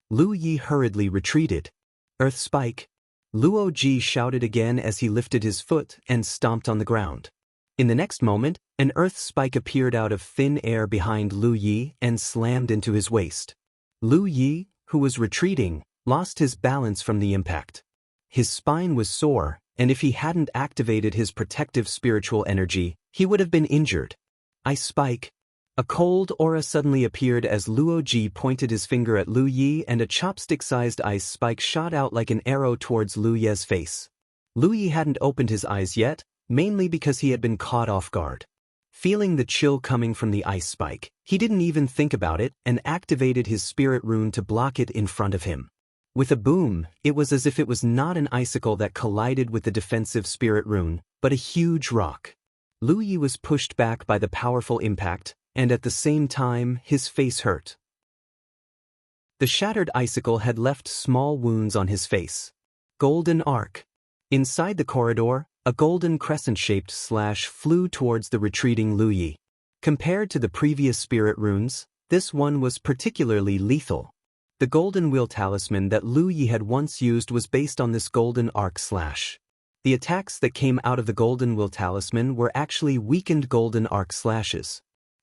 [SPEAKER 1] Lu Yi hurriedly retreated. Earth Spike! Luo Ji shouted again as he lifted his foot and stomped on the ground. In the next moment, an earth spike appeared out of thin air behind Lu Yi and slammed into his waist. Lu Yi, who was retreating, lost his balance from the impact. His spine was sore, and if he hadn't activated his protective spiritual energy, he would have been injured. Ice Spike! A cold aura suddenly appeared as Luo Ji pointed his finger at Lu Yi, and a chopstick-sized ice spike shot out like an arrow towards Lu Ye's face. Lu Yi hadn't opened his eyes yet, mainly because he had been caught off guard. Feeling the chill coming from the ice spike, he didn't even think about it and activated his spirit rune to block it in front of him. With a boom, it was as if it was not an icicle that collided with the defensive spirit rune, but a huge rock. Lu Yi was pushed back by the powerful impact, and at the same time, his face hurt. The shattered icicle had left small wounds on his face. Golden arc. Inside the corridor, a golden crescent-shaped slash flew towards the retreating Lu Yi. Compared to the previous spirit runes, this one was particularly lethal. The golden will talisman that Lu Yi had once used was based on this golden arc slash. The attacks that came out of the golden will talisman were actually weakened golden arc slashes.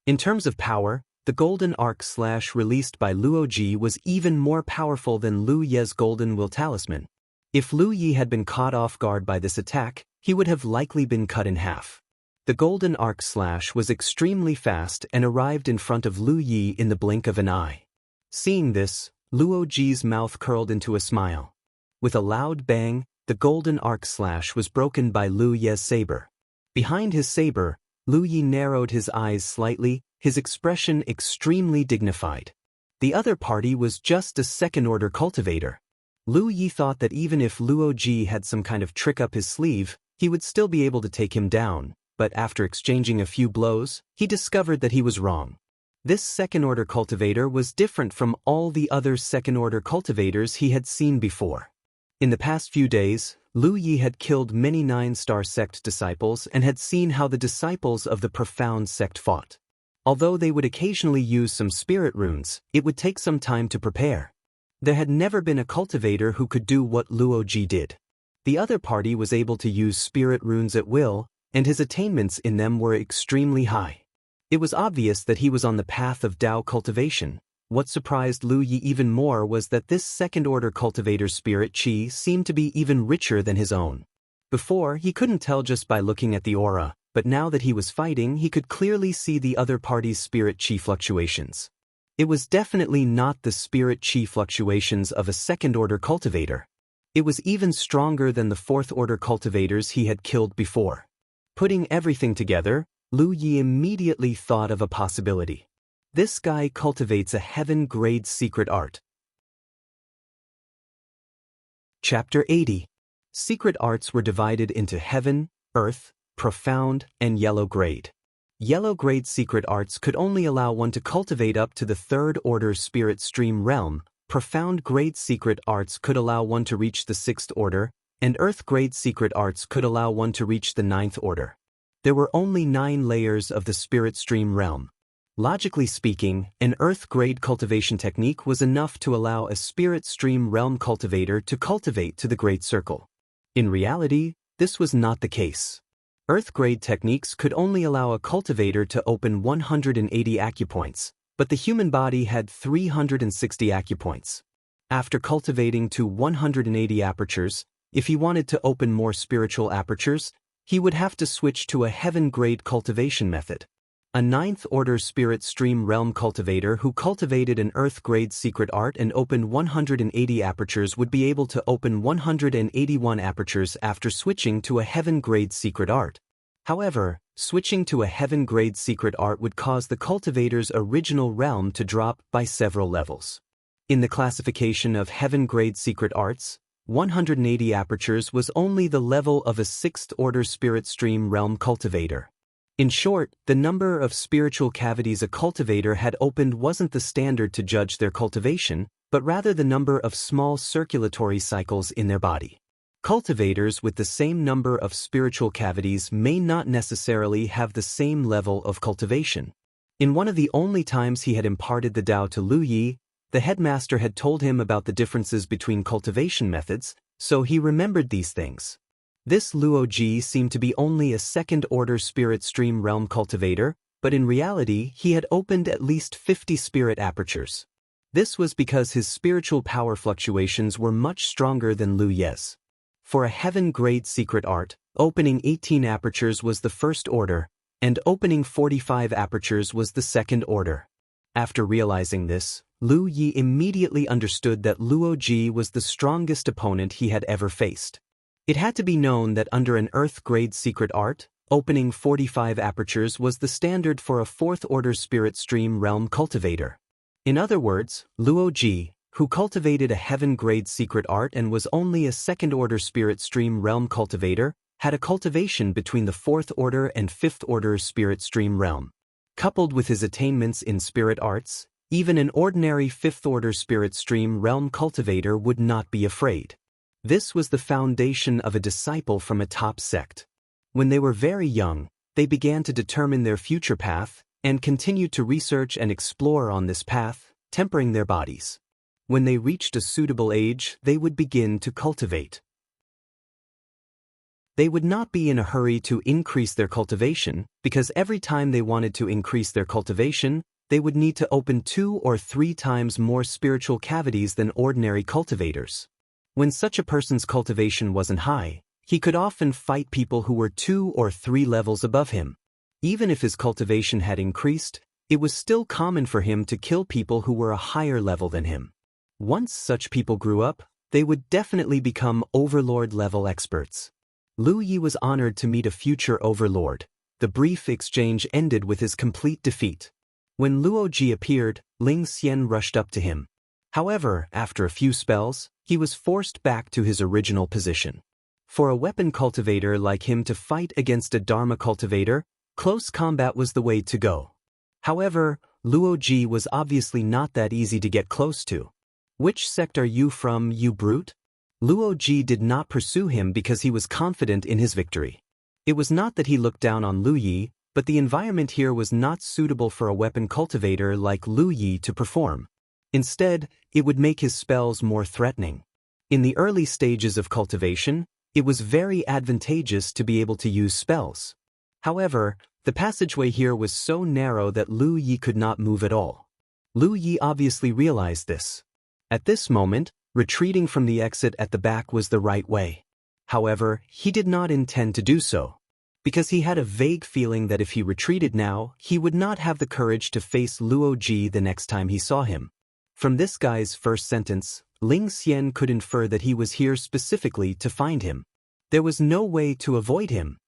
[SPEAKER 1] In terms of power, the golden arc slash released by Luo Ji was even more powerful than Lu Ye's golden will talisman. If Lu Yi had been caught off guard by this attack, he would have likely been cut in half. The golden arc slash was extremely fast and arrived in front of Lu Yi in the blink of an eye. Seeing this, Luo Ji's mouth curled into a smile. With a loud bang, the golden arc slash was broken by Lu Ye's saber. Behind his saber, Lu Yi narrowed his eyes slightly, his expression extremely dignified. The other party was just a second-order cultivator. Lu Yi thought that even if Luo Ji had some kind of trick up his sleeve, he would still be able to take him down, but after exchanging a few blows, he discovered that he was wrong. This second-order cultivator was different from all the other second-order cultivators he had seen before. In the past few days, Lu Yi had killed many 9-star sect disciples and had seen how the disciples of the profound sect fought. Although they would occasionally use some spirit runes, it would take some time to prepare. There had never been a cultivator who could do what Luo Ji did. The other party was able to use spirit runes at will, and his attainments in them were extremely high. It was obvious that he was on the path of Dao cultivation. What surprised Lu Yi even more was that this second-order cultivator's spirit chi seemed to be even richer than his own. Before, he couldn't tell just by looking at the aura, but now that he was fighting, he could clearly see the other party's spirit chi fluctuations. It was definitely not the spirit chi fluctuations of a second-order cultivator. It was even stronger than the fourth-order cultivators he had killed before. Putting everything together, Lu Yi immediately thought of a possibility. This guy cultivates a heaven-grade secret art. Chapter 80. Secret arts were divided into heaven, earth, profound, and yellow grade. Yellow grade secret arts could only allow one to cultivate up to the third order spirit stream realm. Profound grade secret arts could allow one to reach the sixth order, and earth grade secret arts could allow one to reach the ninth order. There were only 9 layers of the spirit stream realm. Logically speaking, an earth grade cultivation technique was enough to allow a spirit stream realm cultivator to cultivate to the great circle. In reality, this was not the case. Earth grade techniques could only allow a cultivator to open 180 acupoints, but the human body had 360 acupoints. After cultivating to 180 apertures, if he wanted to open more spiritual apertures, he would have to switch to a heaven-grade cultivation method. A ninth-order spirit stream realm cultivator who cultivated an earth-grade secret art and opened 180 apertures would be able to open 181 apertures after switching to a heaven-grade secret art. However, switching to a heaven-grade secret art would cause the cultivator's original realm to drop by several levels. In the classification of heaven-grade secret arts, 180 apertures was only the level of a sixth-order spirit stream realm cultivator. In short, the number of spiritual cavities a cultivator had opened wasn't the standard to judge their cultivation, but rather the number of small circulatory cycles in their body. Cultivators with the same number of spiritual cavities may not necessarily have the same level of cultivation. In one of the only times he had imparted the Tao to Lu Yi, the headmaster had told him about the differences between cultivation methods, so he remembered these things. This Luo Ji seemed to be only a second-order spirit stream realm cultivator, but in reality he had opened at least 50 spirit apertures. This was because his spiritual power fluctuations were much stronger than Lu Ye's. For a heaven-grade secret art, opening 18 apertures was the first order, and opening 45 apertures was the second order. After realizing this, Lu Yi immediately understood that Luo Ji was the strongest opponent he had ever faced. It had to be known that under an earth-grade secret art, opening 45 apertures was the standard for a fourth-order spirit stream realm cultivator. In other words, Luo Ji, who cultivated a heaven-grade secret art and was only a second-order spirit stream realm cultivator, had a cultivation between the fourth-order and fifth-order spirit stream realm. Coupled with his attainments in spirit arts, even an ordinary fifth-order spirit stream realm cultivator would not be afraid. This was the foundation of a disciple from a top sect. When they were very young, they began to determine their future path, and continued to research and explore on this path, tempering their bodies. When they reached a suitable age, they would begin to cultivate. They would not be in a hurry to increase their cultivation, because every time they wanted to increase their cultivation, they would need to open 2 or 3 times more spiritual cavities than ordinary cultivators. When such a person's cultivation wasn't high, he could often fight people who were 2 or 3 levels above him. Even if his cultivation had increased, it was still common for him to kill people who were a higher level than him. Once such people grew up, they would definitely become overlord-level experts. Lu Yi was honored to meet a future overlord. The brief exchange ended with his complete defeat. When Luo Ji appeared, Ling Xian rushed up to him. However, after a few spells, he was forced back to his original position. For a weapon cultivator like him to fight against a Dharma cultivator, close combat was the way to go. However, Luo Ji was obviously not that easy to get close to. "Which sect are you from, you brute?" Luo Ji did not pursue him because he was confident in his victory. It was not that he looked down on Lu Yi, but the environment here was not suitable for a weapon cultivator like Lu Yi to perform. Instead, it would make his spells more threatening. In the early stages of cultivation, it was very advantageous to be able to use spells. However, the passageway here was so narrow that Lu Yi could not move at all. Lu Yi obviously realized this. At this moment, retreating from the exit at the back was the right way. However, he did not intend to do so, because he had a vague feeling that if he retreated now, he would not have the courage to face Luo Ji the next time he saw him. From this guy's first sentence, Ling Xian could infer that he was here specifically to find him. There was no way to avoid him.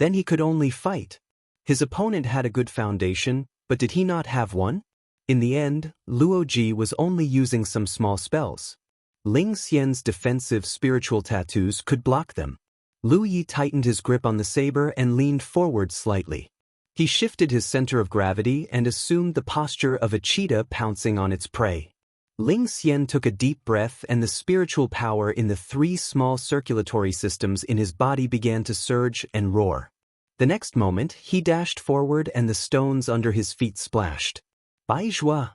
[SPEAKER 1] Then he could only fight. His opponent had a good foundation, but did he not have one? In the end, Luo Ji was only using some small spells. Ling Xian's defensive spiritual tattoos could block them. Lu Yi tightened his grip on the saber and leaned forward slightly. He shifted his center of gravity and assumed the posture of a cheetah pouncing on its prey. Ling Xian took a deep breath and the spiritual power in the 3 small circulatory systems in his body began to surge and roar. The next moment, he dashed forward and the stones under his feet splashed. Bai Zhua!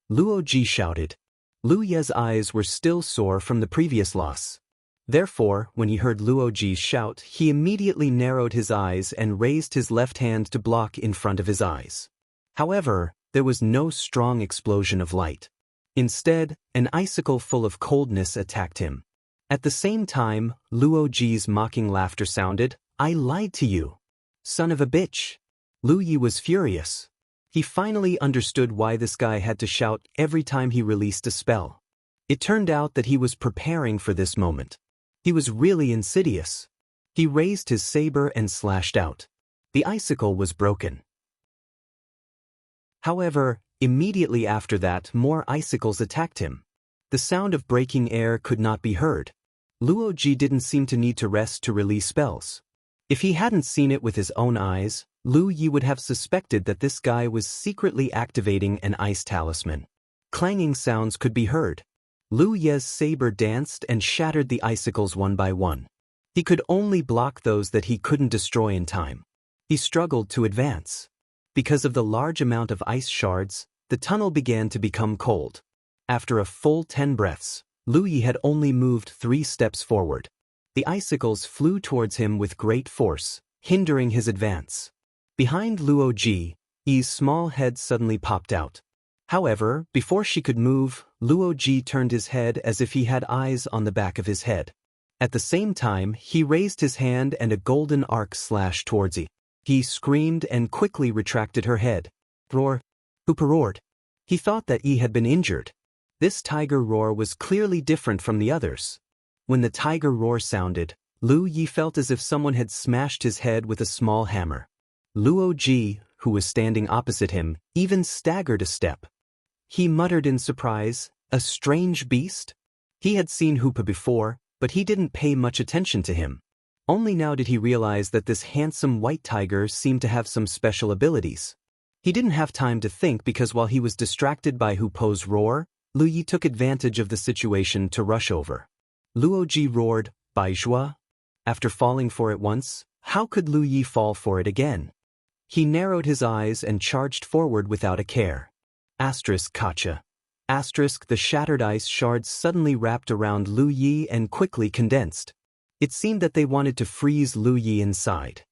[SPEAKER 1] Luo Ji shouted. Lu Ye's eyes were still sore from the previous loss. Therefore, when he heard Luo Ji's shout, he immediately narrowed his eyes and raised his left hand to block in front of his eyes. However, there was no strong explosion of light. Instead, an icicle full of coldness attacked him. At the same time, Luo Ji's mocking laughter sounded. I lied to you. Son of a bitch. Lu Yi was furious. He finally understood why this guy had to shout every time he released a spell. It turned out that he was preparing for this moment. He was really insidious. He raised his saber and slashed out. The icicle was broken. However, immediately after that, more icicles attacked him. The sound of breaking air could not be heard. Luo Ji didn't seem to need to rest to release spells. If he hadn't seen it with his own eyes, Lu Yi would have suspected that this guy was secretly activating an ice talisman. Clanging sounds could be heard. Lu Ye's saber danced and shattered the icicles one by one. He could only block those that he couldn't destroy in time. He struggled to advance. Because of the large amount of ice shards, the tunnel began to become cold. After a full 10 breaths, Lu Yi had only moved 3 steps forward. The icicles flew towards him with great force, hindering his advance. Behind Luo Ji's small head suddenly popped out. However, before she could move, Luo Ji turned his head as if he had eyes on the back of his head. At the same time, he raised his hand and a golden arc slashed towards Yi. He screamed and quickly retracted her head. Roar! Hoopa roared. He thought that Yi had been injured. This tiger roar was clearly different from the others. When the tiger roar sounded, Lu Yi felt as if someone had smashed his head with a small hammer. Luo Ji, who was standing opposite him, even staggered a step. He muttered in surprise, a strange beast? He had seen Hoopa before, but he didn't pay much attention to him. Only now did he realize that this handsome white tiger seemed to have some special abilities. He didn't have time to think because while he was distracted by Hoopa's roar, Lu Yi took advantage of the situation to rush over. Luo Ji roared, Bai Zhua. After falling for it once, how could Lu Yi fall for it again? He narrowed his eyes and charged forward without a care. Kacha. The shattered ice shards suddenly wrapped around Lu Yi and quickly condensed. It seemed that they wanted to freeze Lu Yi inside.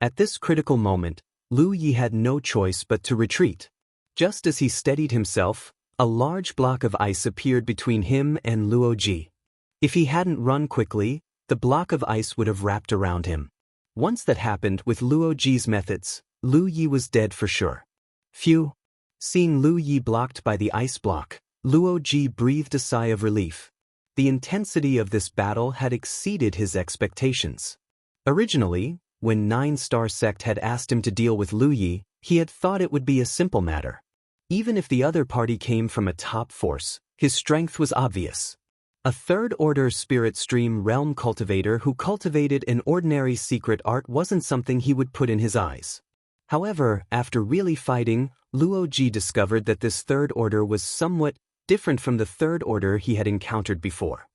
[SPEAKER 1] At this critical moment, Lu Yi had no choice but to retreat. Just as he steadied himself, a large block of ice appeared between him and Luo Ji. If he hadn't run quickly, the block of ice would have wrapped around him. Once that happened with Luo Ji's methods, Lu Yi was dead for sure. Phew! Seeing Lu Yi blocked by the ice block, Luo Ji breathed a sigh of relief. The intensity of this battle had exceeded his expectations. Originally, when 9-Star Sect had asked him to deal with Lu Yi, he had thought it would be a simple matter. Even if the other party came from a top force, his strength was obvious. A third-order spirit stream realm cultivator who cultivated an ordinary secret art wasn't something he would put in his eyes. However, after really fighting, Luo Ji discovered that this third order was somewhat different from the third order he had encountered before.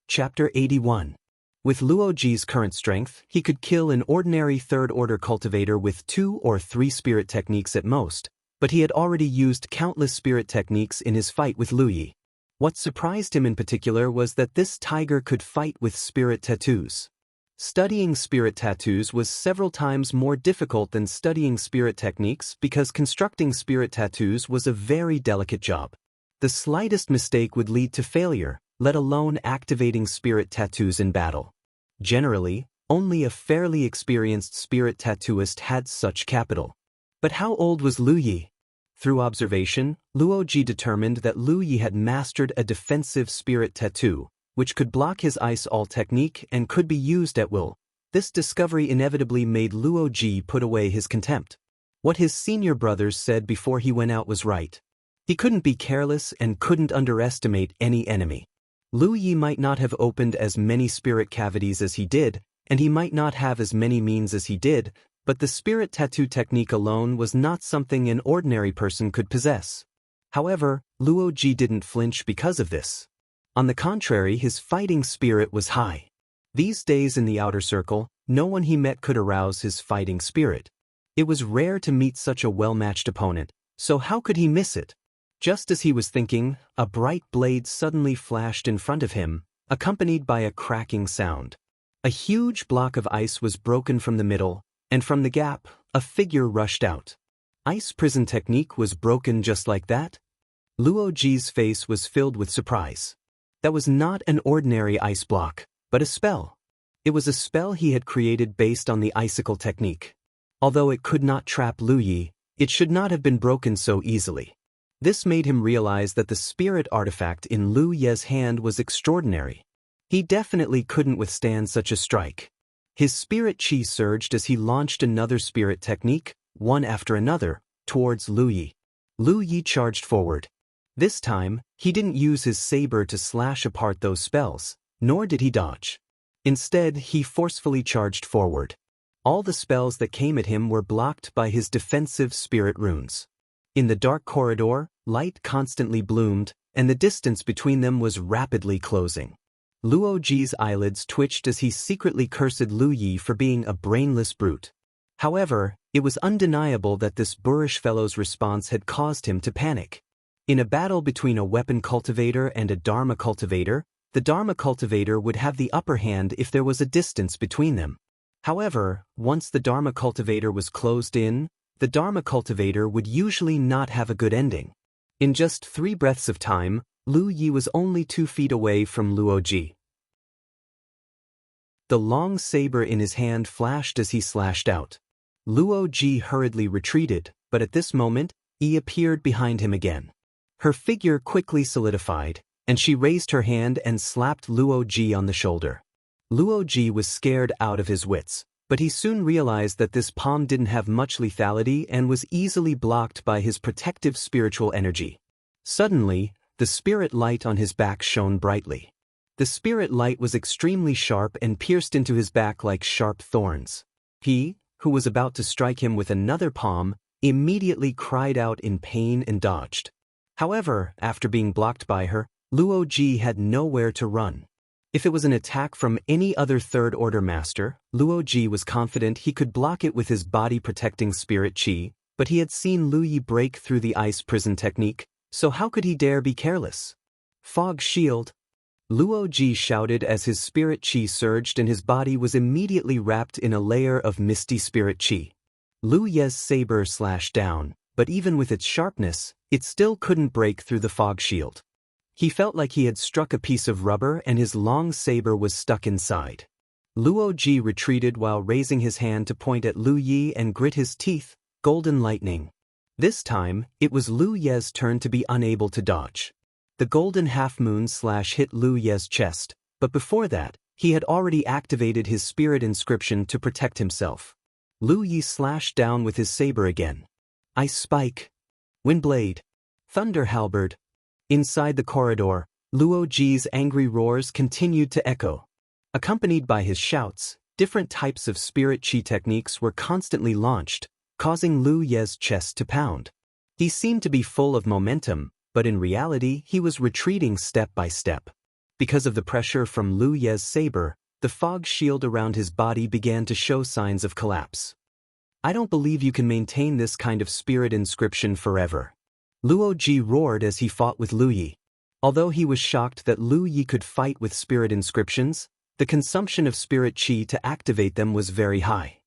[SPEAKER 1] Chapter 81. With Luo Ji's current strength, he could kill an ordinary third-order cultivator with 2 or 3 spirit techniques at most, but he had already used countless spirit techniques in his fight with Lu Yi. What surprised him in particular was that this tiger could fight with spirit tattoos. Studying spirit tattoos was several times more difficult than studying spirit techniques because constructing spirit tattoos was a very delicate job. The slightest mistake would lead to failure, let alone activating spirit tattoos in battle. Generally, only a fairly experienced spirit tattooist had such capital. But how old was Lu Yi? Through observation, Luo Ji determined that Lu Yi had mastered a defensive spirit tattoo, which could block his ice all technique and could be used at will. This discovery inevitably made Luo Ji put away his contempt. What his senior brothers said before he went out was right. He couldn't be careless and couldn't underestimate any enemy. Lu Yi might not have opened as many spirit cavities as he did, and he might not have as many means as he did, but the spirit tattoo technique alone was not something an ordinary person could possess. However, Luo Ji didn't flinch because of this. On the contrary, his fighting spirit was high. These days in the outer circle, no one he met could arouse his fighting spirit. It was rare to meet such a well-matched opponent, so how could he miss it? Just as he was thinking, a bright blade suddenly flashed in front of him, accompanied by a cracking sound. A huge block of ice was broken from the middle, and from the gap, a figure rushed out. Ice prison technique was broken just like that? Luo Ji's face was filled with surprise. That was not an ordinary ice block, but a spell. It was a spell he had created based on the icicle technique. Although it could not trap Lu Yi, it should not have been broken so easily. This made him realize that the spirit artifact in Lu Ye's hand was extraordinary. He definitely couldn't withstand such a strike. His spirit chi surged as he launched another spirit technique, one after another, towards Lu Yi. Lu Yi charged forward. This time, he didn't use his saber to slash apart those spells, nor did he dodge. Instead, he forcefully charged forward. All the spells that came at him were blocked by his defensive spirit runes. In the dark corridor, light constantly bloomed, and the distance between them was rapidly closing. Luo Ji's eyelids twitched as he secretly cursed Lu Yi for being a brainless brute. However, it was undeniable that this boorish fellow's response had caused him to panic. In a battle between a weapon cultivator and a Dharma cultivator, the Dharma cultivator would have the upper hand if there was a distance between them. However, once the Dharma cultivator was closed in, the Dharma cultivator would usually not have a good ending. In just 3 breaths of time, Lu Yi was only 2 feet away from Luo Ji. The long saber in his hand flashed as he slashed out. Luo Ji hurriedly retreated, but at this moment, Yi appeared behind him again. Her figure quickly solidified, and she raised her hand and slapped Luo Ji on the shoulder. Luo Ji was scared out of his wits, but he soon realized that this palm didn't have much lethality and was easily blocked by his protective spiritual energy. Suddenly, the spirit light on his back shone brightly. The spirit light was extremely sharp and pierced into his back like sharp thorns. He, who was about to strike him with another palm, immediately cried out in pain and dodged. However, after being blocked by her, Luo Ji had nowhere to run. If it was an attack from any other third-order master, Luo Ji was confident he could block it with his body-protecting spirit chi, but he had seen Lu Yi break through the ice prison technique, so how could he dare be careless? Fog shield! Luo Ji shouted as his spirit chi surged and his body was immediately wrapped in a layer of misty spirit chi. Lu Ye's saber slashed down, but even with its sharpness, it still couldn't break through the fog shield. He felt like he had struck a piece of rubber and his long saber was stuck inside. Luo Ji retreated while raising his hand to point at Lu Yi and grit his teeth, golden lightning. This time, it was Lu Ye's turn to be unable to dodge. The golden half-moon slash hit Lu Ye's chest, but before that, he had already activated his spirit inscription to protect himself. Lu Yi slashed down with his saber again. Ice spike. Wind blade. Thunder halberd. Inside the corridor, Luo Ji's angry roars continued to echo. Accompanied by his shouts, different types of spirit chi techniques were constantly launched, causing Lu Ye's chest to pound. He seemed to be full of momentum, but in reality he was retreating step by step. Because of the pressure from Lu Ye's saber, the fog shield around his body began to show signs of collapse. I don't believe you can maintain this kind of spirit inscription forever. Luo Ji roared as he fought with Lu Yi. Although he was shocked that Lu Yi could fight with spirit inscriptions, the consumption of spirit chi to activate them was very high.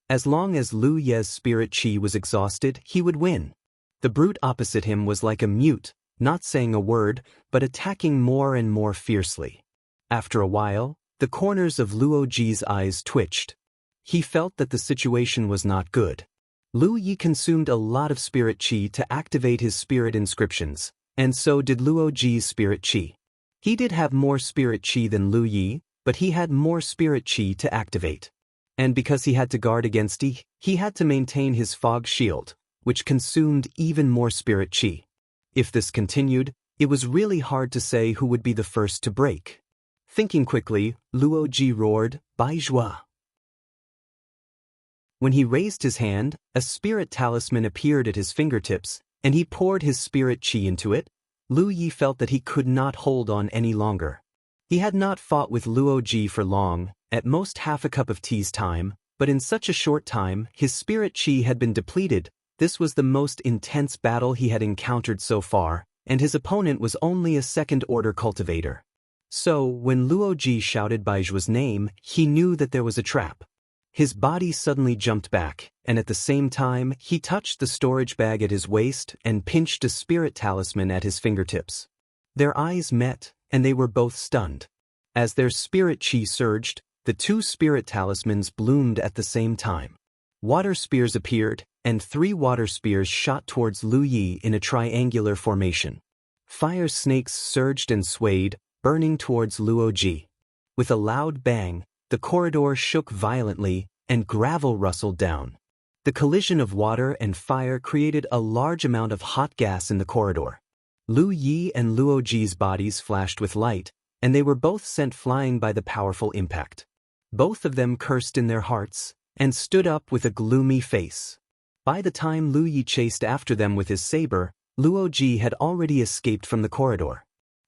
[SPEAKER 1] As long as Lu Ye's spirit chi was exhausted, he would win. The brute opposite him was like a mute, not saying a word, but attacking more and more fiercely. After a while, the corners of Luo Ji's eyes twitched. He felt that the situation was not good. Lu Yi consumed a lot of spirit chi to activate his spirit inscriptions, and so did Luo Ji's spirit chi. He did have more spirit chi than Lu Yi, but he had more spirit chi to activate. And because he had to guard against he had to maintain his fog shield, which consumed even more spirit chi. If this continued, it was really hard to say who would be the first to break. Thinking quickly, Luo Ji roared, "Bai Zhua." When he raised his hand, a spirit talisman appeared at his fingertips, and he poured his spirit chi into it. Lu Yi felt that he could not hold on any longer. He had not fought with Luo Ji for long, at most half a cup of tea's time, but in such a short time, his spirit chi had been depleted. This was the most intense battle he had encountered so far, and his opponent was only a second-order cultivator. So, when Luo Ji shouted Bai Zhua's name, he knew that there was a trap. His body suddenly jumped back, and at the same time, he touched the storage bag at his waist and pinched a spirit talisman at his fingertips. Their eyes met, and they were both stunned. As their spirit chi surged, the two spirit talismans bloomed at the same time. Water spears appeared, and 3 water spears shot towards Lu Yi in a triangular formation. Fire snakes surged and swayed, burning towards Luo Ji. With a loud bang, the corridor shook violently, and gravel rustled down. The collision of water and fire created a large amount of hot gas in the corridor. Lu Yi and Luo Ji's bodies flashed with light, and they were both sent flying by the powerful impact. Both of them cursed in their hearts, and stood up with a gloomy face. By the time Lu Yi chased after them with his saber, Luo Ji had already escaped from the corridor.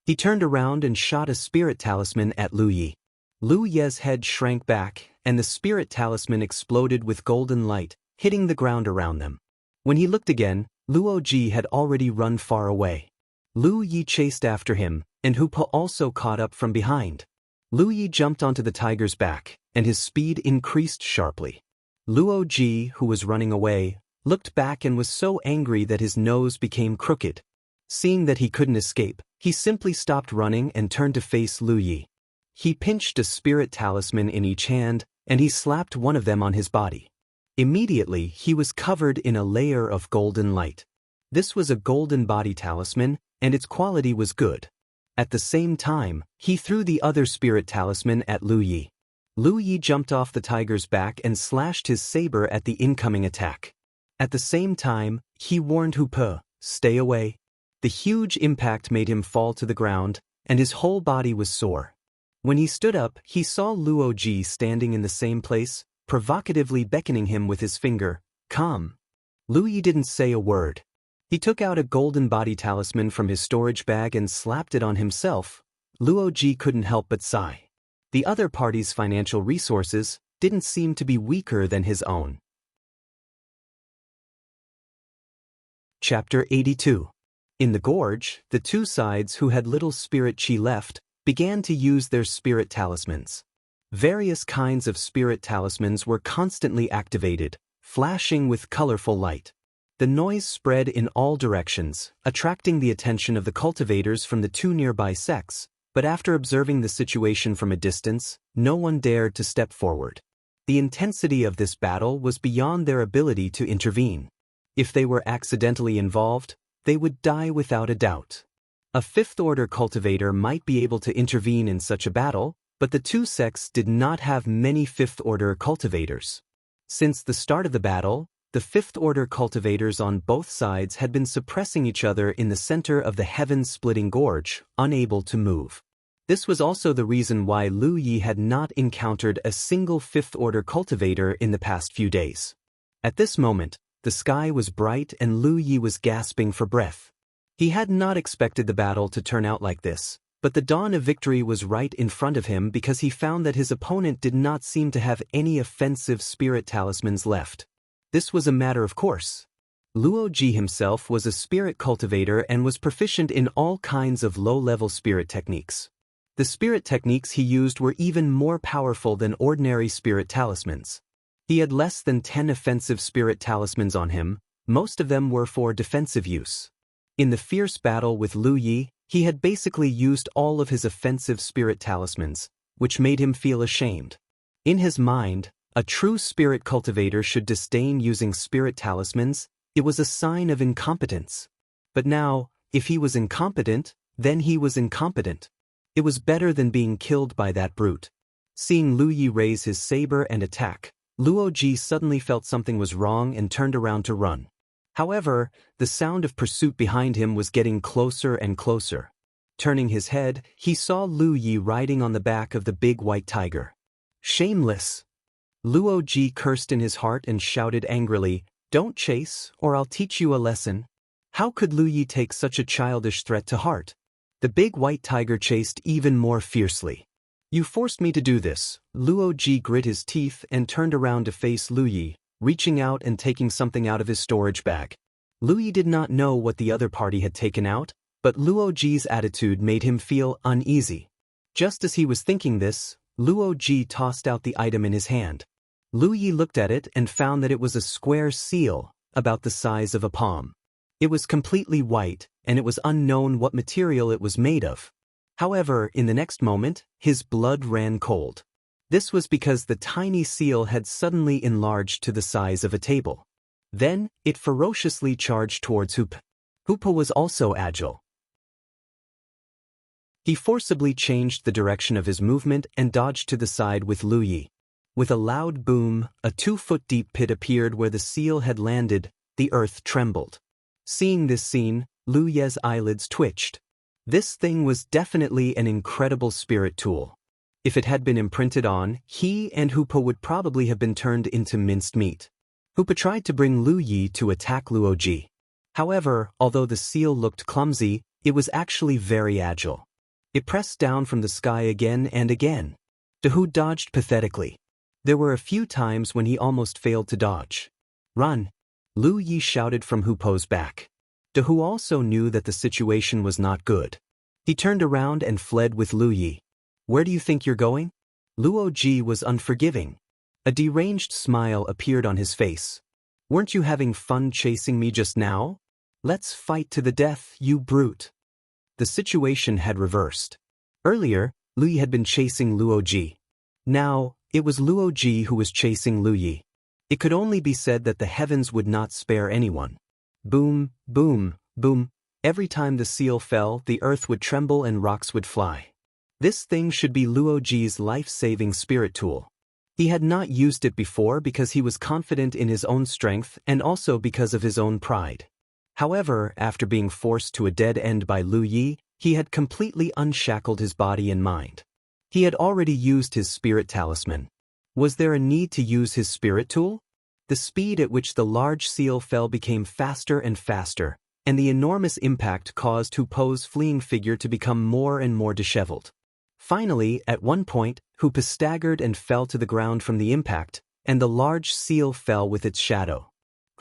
[SPEAKER 1] He turned around and shot a spirit talisman at Lu Yi. Lu Ye's head shrank back, and the spirit talisman exploded with golden light, hitting the ground around them. When he looked again, Luo Ji had already run far away. Lu Yi chased after him, and Hupa also caught up from behind. Lu Yi jumped onto the tiger's back, and his speed increased sharply. Luo Ji, who was running away, looked back and was so angry that his nose became crooked. Seeing that he couldn't escape, he simply stopped running and turned to face Lu Yi. He pinched a spirit talisman in each hand, and he slapped one of them on his body. Immediately, he was covered in a layer of golden light. This was a golden body talisman, and its quality was good. At the same time, he threw the other spirit talisman at Lu Yi. Lu Yi jumped off the tiger's back and slashed his saber at the incoming attack. At the same time, he warned Hupe, "Stay away." The huge impact made him fall to the ground, and his whole body was sore. When he stood up, he saw Luo Ji standing in the same place, provocatively beckoning him with his finger, "Come." Lu Yi didn't say a word. He took out a golden body talisman from his storage bag and slapped it on himself. Luo Ji couldn't help but sigh. The other party's financial resources didn't seem to be weaker than his own. Chapter 82. In the gorge, the two sides who had little spirit chi left began to use their spirit talismans. Various kinds of spirit talismans were constantly activated, flashing with colorful light. The noise spread in all directions, attracting the attention of the cultivators from the two nearby sects, but after observing the situation from a distance, no one dared to step forward. The intensity of this battle was beyond their ability to intervene. If they were accidentally involved, they would die without a doubt. A fifth-order cultivator might be able to intervene in such a battle, but the two sects did not have many fifth-order cultivators. Since the start of the battle, the fifth-order cultivators on both sides had been suppressing each other in the center of the heaven-splitting gorge, unable to move. This was also the reason why Lu Yi had not encountered a single fifth-order cultivator in the past few days. At this moment, the sky was bright and Lu Yi was gasping for breath. He had not expected the battle to turn out like this, but the dawn of victory was right in front of him because he found that his opponent did not seem to have any offensive spirit talismans left. This was a matter of course. Luo Ji himself was a spirit cultivator and was proficient in all kinds of low-level spirit techniques. The spirit techniques he used were even more powerful than ordinary spirit talismans. He had less than 10 offensive spirit talismans on him, most of them were for defensive use. In the fierce battle with Lu Yi, he had basically used all of his offensive spirit talismans, which made him feel ashamed. In his mind, a true spirit cultivator should disdain using spirit talismans. It was a sign of incompetence. But now, if he was incompetent, then he was incompetent. It was better than being killed by that brute. Seeing Lu Yi raise his saber and attack, Luo Ji suddenly felt something was wrong and turned around to run. However, the sound of pursuit behind him was getting closer and closer. Turning his head, he saw Lu Yi riding on the back of the big white tiger. Shameless! Luo Ji cursed in his heart and shouted angrily, "Don't chase, or I'll teach you a lesson." How could Lu Yi take such a childish threat to heart? The big white tiger chased even more fiercely. "You forced me to do this." Luo Ji grit his teeth and turned around to face Lu Yi, reaching out and taking something out of his storage bag. Lu Yi did not know what the other party had taken out, but Luo Ji's attitude made him feel uneasy. Just as he was thinking this, Luo Ji tossed out the item in his hand. Lu Yi looked at it and found that it was a square seal, about the size of a palm. It was completely white, and it was unknown what material it was made of. However, in the next moment, his blood ran cold. This was because the tiny seal had suddenly enlarged to the size of a table. Then, it ferociously charged towards Hoopa. Hoopa was also agile. He forcibly changed the direction of his movement and dodged to the side with Lu Yi. With a loud boom, a 2-foot-deep pit appeared where the seal had landed. The earth trembled. Seeing this scene, Lu Ye's eyelids twitched. This thing was definitely an incredible spirit tool. If it had been imprinted on, he and Hoopa would probably have been turned into minced meat. Hoopa tried to bring Lu Yi to attack Luo Ji. However, although the seal looked clumsy, it was actually very agile. It pressed down from the sky again and again. Dahu dodged pathetically. There were a few times when he almost failed to dodge. "Run!" Lu Yi shouted from Hoopa's back. Dahu also knew that the situation was not good. He turned around and fled with Lu Yi. "Where do you think you're going?" Luo Ji was unforgiving. A deranged smile appeared on his face. "Weren't you having fun chasing me just now? Let's fight to the death, you brute." The situation had reversed. Earlier, Lu Yi had been chasing Luo Ji. Now, it was Luo Ji who was chasing Lu Yi. It could only be said that the heavens would not spare anyone. Boom, boom, boom. Every time the seal fell, the earth would tremble and rocks would fly. This thing should be Luo Ji's life-saving spirit tool. He had not used it before because he was confident in his own strength and also because of his own pride. However, after being forced to a dead end by Lu Yi, he had completely unshackled his body and mind. He had already used his spirit talisman. Was there a need to use his spirit tool? The speed at which the large seal fell became faster and faster, and the enormous impact caused Hoopa's fleeing figure to become more and more disheveled. Finally, at one point, Hoopa staggered and fell to the ground from the impact, and the large seal fell with its shadow.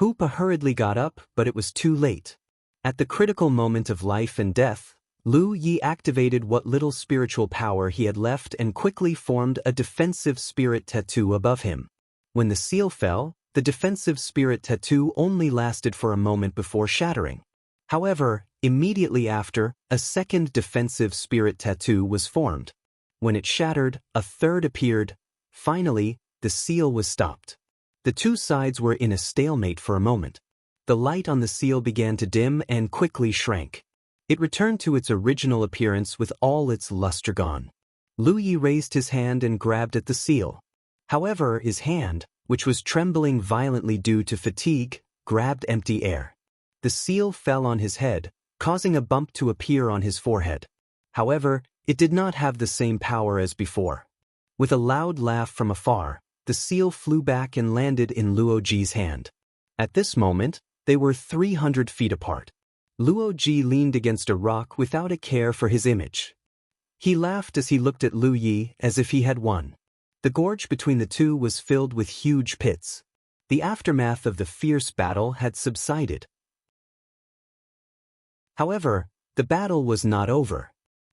[SPEAKER 1] Hoopa hurriedly got up, but it was too late. At the critical moment of life and death, Lu Yi activated what little spiritual power he had left and quickly formed a defensive spirit tattoo above him. When the seal fell, the defensive spirit tattoo only lasted for a moment before shattering. However, immediately after, a second defensive spirit tattoo was formed. When it shattered, a third appeared. Finally, the seal was stopped. The two sides were in a stalemate for a moment. The light on the seal began to dim and quickly shrank. It returned to its original appearance with all its luster gone. Lu Yi raised his hand and grabbed at the seal. However, his hand, which was trembling violently due to fatigue, grabbed empty air. The seal fell on his head, causing a bump to appear on his forehead. However, it did not have the same power as before. With a loud laugh from afar, the seal flew back and landed in Luo Ji's hand. At this moment, they were 300 feet apart. Luo Ji leaned against a rock without a care for his image. He laughed as he looked at Lu Yi as if he had won. The gorge between the two was filled with huge pits. The aftermath of the fierce battle had subsided. However, the battle was not over.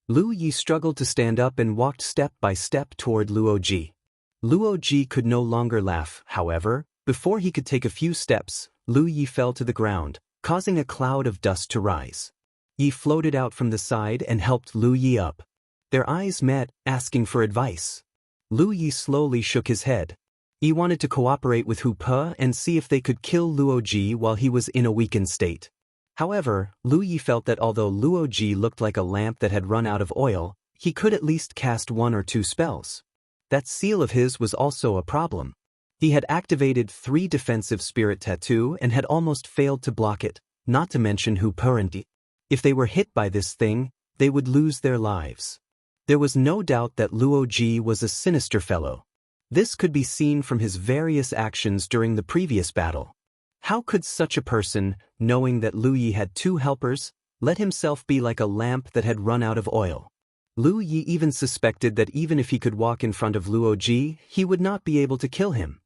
[SPEAKER 1] Lu Yi struggled to stand up and walked step by step toward Luo Ji. Luo Ji could no longer laugh, however. Before he could take a few steps, Lu Yi fell to the ground, causing a cloud of dust to rise. Yi floated out from the side and helped Lu Yi up. Their eyes met, asking for advice. Lu Yi slowly shook his head. He wanted to cooperate with Hoopa and see if they could kill Luo Ji while he was in a weakened state. However, Lu Yi felt that although Luo Ji looked like a lamp that had run out of oil, he could at least cast 1 or 2 spells. That seal of his was also a problem. He had activated 3 defensive spirit tattoo and had almost failed to block it, not to mention Hu Parenti. If they were hit by this thing, they would lose their lives. There was no doubt that Luo Ji was a sinister fellow. This could be seen from his various actions during the previous battle. How could such a person, knowing that Lu Yi had 2 helpers, let himself be like a lamp that had run out of oil? Lu Yi even suspected that even if he could walk in front of Luo Ji, he would not be able to kill him.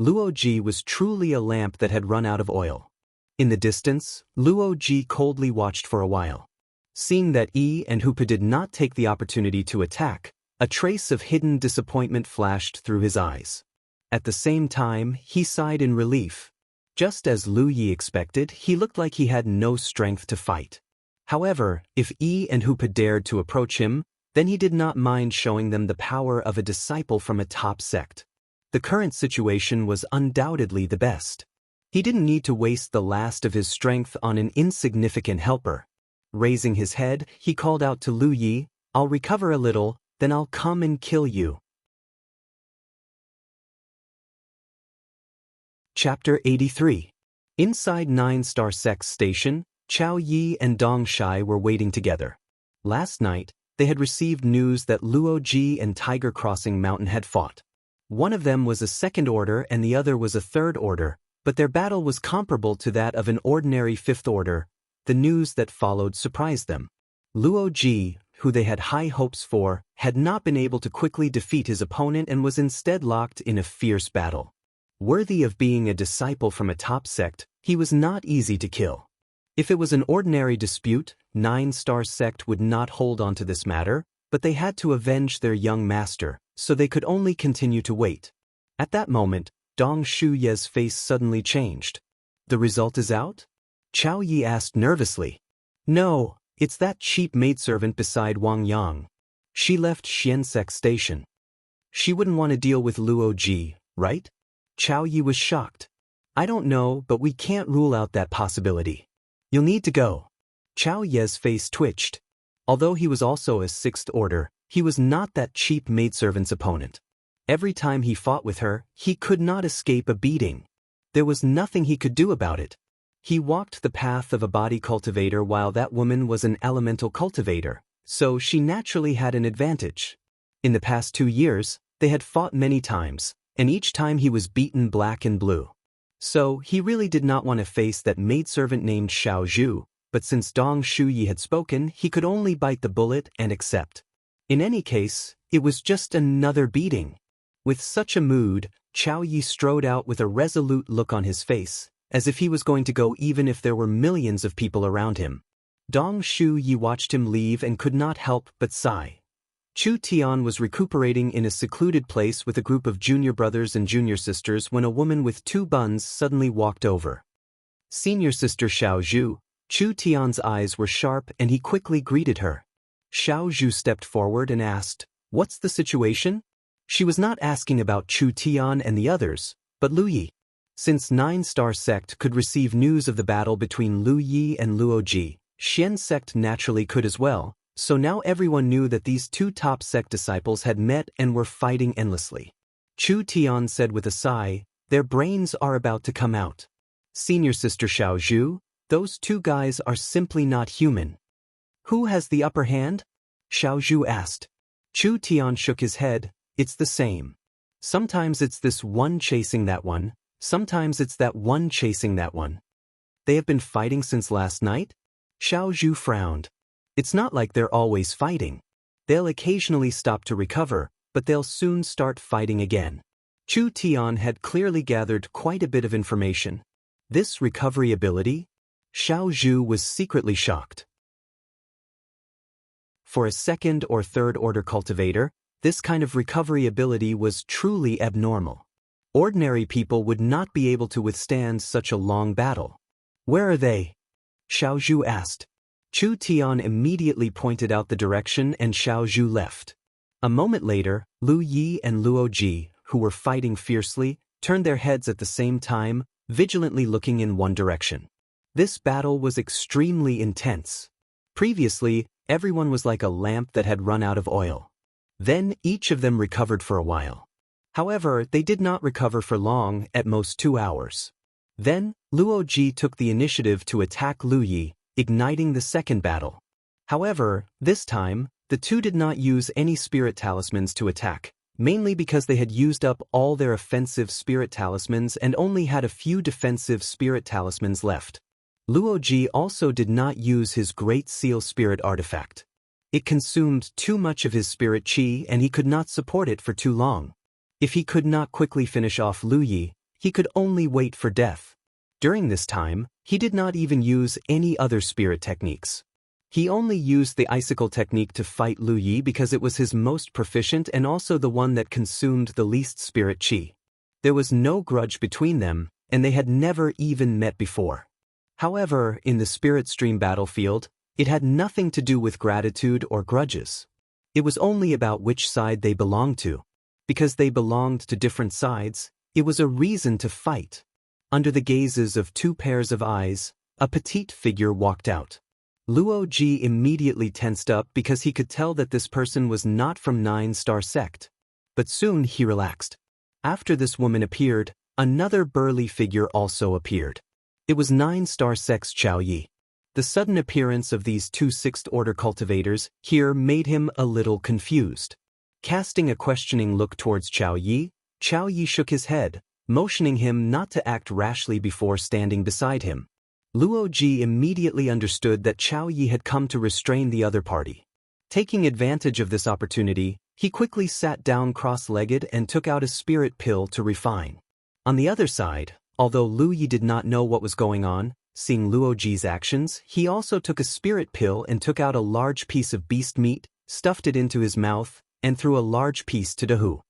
[SPEAKER 1] Luo Ji was truly a lamp that had run out of oil. In the distance, Luo Ji coldly watched for a while. Seeing that Yi and Hupa did not take the opportunity to attack, a trace of hidden disappointment flashed through his eyes. At the same time, he sighed in relief. Just as Lu Yi expected, he looked like he had no strength to fight. However, if Yi and Hupa dared to approach him, then he did not mind showing them the power of a disciple from a top sect. The current situation was undoubtedly the best. He didn't need to waste the last of his strength on an insignificant helper. Raising his head, he called out to Lu Yi, "I'll recover a little, then I'll come and kill you." Chapter 83. Inside 9-Star Sect's station, Chao Yi and Dong Shai were waiting together. Last night, they had received news that Luo Ji and Tiger Crossing Mountain had fought. One of them was a 2nd order and the other was a 3rd order, but their battle was comparable to that of an ordinary 5th order. The news that followed surprised them. Luo Ji, who they had high hopes for, had not been able to quickly defeat his opponent and was instead locked in a fierce battle. Worthy of being a disciple from a top sect, he was not easy to kill. If it was an ordinary dispute, 9-Star Sect would not hold on to this matter, but they had to avenge their young master, so they could only continue to wait. At that moment, Dong Shuye's face suddenly changed. "The result is out?" Chao Yi asked nervously. "No, it's that cheap maidservant beside Wang Yang. She left Xiansek Station. She wouldn't want to deal with Luo Ji, right?" Chao Yi was shocked. "I don't know, but we can't rule out that possibility. You'll need to go." Chao Ye's face twitched. Although he was also a 6th order, he was not that cheap maidservant's opponent. Every time he fought with her, he could not escape a beating. There was nothing he could do about it. He walked the path of a body cultivator while that woman was an elemental cultivator, so she naturally had an advantage. In the past 2 years, they had fought many times, and each time he was beaten black and blue. So he really did not want to face that maidservant named Xiao Zhu, but since Dong Shuyi had spoken, he could only bite the bullet and accept. In any case, it was just another beating. With such a mood, Chao Yi strode out with a resolute look on his face, as if he was going to go even if there were millions of people around him. Dong Shuyi watched him leave and could not help but sigh. Chu Tian was recuperating in a secluded place with a group of junior brothers and junior sisters when a woman with 2 buns suddenly walked over. Senior sister Xiao Zhu. Chu Tian's eyes were sharp and he quickly greeted her. Xiao Zhu stepped forward and asked, "What's the situation?" She was not asking about Chu Tian and the others, but Lu Yi. Since 9-Star Sect could receive news of the battle between Lu Yi and Luo Ji, Xian Sect naturally could as well. So now everyone knew that these 2 top sect disciples had met and were fighting endlessly. Chu Tian said with a sigh, "Their brains are about to come out." Senior sister Xiao Zhu, "Those 2 guys are simply not human." "Who has the upper hand?" Xiao Zhu asked. Chu Tian shook his head, "It's the same. Sometimes it's this one chasing that one, sometimes it's that one chasing that one." "They have been fighting since last night?" Xiao Zhu frowned. "It's not like they're always fighting. They'll occasionally stop to recover, but they'll soon start fighting again." Chu Tian had clearly gathered quite a bit of information. This recovery ability? Xiao Zhu was secretly shocked. For a 2nd or 3rd order cultivator, this kind of recovery ability was truly abnormal. Ordinary people would not be able to withstand such a long battle. "Where are they?" Xiao Zhu asked. Chu Tian immediately pointed out the direction and Xiao Zhu left. A moment later, Lu Yi and Luo Ji, who were fighting fiercely, turned their heads at the same time, vigilantly looking in one direction. This battle was extremely intense. Previously, everyone was like a lamp that had run out of oil. Then each of them recovered for a while. However, they did not recover for long, at most 2 hours. Then, Luo Ji took the initiative to attack Lu Yi, igniting the second battle. However, this time, the two did not use any spirit talismans to attack, mainly because they had used up all their offensive spirit talismans and only had a few defensive spirit talismans left. Luo Ji also did not use his Great Seal Spirit artifact. It consumed too much of his spirit chi and he could not support it for too long. If he could not quickly finish off Lu Yi, he could only wait for death. During this time, he did not even use any other spirit techniques. He only used the icicle technique to fight Lu Yi because it was his most proficient and also the one that consumed the least spirit chi. There was no grudge between them, and they had never even met before. However, in the spirit stream battlefield, it had nothing to do with gratitude or grudges. It was only about which side they belonged to. Because they belonged to different sides, it was a reason to fight. Under the gazes of 2 pairs of eyes, a petite figure walked out. Luo Ji immediately tensed up because he could tell that this person was not from 9-star sect. But soon he relaxed. After this woman appeared, another burly figure also appeared. It was 9-star sect's Chao Yi. The sudden appearance of these 2 6th-order cultivators here made him a little confused. Casting a questioning look towards Chao Yi shook his head, motioning him not to act rashly before standing beside him. Luo Ji immediately understood that Chao Yi had come to restrain the other party. Taking advantage of this opportunity, he quickly sat down cross-legged and took out a spirit pill to refine. On the other side, although Lu Yi did not know what was going on, seeing Luo Ji's actions, he also took a spirit pill and took out a large piece of beast meat, stuffed it into his mouth, and threw a large piece to Dahu.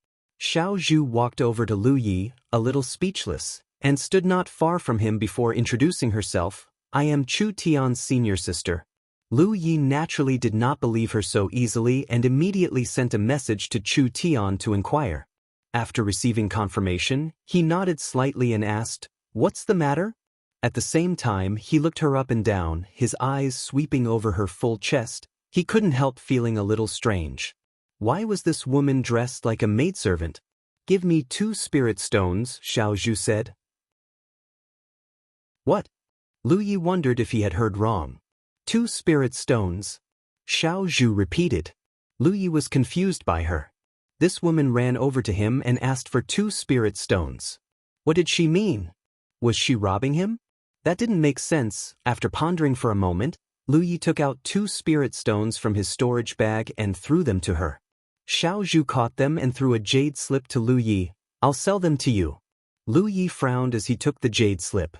[SPEAKER 1] Xiao Zhu walked over to Lu Yi, a little speechless, and stood not far from him before introducing herself. "I am Chu Tian's senior sister." Lu Yi naturally did not believe her so easily and immediately sent a message to Chu Tian to inquire. After receiving confirmation, he nodded slightly and asked, "What's the matter?" At the same time, he looked her up and down, his eyes sweeping over her full chest. He couldn't help feeling a little strange. Why was this woman dressed like a maidservant? "Give me 2 spirit stones," Xiao Zhu said. "What?" Lu Yi wondered if he had heard wrong. 2 spirit stones. Xiao Zhu repeated. Lu Yi was confused by her. This woman ran over to him and asked for 2 spirit stones. What did she mean? Was she robbing him? That didn't make sense. After pondering for a moment, Lu Yi took out 2 spirit stones from his storage bag and threw them to her. Xiao Zhu caught them and threw a jade slip to Lu Yi. "I'll sell them to you." Lu Yi frowned as he took the jade slip.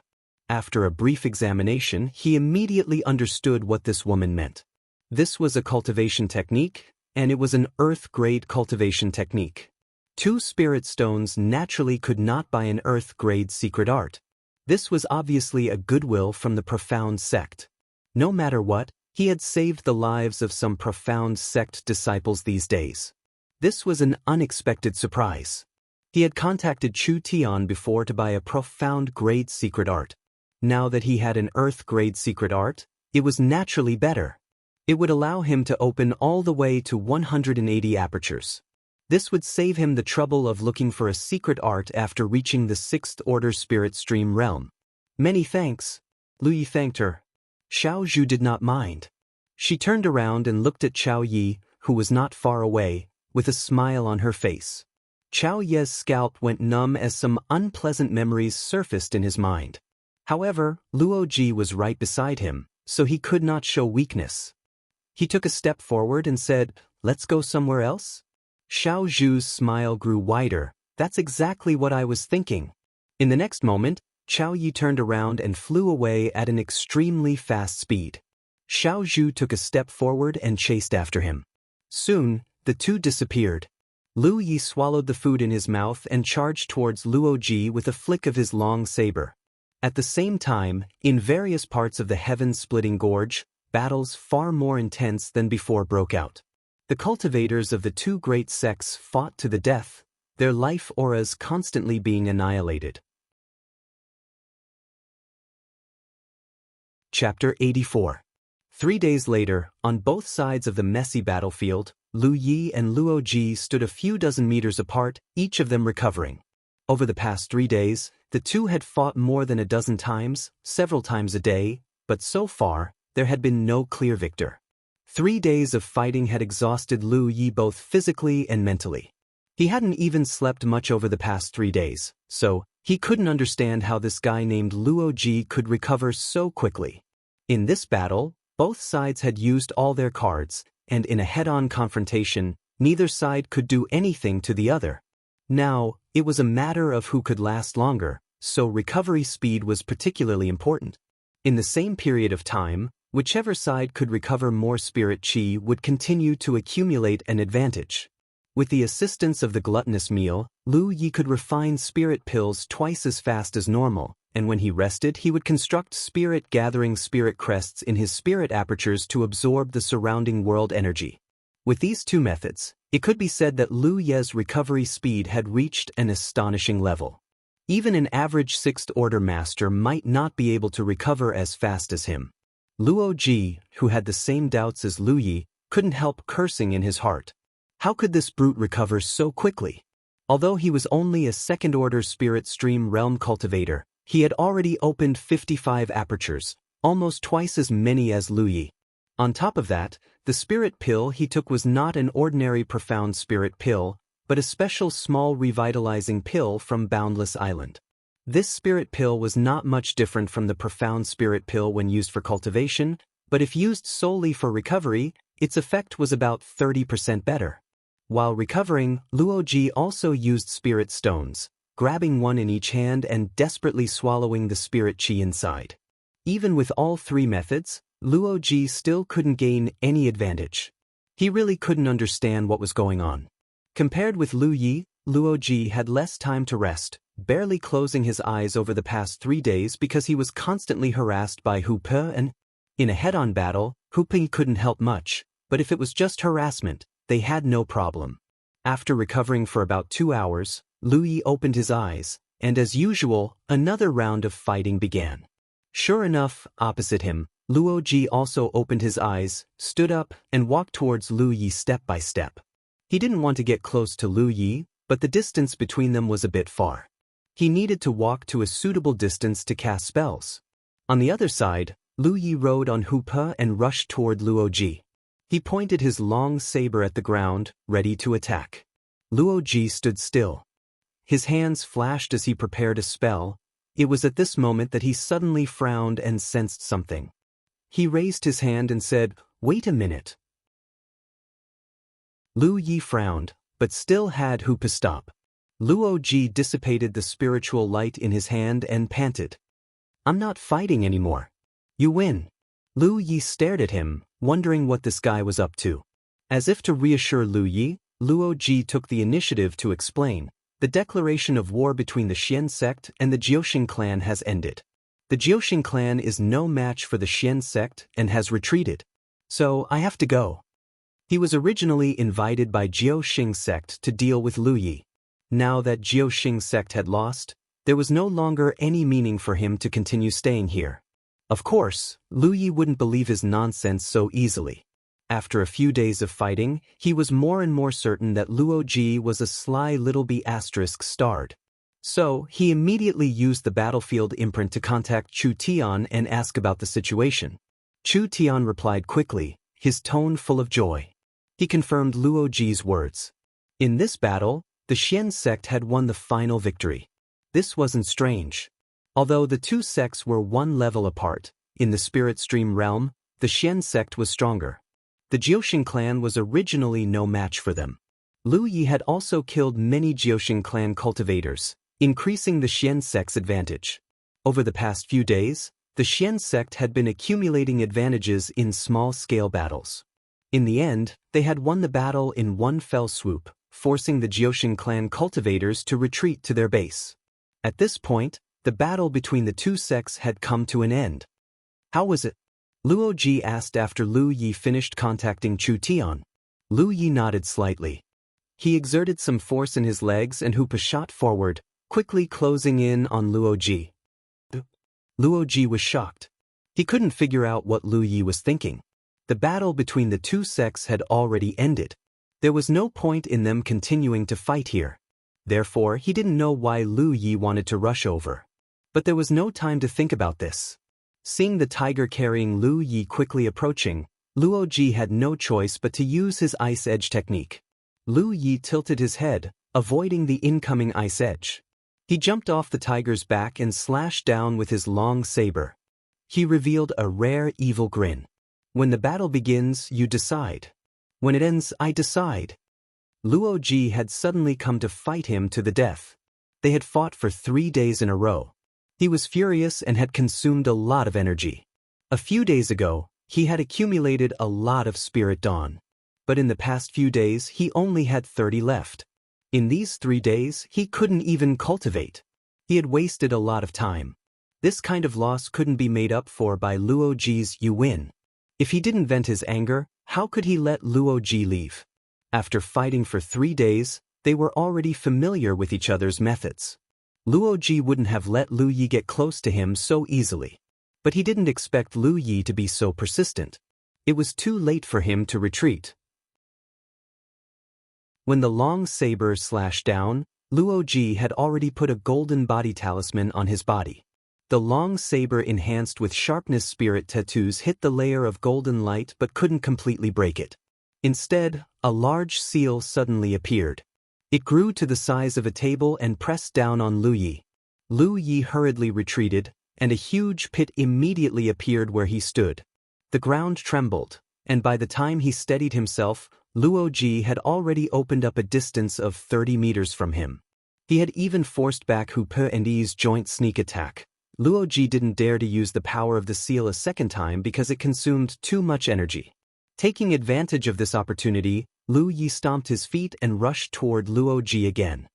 [SPEAKER 1] After a brief examination, he immediately understood what this woman meant. This was a cultivation technique, and it was an earth-grade cultivation technique. 2 spirit stones naturally could not buy an earth-grade secret art. This was obviously a goodwill from the profound sect. No matter what, he had saved the lives of some profound sect disciples these days. This was an unexpected surprise. He had contacted Chu Tian before to buy a profound grade secret art. Now that he had an earth-grade secret art, it was naturally better. It would allow him to open all the way to 180 apertures. This would save him the trouble of looking for a secret art after reaching the 6th-order spirit stream realm. "Many thanks." Lu Yi thanked her. Xiao Zhu did not mind. She turned around and looked at Chao Yi, who was not far away, with a smile on her face. Chao Yi's scalp went numb as some unpleasant memories surfaced in his mind. However, Luo Ji was right beside him, so he could not show weakness. He took a step forward and said, "Let's go somewhere else?" Xiao Zhu's smile grew wider. "That's exactly what I was thinking." In the next moment, Chao Yi turned around and flew away at an extremely fast speed. Xiao Zhu took a step forward and chased after him. Soon, the two disappeared. Lu Yi swallowed the food in his mouth and charged towards Luo Ji with a flick of his long saber. At the same time, in various parts of the heaven-splitting gorge, battles far more intense than before broke out. The cultivators of the 2 great sects fought to the death, their life auras constantly being annihilated. Chapter 84. 3 days later, on both sides of the messy battlefield, Lu Yi and Luo Ji stood a few dozen meters apart, each of them recovering. Over the past 3 days, the two had fought more than a dozen times, several times a day, but so far, there had been no clear victor. 3 days of fighting had exhausted Lu Yi both physically and mentally. He hadn't even slept much over the past 3 days, so he couldn't understand how this guy named Luo Ji could recover so quickly. In this battle, both sides had used all their cards, and in a head-on confrontation, neither side could do anything to the other. Now, it was a matter of who could last longer, so recovery speed was particularly important. In the same period of time, whichever side could recover more spirit chi would continue to accumulate an advantage. With the assistance of the gluttonous meal, Lu Yi could refine spirit pills twice as fast as normal, and when he rested he would construct spirit-gathering spirit crests in his spirit apertures to absorb the surrounding world energy. With these two methods, it could be said that Lu Ye's recovery speed had reached an astonishing level. Even an average 6th-order master might not be able to recover as fast as him. Luo Ji, who had the same doubts as Lu Yi, couldn't help cursing in his heart. How could this brute recover so quickly? Although he was only a 2nd-order spirit stream realm cultivator, he had already opened 55 apertures, almost twice as many as Lu Yi. On top of that, the spirit pill he took was not an ordinary profound spirit pill, but a special small revitalizing pill from Boundless Island. This spirit pill was not much different from the profound spirit pill when used for cultivation, but if used solely for recovery, its effect was about 30% better. While recovering, Luo Ji also used spirit stones, grabbing one in each hand and desperately swallowing the spirit chi inside. Even with all 3 methods, Luo Ji still couldn't gain any advantage. He really couldn't understand what was going on. Compared with Lu Yi, Luo Ji had less time to rest, barely closing his eyes over the past 3 days because he was constantly harassed by Hu Pe, and in a head-on battle, Hu Pe couldn't help much, but if it was just harassment, they had no problem. After recovering for about 2 hours, Lu Yi opened his eyes, and as usual, another round of fighting began. Sure enough, opposite him, Luo Ji also opened his eyes, stood up, and walked towards Lu Yi step by step. He didn't want to get close to Lu Yi, but the distance between them was a bit far. He needed to walk to a suitable distance to cast spells. On the other side, Lu Yi rode on Hu Pe and rushed toward Luo Ji. He pointed his long saber at the ground, ready to attack. Luo Ji stood still. His hands flashed as he prepared a spell. It was at this moment that he suddenly frowned and sensed something. He raised his hand and said, "Wait a minute." Lu Yi frowned, but still had Hu Pe stop. Luo Ji dissipated the spiritual light in his hand and panted, "I'm not fighting anymore. You win." Lu Yi stared at him, wondering what this guy was up to. As if to reassure Lu Yi, Luo Ji took the initiative to explain, "The declaration of war between the Xian sect and the Jiuxing clan has ended. The Jiuxing clan is no match for the Xian sect and has retreated. So I have to go." He was originally invited by Jiuxing sect to deal with Lu Yi. Now that Jiuxing sect had lost, there was no longer any meaning for him to continue staying here. Of course, Lu Yi wouldn't believe his nonsense so easily. After a few days of fighting, he was more and more certain that Luo Ji was a sly little b** starred. So, he immediately used the battlefield imprint to contact Chu Tian and ask about the situation. Chu Tian replied quickly, his tone full of joy. He confirmed Luo Ji's words. In this battle, the Xian sect had won the final victory. This wasn't strange. Although the two sects were one level apart, in the spirit stream realm, the Xian sect was stronger. The Jiuxing clan was originally no match for them. Lu Yi had also killed many Jiuxing clan cultivators, increasing the Xian sect's advantage. Over the past few days, the Xian sect had been accumulating advantages in small-scale battles. In the end, they had won the battle in one fell swoop, forcing the Jiuxing clan cultivators to retreat to their base. At this point, the battle between the two sects had come to an end. How was it? Luo Ji asked after Lu Yi finished contacting Chu Tian. Lu Yi nodded slightly. He exerted some force in his legs and Hu Pe shot forward, quickly closing in on Luo Ji. Luo Ji was shocked. He couldn't figure out what Lu Yi was thinking. The battle between the two sects had already ended. There was no point in them continuing to fight here. Therefore, he didn't know why Lu Yi wanted to rush over. But there was no time to think about this. Seeing the tiger carrying Lu Yi quickly approaching, Luo Ji had no choice but to use his ice edge technique. Lu Yi tilted his head, avoiding the incoming ice edge. He jumped off the tiger's back and slashed down with his long saber. He revealed a rare evil grin. When the battle begins, you decide. When it ends, I decide. Luo Ji had suddenly come to fight him to the death. They had fought for 3 days in a row. He was furious and had consumed a lot of energy. A few days ago, he had accumulated a lot of spirit dawn. But in the past few days, he only had 30 left. In these 3 days, he couldn't even cultivate. He had wasted a lot of time. This kind of loss couldn't be made up for by Luo Ji's "you win." If he didn't vent his anger, how could he let Luo Ji leave? After fighting for 3 days, they were already familiar with each other's methods. Luo Ji wouldn't have let Lu Yi get close to him so easily. But he didn't expect Lu Yi to be so persistent. It was too late for him to retreat. When the long saber slashed down, Luo Ji had already put a golden body talisman on his body. The long saber enhanced with sharpness spirit tattoos hit the layer of golden light but couldn't completely break it. Instead, a large seal suddenly appeared. It grew to the size of a table and pressed down on Lu Yi. Lu Yi hurriedly retreated, and a huge pit immediately appeared where he stood. The ground trembled, and by the time he steadied himself, Luo Ji had already opened up a distance of 30 meters from him. He had even forced back Hu Pe and Yi's joint sneak attack. Luo Ji didn't dare to use the power of the seal a second time because it consumed too much energy. Taking advantage of this opportunity, Lu Yi stomped his feet and rushed toward Luo Ji again.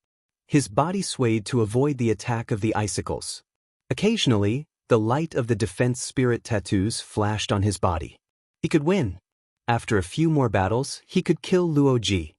[SPEAKER 1] His body swayed to avoid the attack of the icicles. Occasionally, the light of the defense spirit tattoos flashed on his body. He could win. After a few more battles, he could kill Luo Ji.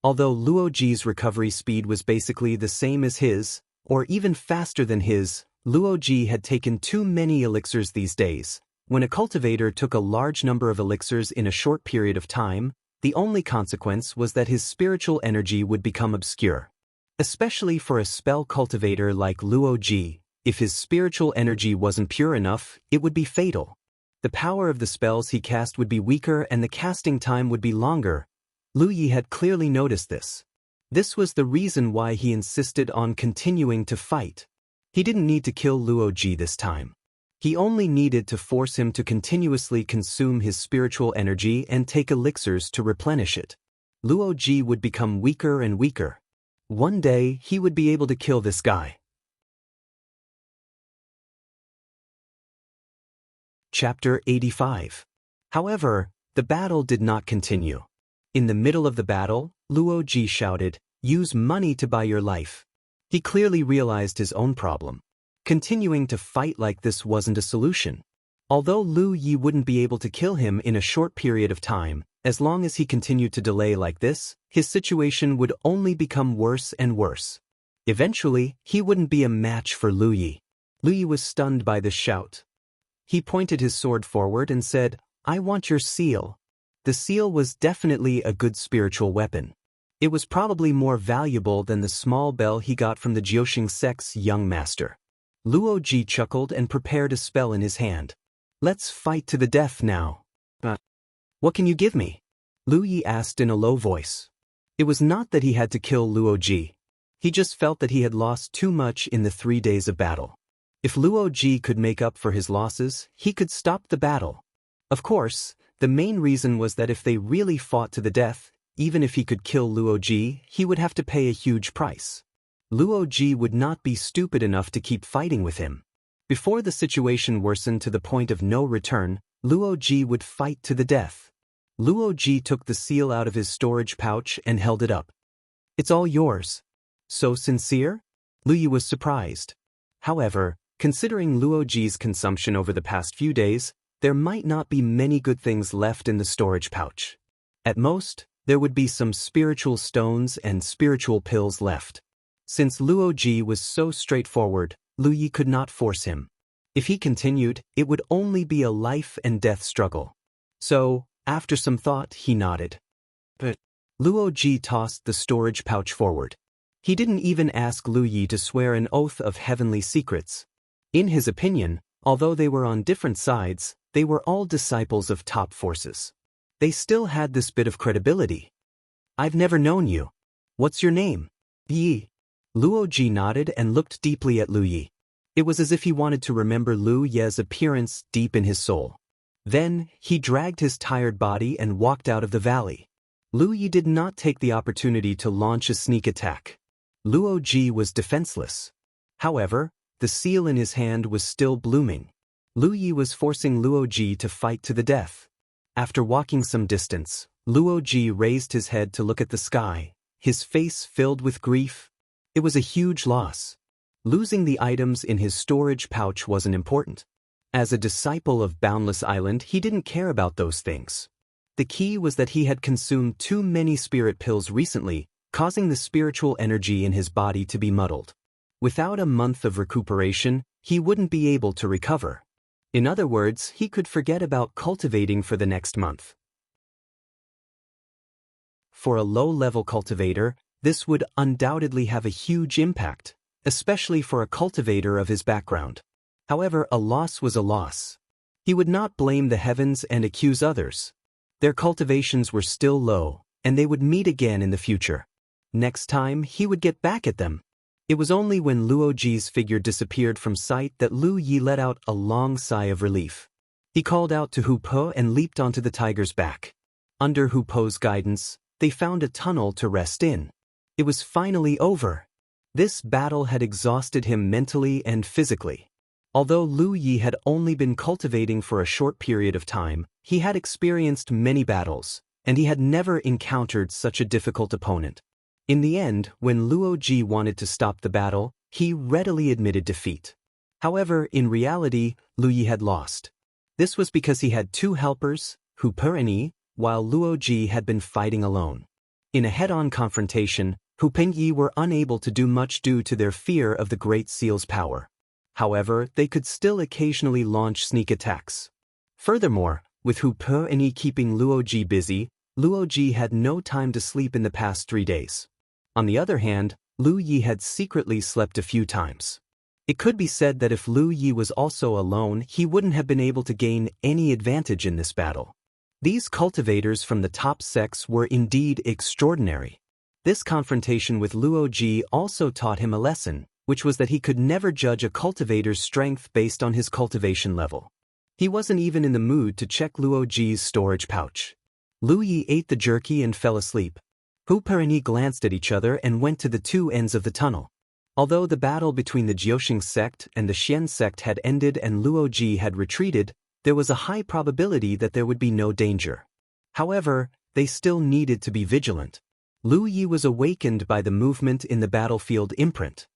[SPEAKER 1] Although Luo Ji's recovery speed was basically the same as his, or even faster than his, Luo Ji had taken too many elixirs these days. When a cultivator took a large number of elixirs in a short period of time, the only consequence was that his spiritual energy would become obscure. Especially for a spell cultivator like Luo Ji, if his spiritual energy wasn't pure enough, it would be fatal. The power of the spells he cast would be weaker and the casting time would be longer. Lu Yi had clearly noticed this. This was the reason why he insisted on continuing to fight. He didn't need to kill Luo Ji this time. He only needed to force him to continuously consume his spiritual energy and take elixirs to replenish it. Luo Ji would become weaker and weaker. One day, he would be able to kill this guy. Chapter 85. However, the battle did not continue. In the middle of the battle, Luo Ji shouted, "Use money to buy your life." He clearly realized his own problem. Continuing to fight like this wasn't a solution. Although Lu Yi wouldn't be able to kill him in a short period of time, as long as he continued to delay like this, his situation would only become worse and worse. Eventually, he wouldn't be a match for Lu Yi. Lu Yi was stunned by this shout. He pointed his sword forward and said, "I want your seal." The seal was definitely a good spiritual weapon. It was probably more valuable than the small bell he got from the Jiuxing sect's young master. Luo Ji chuckled and prepared a spell in his hand. "Let's fight to the death now." What can you give me?" Lu Yi asked in a low voice. It was not that he had to kill Luo Ji. He just felt that he had lost too much in the 3 days of battle. If Luo Ji could make up for his losses, he could stop the battle. Of course, the main reason was that if they really fought to the death, even if he could kill Luo Ji, he would have to pay a huge price. Luo Ji would not be stupid enough to keep fighting with him. Before the situation worsened to the point of no return, Luo Ji would fight to the death. Luo Ji took the seal out of his storage pouch and held it up. "It's all yours." "So sincere?" Lu Yi was surprised. However, considering Luo Ji's consumption over the past few days, there might not be many good things left in the storage pouch. At most, there would be some spiritual stones and spiritual pills left. Since Luo Ji was so straightforward, Lu Yi could not force him. If he continued, it would only be a life and death struggle. So, After some thought, he nodded. But Luo Ji tossed the storage pouch forward. He didn't even ask Lu Yi to swear an oath of heavenly secrets. In his opinion, although they were on different sides, they were all disciples of top forces. They still had this bit of credibility. I've never known you. What's your name? Yi. Luo Ji nodded and looked deeply at Lu Yi. It was as if he wanted to remember Lu Ye's appearance deep in his soul. Then, he dragged his tired body and walked out of the valley. Lu Yi did not take the opportunity to launch a sneak attack. Luo Ji was defenseless. However, the seal in his hand was still blooming. Lu Yi was forcing Luo Ji to fight to the death. After walking some distance, Luo Ji raised his head to look at the sky, his face filled with grief. It was a huge loss. Losing the items in his storage pouch wasn't important. As a disciple of Boundless Island, he didn't care about those things. The key was that he had consumed too many spirit pills recently, causing the spiritual energy in his body to be muddled. Without a month of recuperation, he wouldn't be able to recover. In other words, he could forget about cultivating for the next month. For a low-level cultivator, this would undoubtedly have a huge impact, especially for a cultivator of his background. However, a loss was a loss. He would not blame the heavens and accuse others. Their cultivations were still low, and they would meet again in the future. Next time, he would get back at them. It was only when Luo Ji's figure disappeared from sight that Lu Yi let out a long sigh of relief. He called out to Hu Po and leaped onto the tiger's back. Under Hu Po's guidance, they found a tunnel to rest in. It was finally over. This battle had exhausted him mentally and physically. Although Lu Yi had only been cultivating for a short period of time, he had experienced many battles, and he had never encountered such a difficult opponent. In the end, when Luo Ji wanted to stop the battle, he readily admitted defeat. However, in reality, Lu Yi had lost. This was because he had two helpers, Hu Per and Yi, while Luo Ji had been fighting alone. In a head-on confrontation, Hu Per and Yi were unable to do much due to their fear of the Great Seal's power. However, they could still occasionally launch sneak attacks. Furthermore, with Hu Per and Yi keeping Luo Ji busy, Luo Ji had no time to sleep in the past 3 days. On the other hand, Lu Yi had secretly slept a few times. It could be said that if Lu Yi was also alone, he wouldn't have been able to gain any advantage in this battle. These cultivators from the top sects were indeed extraordinary. This confrontation with Luo Ji also taught him a lesson, which was that he could never judge a cultivator's strength based on his cultivation level. He wasn't even in the mood to check Luo Ji's storage pouch. Lu Yi ate the jerky and fell asleep. Hu Per and Yi glanced at each other and went to the two ends of the tunnel. Although the battle between the Jiuxing sect and the Xian sect had ended and Luo Ji had retreated, there was a high probability that there would be no danger. However, they still needed to be vigilant. Lu Yi was awakened by the movement in the battlefield imprint.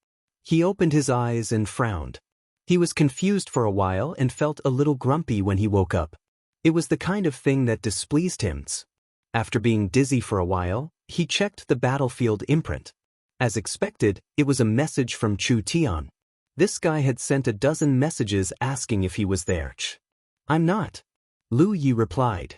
[SPEAKER 1] He opened his eyes and frowned. He was confused for a while and felt a little grumpy when he woke up. It was the kind of thing that displeased him. After being dizzy for a while, he checked the battlefield imprint. As expected, it was a message from Chu Tian. This guy had sent a dozen messages asking if he was there. I'm not. Lu Yi replied.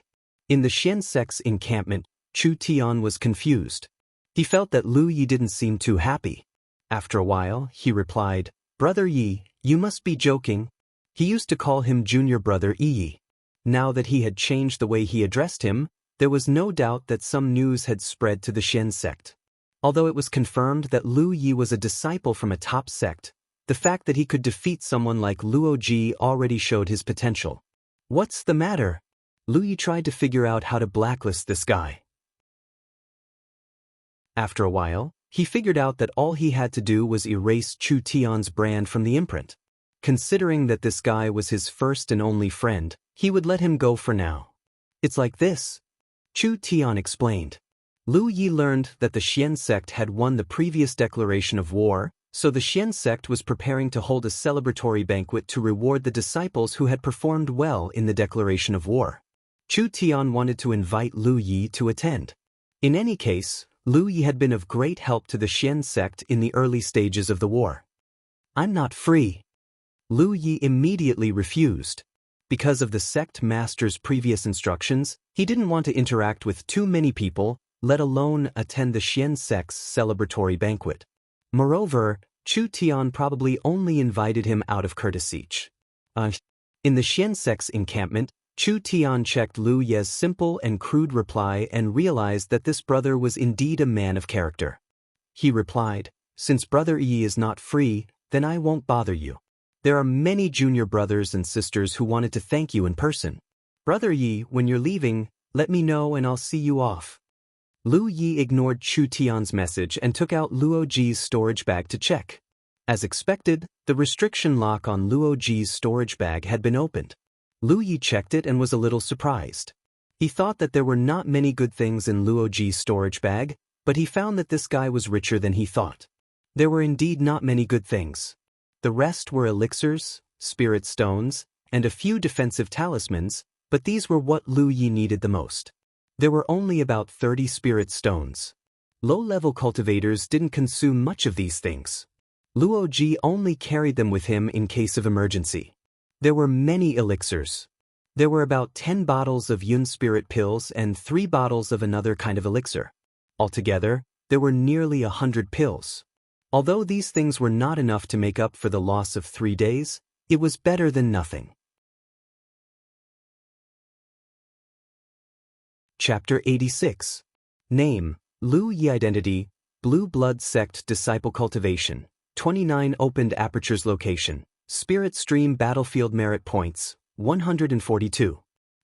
[SPEAKER 1] In the Xian sect's encampment, Chu Tian was confused. He felt that Lu Yi didn't seem too happy. After a while, he replied, Brother Yi, you must be joking. He used to call him Junior Brother Yi. Now that he had changed the way he addressed him, there was no doubt that some news had spread to the Xian sect. Although it was confirmed that Lu Yi was a disciple from a top sect, the fact that he could defeat someone like Luo Ji already showed his potential. What's the matter? Lu Yi tried to figure out how to blacklist this guy. After a while, he figured out that all he had to do was erase Chu Tian's brand from the imprint. Considering that this guy was his first and only friend, he would let him go for now. It's like this. Chu Tian explained. Lu Yi learned that the Xian sect had won the previous declaration of war, so the Xian sect was preparing to hold a celebratory banquet to reward the disciples who had performed well in the declaration of war. Chu Tian wanted to invite Lu Yi to attend. In any case, Lu Yi had been of great help to the Xian sect in the early stages of the war. I'm not free. Lu Yi immediately refused. Because of the sect master's previous instructions, he didn't want to interact with too many people, let alone attend the Xian sect's celebratory banquet. Moreover, Chu Tian probably only invited him out of courtesy. In the Xian sect's encampment, Chu Tian checked Lu Ye's simple and crude reply and realized that this brother was indeed a man of character. He replied, "Since Brother Yi is not free, then I won't bother you. There are many junior brothers and sisters who wanted to thank you in person. Brother Yi, when you're leaving, let me know and I'll see you off." Lu Yi ignored Chu Tian's message and took out Luo Ji's storage bag to check. As expected, the restriction lock on Luo Ji's storage bag had been opened. Lu Yi checked it and was a little surprised. He thought that there were not many good things in Luo Ji's storage bag, but he found that this guy was richer than he thought. There were indeed not many good things. The rest were elixirs, spirit stones, and a few defensive talismans, but these were what Lu Yi needed the most. There were only about 30 spirit stones. Low-level cultivators didn't consume much of these things. Luo Ji only carried them with him in case of emergency. There were many elixirs. There were about 10 bottles of Yun spirit pills and 3 bottles of another kind of elixir. Altogether, there were nearly 100 pills. Although these things were not enough to make up for the loss of 3 days, it was better than nothing. Chapter 86. Name, Lu Yi. Identity, Blue Blood Sect Disciple Cultivation, 29 Opened Apertures. Location, Spirit Stream Battlefield. Merit Points, 142.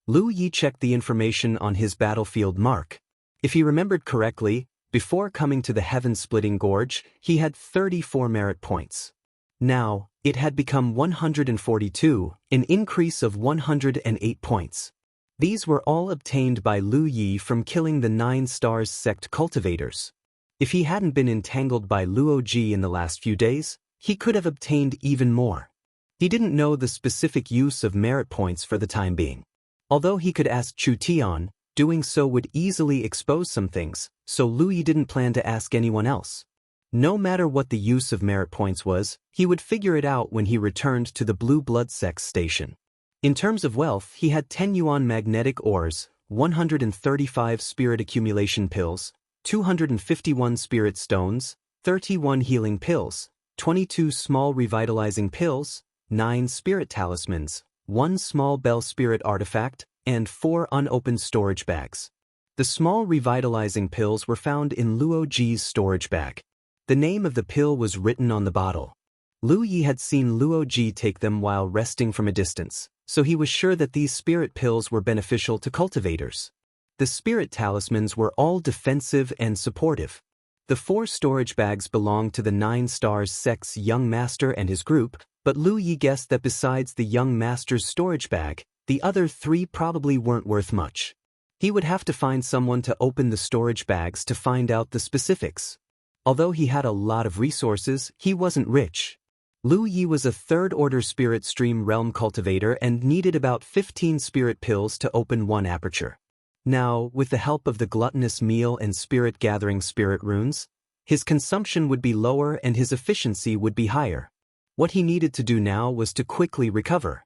[SPEAKER 1] Lu Yi checked the information on his battlefield mark. If he remembered correctly, before coming to the Heaven-Splitting Gorge, he had 34 merit points. Now, it had become 142, an increase of 108 points. These were all obtained by Lu Yi from killing the 9 Stars sect cultivators. If he hadn't been entangled by Luo Ji in the last few days, he could have obtained even more. He didn't know the specific use of merit points for the time being. Although he could ask Chu Tian, doing so would easily expose some things, so Lu Yi didn't plan to ask anyone else. No matter what the use of merit points was, he would figure it out when he returned to the Blue Blood Sect station. In terms of wealth, he had 10 yuan magnetic ores, 135 spirit accumulation pills, 251 spirit stones, 31 healing pills, 22 small revitalizing pills, 9 spirit talismans, 1 small bell spirit artifact, and 4 unopened storage bags. The small revitalizing pills were found in Luo Ji's storage bag. The name of the pill was written on the bottle. Lu Yi had seen Luo Ji take them while resting from a distance, so he was sure that these spirit pills were beneficial to cultivators. The spirit talismans were all defensive and supportive. The 4 storage bags belonged to the 9 Stars sect's young master and his group, but Lu Yi guessed that besides the young master's storage bag, the other 3 probably weren't worth much. He would have to find someone to open the storage bags to find out the specifics. Although he had a lot of resources, he wasn't rich. Lu Yi was a 3rd-order spirit stream realm cultivator and needed about 15 spirit pills to open 1 aperture. Now, with the help of the gluttonous meal and spirit-gathering spirit runes, his consumption would be lower and his efficiency would be higher. What he needed to do now was to quickly recover.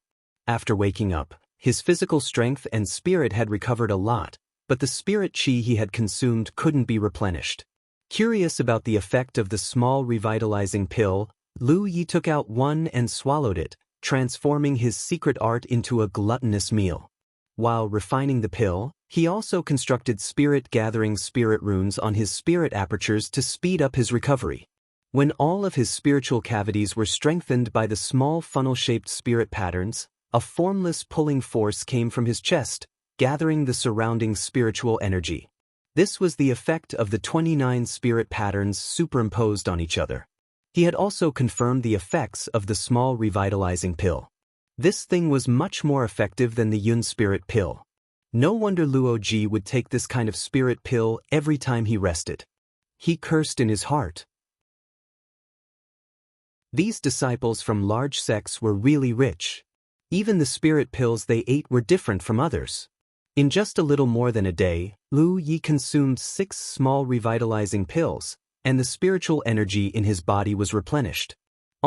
[SPEAKER 1] After waking up, his physical strength and spirit had recovered a lot, but the spirit chi he had consumed couldn't be replenished. Curious about the effect of the small revitalizing pill, Lu Yi took out one and swallowed it, transforming his secret art into a gluttonous meal. While refining the pill, he also constructed spirit-gathering spirit runes on his spirit apertures to speed up his recovery. When all of his spiritual cavities were strengthened by the small funnel-shaped spirit patterns, a formless pulling force came from his chest, gathering the surrounding spiritual energy. This was the effect of the 29 spirit patterns superimposed on each other. He had also confirmed the effects of the small revitalizing pill. This thing was much more effective than the Yun spirit pill. No wonder Luo Ji would take this kind of spirit pill every time he rested. He cursed in his heart. These disciples from large sects were really rich. Even the spirit pills they ate were different from others. In just a little more than a day, Lu Yi consumed 6 small revitalizing pills, and the spiritual energy in his body was replenished.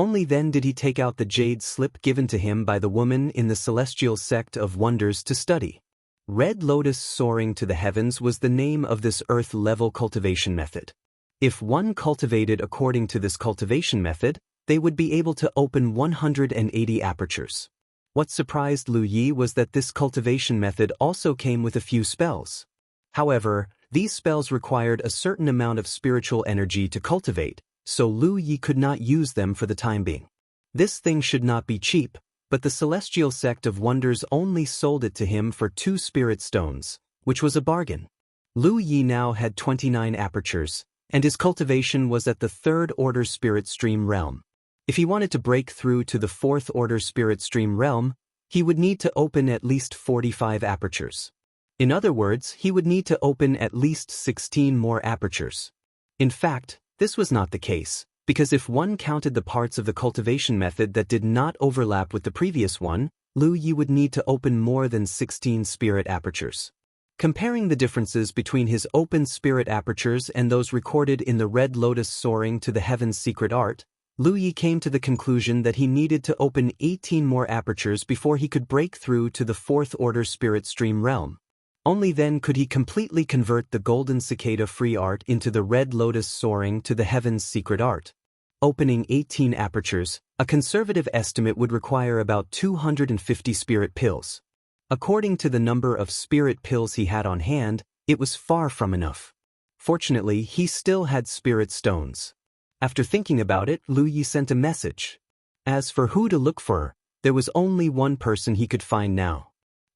[SPEAKER 1] Only then did he take out the jade slip given to him by the woman in the celestial sect of wonders to study. Red Lotus soaring to the heavens was the name of this earth-level cultivation method. If one cultivated according to this cultivation method, they would be able to open 180 apertures. What surprised Lu Yi was that this cultivation method also came with a few spells. However, these spells required a certain amount of spiritual energy to cultivate, so Lu Yi could not use them for the time being. This thing should not be cheap, but the celestial sect of wonders only sold it to him for 2 spirit stones, which was a bargain. Lu Yi now had 29 apertures, and his cultivation was at the 3rd order spirit stream realm. If he wanted to break through to the 4th order spirit stream realm, he would need to open at least 45 apertures. In other words, he would need to open at least 16 more apertures. In fact, this was not the case, because if one counted the parts of the cultivation method that did not overlap with the previous one, Lu Yi would need to open more than 16 spirit apertures. Comparing the differences between his open spirit apertures and those recorded in the Red Lotus soaring to the heavens secret art, Lu Yi came to the conclusion that he needed to open 18 more apertures before he could break through to the 4th order spirit stream realm. Only then could he completely convert the golden cicada free art into the Red Lotus soaring to the heavens secret art. Opening 18 apertures, a conservative estimate would require about 250 spirit pills. According to the number of spirit pills he had on hand, it was far from enough. Fortunately, he still had spirit stones. After thinking about it, Lu Yi sent a message. As for who to look for, there was only one person he could find now.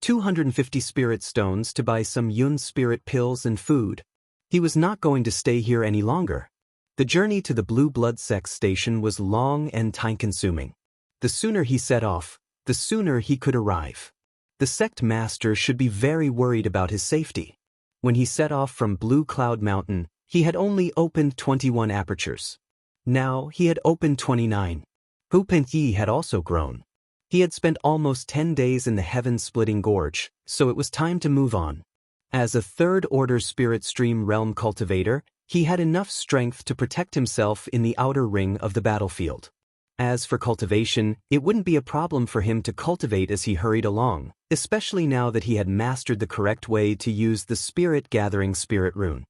[SPEAKER 1] 250 spirit stones to buy some Yun spirit pills and food. He was not going to stay here any longer. The journey to the Blue Blood Sect station was long and time-consuming. The sooner he set off, the sooner he could arrive. The sect master should be very worried about his safety. When he set off from Blue Cloud Mountain, he had only opened 21 apertures. Now he had opened 29. Hu Penyi had also grown. He had spent almost 10 days in the heaven-splitting gorge, so it was time to move on. As a 3rd order spirit stream realm cultivator, he had enough strength to protect himself in the outer ring of the battlefield. As for cultivation, it wouldn't be a problem for him to cultivate as he hurried along, especially now that he had mastered the correct way to use the spirit-gathering spirit rune.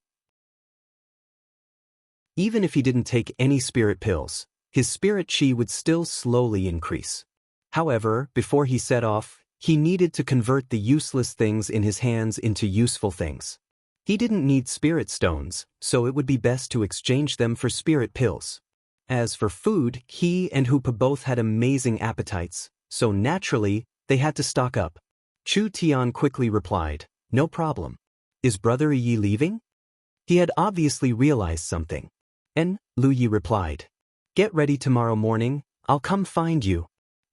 [SPEAKER 1] Even if he didn't take any spirit pills, his spirit chi would still slowly increase. However, before he set off, he needed to convert the useless things in his hands into useful things. He didn't need spirit stones, so it would be best to exchange them for spirit pills. As for food, he and Hupa both had amazing appetites, so naturally, they had to stock up. Chu Tian quickly replied, "No problem. Is Brother Yi leaving?" He had obviously realized something. And Lu Yi replied, "Get ready tomorrow morning, I'll come find you."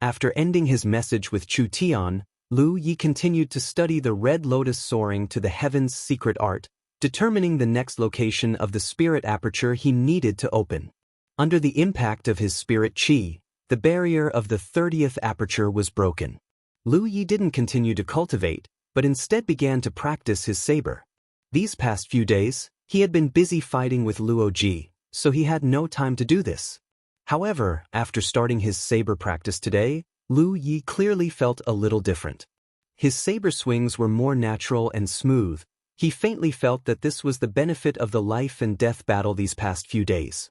[SPEAKER 1] After ending his message with Chu Tian, Lu Yi continued to study the Red Lotus soaring to the heavens secret art, determining the next location of the spirit aperture he needed to open. Under the impact of his spirit chi, the barrier of the 30th aperture was broken. Lu Yi didn't continue to cultivate, but instead began to practice his saber. These past few days, he had been busy fighting with Luo Ji, so he had no time to do this. However, after starting his saber practice today, Lu Yi clearly felt a little different. His saber swings were more natural and smooth. He faintly felt that this was the benefit of the life and death battle these past few days.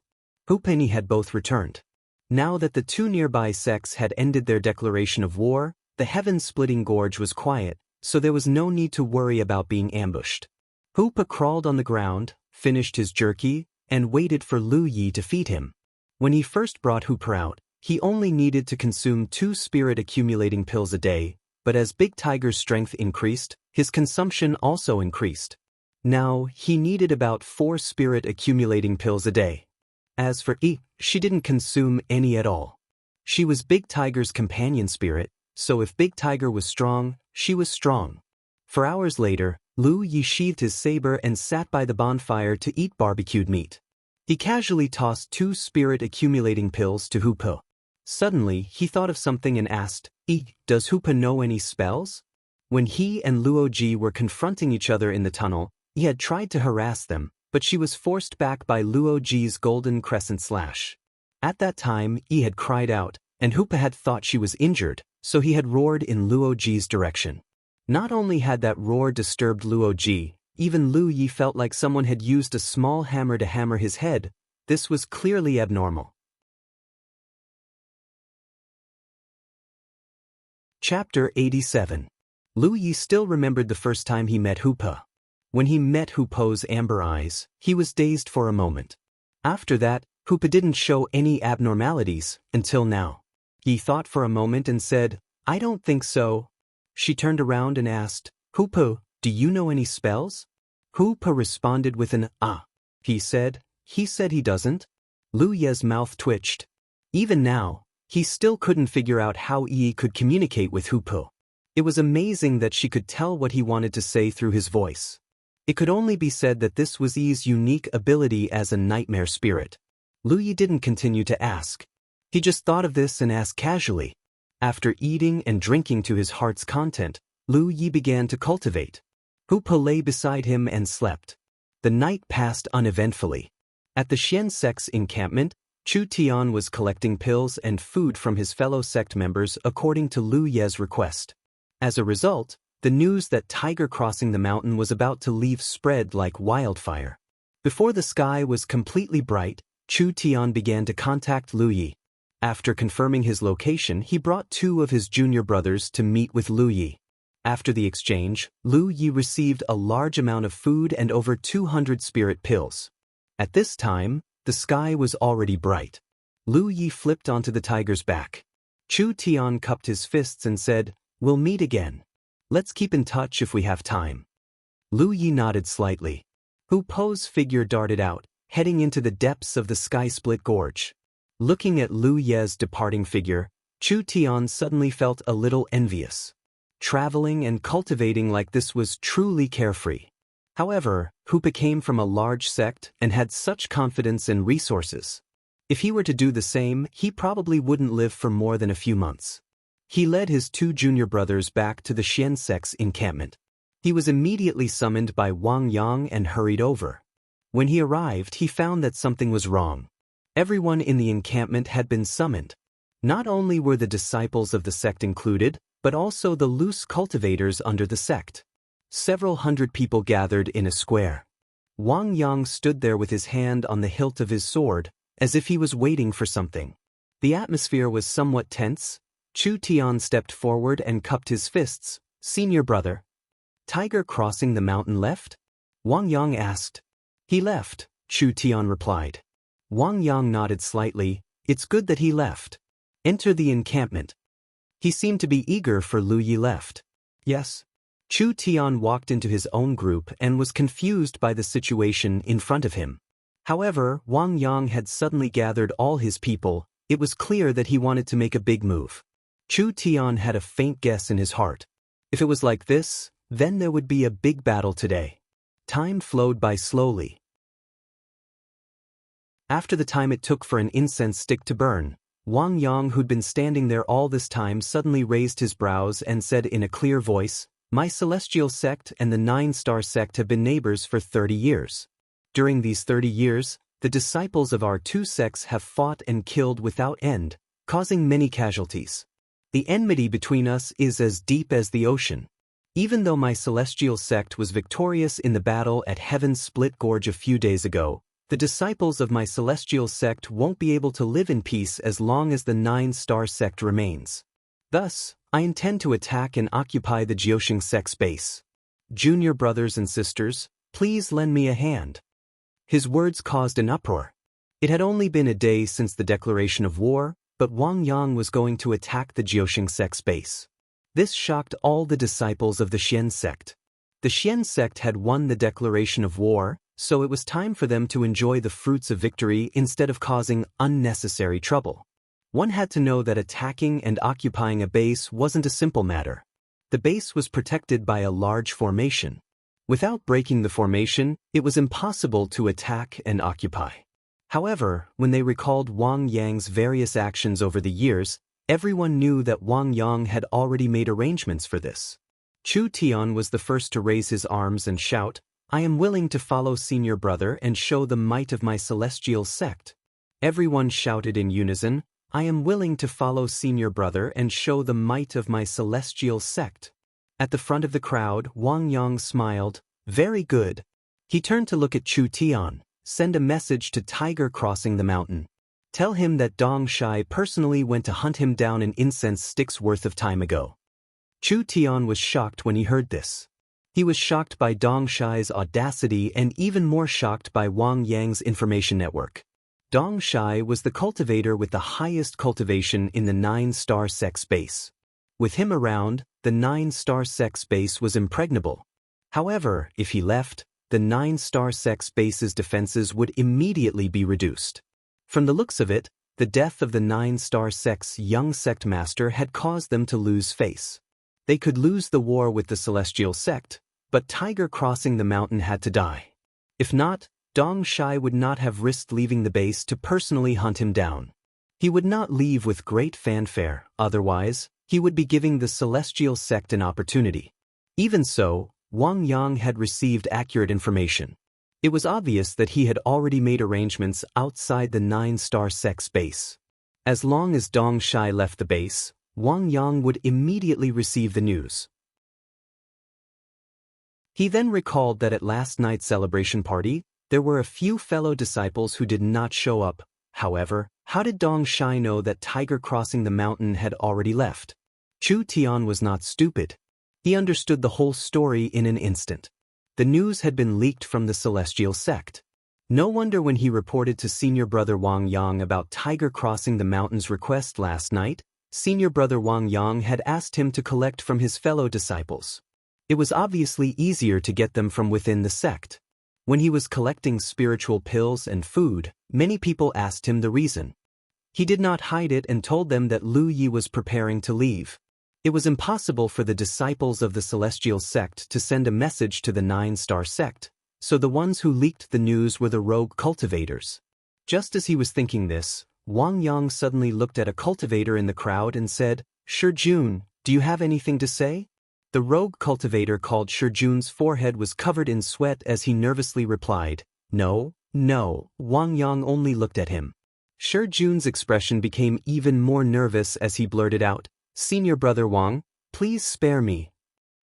[SPEAKER 1] Hu Penyi had both returned. Now that the 2 nearby sects had ended their declaration of war, the heaven-splitting gorge was quiet, so there was no need to worry about being ambushed. Hupa crawled on the ground, finished his jerky, and waited for Lu Yi to feed him. When he first brought Hooper out, he only needed to consume 2 spirit-accumulating pills a day, but as Big Tiger's strength increased, his consumption also increased. Now, he needed about 4 spirit-accumulating pills a day. As for Yi, she didn't consume any at all. She was Big Tiger's companion spirit, so if Big Tiger was strong, she was strong. For hours later, Lu Yi sheathed his saber and sat by the bonfire to eat barbecued meat. He casually tossed 2 spirit-accumulating pills to Hupa. Suddenly, he thought of something and asked, "Does Hupa know any spells?" When he and Luo Ji were confronting each other in the tunnel, he had tried to harass them, but she was forced back by Luo Ji's golden crescent slash. At that time, Yi had cried out, and Hoopa had thought she was injured, so he had roared in Luo Ji's direction. Not only had that roar disturbed Luo Ji, even Lu Yi felt like someone had used a small hammer to hammer his head. This was clearly abnormal. Chapter 87. Lu Yi still remembered the first time he met Hoopa. When he met Hoopa's amber eyes, he was dazed for a moment. After that, Hoopa didn't show any abnormalities, until now. He thought for a moment and said, "I don't think so." She turned around and asked, "Hoopa, do you know any spells?" Hoopa responded with an "ah." He said he doesn't. Lu Ye's mouth twitched. Even now, he still couldn't figure out how Yi could communicate with Hoopa. It was amazing that she could tell what he wanted to say through his voice. It could only be said that this was Yi's unique ability as a nightmare spirit. Lu Yi didn't continue to ask. He just thought of this and asked casually. After eating and drinking to his heart's content, Lu Yi began to cultivate. Hoopa lay beside him and slept. The night passed uneventfully. At the Xian sect's encampment, Chu Tian was collecting pills and food from his fellow sect members according to Lu Ye's request. As a result, the news that Tiger crossing the mountain was about to leave spread like wildfire. Before the sky was completely bright, Chu Tian began to contact Lu Yi. After confirming his location, he brought 2 of his junior brothers to meet with Lu Yi. After the exchange, Lu Yi received a large amount of food and over 200 spirit pills. At this time, the sky was already bright. Lu Yi flipped onto the tiger's back. Chu Tian cupped his fists and said, "We'll meet again. Let's keep in touch if we have time." Lu Yi nodded slightly. Hoopa's figure darted out, heading into the depths of the sky-split gorge. Looking at Lu Ye's departing figure, Chu Tian suddenly felt a little envious. Traveling and cultivating like this was truly carefree. However, Hoopa came from a large sect and had such confidence and resources. If he were to do the same, he probably wouldn't live for more than a few months. He led his 2 junior brothers back to the Xian sect's encampment. He was immediately summoned by Wang Yang and hurried over. When he arrived, he found that something was wrong. Everyone in the encampment had been summoned. Not only were the disciples of the sect included, but also the loose cultivators under the sect. Several hundred people gathered in a square. Wang Yang stood there with his hand on the hilt of his sword, as if he was waiting for something. The atmosphere was somewhat tense. Chu Tian stepped forward and cupped his fists. "Senior brother." "Tiger crossing the mountain left?" Wang Yang asked. "He left," Chu Tian replied. Wang Yang nodded slightly. "It's good that he left. Enter the encampment." He seemed to be eager for Lu Yi left. "Yes." Chu Tian walked into his own group and was confused by the situation in front of him. However, Wang Yang had suddenly gathered all his people. It was clear that he wanted to make a big move. Chu Tian had a faint guess in his heart. If it was like this, then there would be a big battle today. Time flowed by slowly. After the time it took for an incense stick to burn, Wang Yang, who'd been standing there all this time, suddenly raised his brows and said in a clear voice, "My celestial sect and the 9-star sect have been neighbors for 30 years. During these 30 years, the disciples of our 2 sects have fought and killed without end, causing many casualties. The enmity between us is as deep as the ocean. Even though my celestial sect was victorious in the battle at Heaven's Split Gorge a few days ago, the disciples of my celestial sect won't be able to live in peace as long as the 9-star sect remains. Thus, I intend to attack and occupy the Jiuxing sect's base. Junior brothers and sisters, please lend me a hand." His words caused an uproar. It had only been a day since the declaration of war, but Wang Yang was going to attack the Jiuxing sect's base. This shocked all the disciples of the Xian sect. The Xian sect had won the declaration of war, so it was time for them to enjoy the fruits of victory instead of causing unnecessary trouble. One had to know that attacking and occupying a base wasn't a simple matter. The base was protected by a large formation. Without breaking the formation, it was impossible to attack and occupy. However, when they recalled Wang Yang's various actions over the years, everyone knew that Wang Yang had already made arrangements for this. Chu Tian was the first to raise his arms and shout, "I am willing to follow senior brother and show the might of my celestial sect." Everyone shouted in unison, "I am willing to follow Senior Brother and show the might of my celestial sect." At the front of the crowd, Wang Yang smiled, "Very good." He turned to look at Chu Tian. "Send a message to Tiger crossing the mountain. Tell him that Dong Shai personally went to hunt him down an incense stick's worth of time ago." Chu Tian was shocked when he heard this. He was shocked by Dong Shai's audacity and even more shocked by Wang Yang's information network. Dong Shai was the cultivator with the highest cultivation in the 9-star sect space. With him around, the 9-star sect space was impregnable. However, if he left, the 9-star sect space's defenses would immediately be reduced. From the looks of it, the death of the 9-star sect's young sect master had caused them to lose face. They could lose the war with the celestial sect, but Tiger crossing the mountain had to die. If not, Dong Shai would not have risked leaving the base to personally hunt him down. He would not leave with great fanfare, otherwise, he would be giving the celestial sect an opportunity. Even so, Wang Yang had received accurate information. It was obvious that he had already made arrangements outside the 9-star sect base. As long as Dong Shai left the base, Wang Yang would immediately receive the news. He then recalled that at last night's celebration party, there were a few fellow disciples who did not show up. However, how did Dong Shai know that Tiger crossing the mountain had already left? Chu Tian was not stupid. He understood the whole story in an instant. The news had been leaked from the celestial sect. No wonder when he reported to Senior Brother Wang Yang about Tiger crossing the mountain's request last night, Senior Brother Wang Yang had asked him to collect from his fellow disciples. It was obviously easier to get them from within the sect. When he was collecting spiritual pills and food, many people asked him the reason. He did not hide it and told them that Lu Yi was preparing to leave. It was impossible for the disciples of the celestial sect to send a message to the 9-star sect, so the ones who leaked the news were the rogue cultivators. Just as he was thinking this, Wang Yang suddenly looked at a cultivator in the crowd and said, "Shijun, do you have anything to say?" The rogue cultivator called Shijun's forehead was covered in sweat as he nervously replied, "No, no." Wang Yang only looked at him. Shijun's expression became even more nervous as he blurted out, "Senior Brother Wang, please spare me.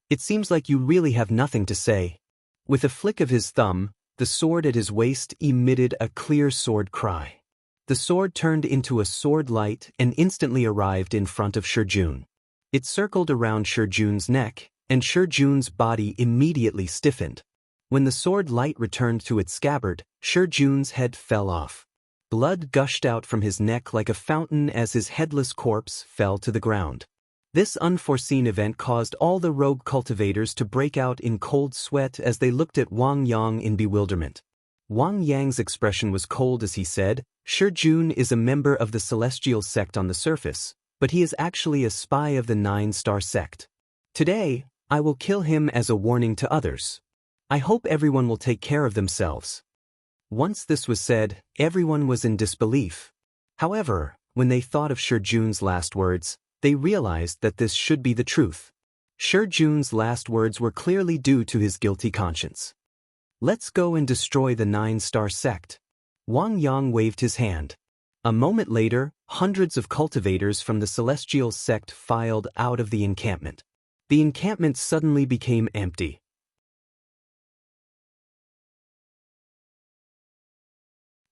[SPEAKER 1] It seems like you really have nothing to say." With a flick of his thumb, the sword at his waist emitted a clear sword cry. The sword turned into a sword light and instantly arrived in front of Shijun. It circled around Shijun's neck, and Shijun's body immediately stiffened. When the sword light returned to its scabbard, Shijun's head fell off. Blood gushed out from his neck like a fountain as his headless corpse fell to the ground. This unforeseen event caused all the rogue cultivators to break out in cold sweat as they looked at Wang Yang in bewilderment. Wang Yang's expression was cold as he said, "Shijun is a member of the celestial sect on the surface, but he is actually a spy of the 9-star sect. Today, I will kill him as a warning to others. I hope everyone will take care of themselves." Once this was said, everyone was in disbelief. However, when they thought of Shijun's last words, they realized that this should be the truth. Shijun's last words were clearly due to his guilty conscience. "Let's go and destroy the 9-star sect." Wang Yang waved his hand. A moment later, hundreds of cultivators from the celestial sect filed out of the encampment. The encampment suddenly became empty.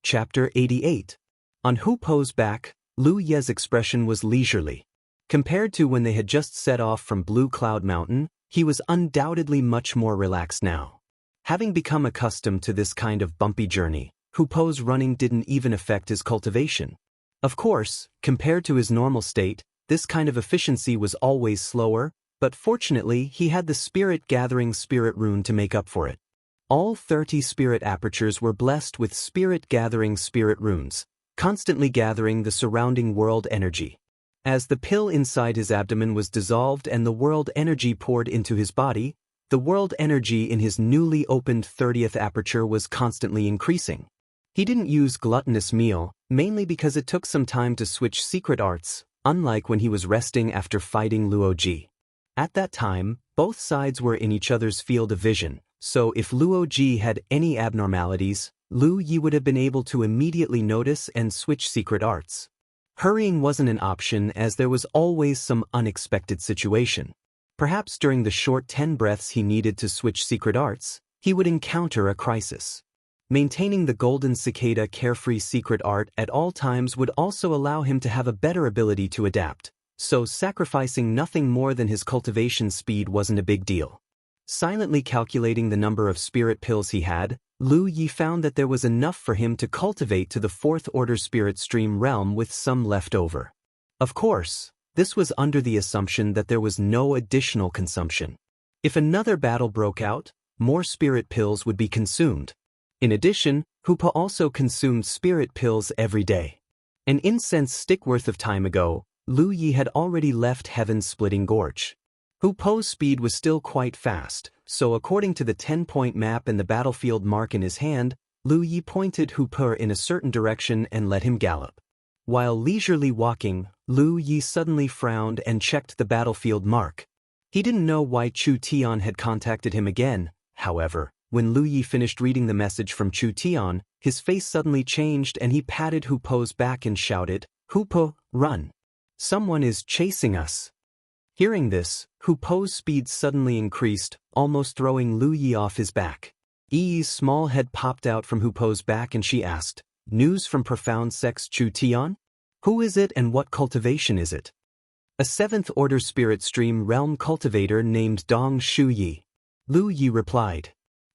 [SPEAKER 1] Chapter 88. On Hu Po's back, Lu Ye's expression was leisurely. Compared to when they had just set off from Blue Cloud Mountain, he was undoubtedly much more relaxed now. Having become accustomed to this kind of bumpy journey, Hu Po's running didn't even affect his cultivation. Of course, compared to his normal state, this kind of efficiency was always slower, but fortunately he had the spirit-gathering spirit rune to make up for it. All 30 spirit apertures were blessed with spirit-gathering spirit runes, constantly gathering the surrounding world energy. As the pill inside his abdomen was dissolved and the world energy poured into his body, the world energy in his newly opened 30th aperture was constantly increasing. He didn't use gluttonous meal, mainly because it took some time to switch secret arts, unlike when he was resting after fighting Luoji. At that time, both sides were in each other's field of vision, so if Luoji had any abnormalities, Lu Yi would have been able to immediately notice and switch secret arts. Hurrying wasn't an option as there was always some unexpected situation. Perhaps during the short 10 breaths he needed to switch secret arts, he would encounter a crisis. Maintaining the golden cicada carefree secret art at all times would also allow him to have a better ability to adapt, so sacrificing nothing more than his cultivation speed wasn't a big deal. Silently calculating the number of spirit pills he had, Lu Yi found that there was enough for him to cultivate to the 4th order spirit stream realm with some left over. Of course, this was under the assumption that there was no additional consumption. If another battle broke out, more spirit pills would be consumed. In addition, Hoopa also consumed spirit pills every day. An incense stick worth of time ago, Lu Yi had already left Heaven's Splitting Gorge. Hoopa's speed was still quite fast, so according to the 10-point map and the battlefield mark in his hand, Lu Yi pointed Hoopa in a certain direction and let him gallop. While leisurely walking, Lu Yi suddenly frowned and checked the battlefield mark. He didn't know why Chu Tian had contacted him again, however. When Lu Yi finished reading the message from Chu Tian, his face suddenly changed and he patted Hoopa's back and shouted, "Hoopa, run! Someone is chasing us!" Hearing this, Hoopa's speed suddenly increased, almost throwing Lu Yi off his back. Yi's small head popped out from Hoopa's back and she asked, "News from Profound Sex Chu Tian? Who is it and what cultivation is it?" "A 7th order spirit stream realm cultivator named Dong Shu Yi," Lu Yi replied.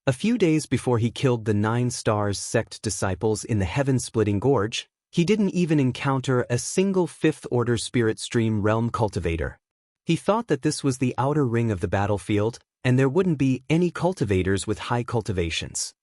[SPEAKER 1] A few days before he killed the 9 Stars sect disciples in the Heaven-Splitting Gorge, he didn't even encounter a single 5th order spirit stream realm cultivator. He thought that this was the outer ring of the battlefield, and there wouldn't be any cultivators with high cultivations.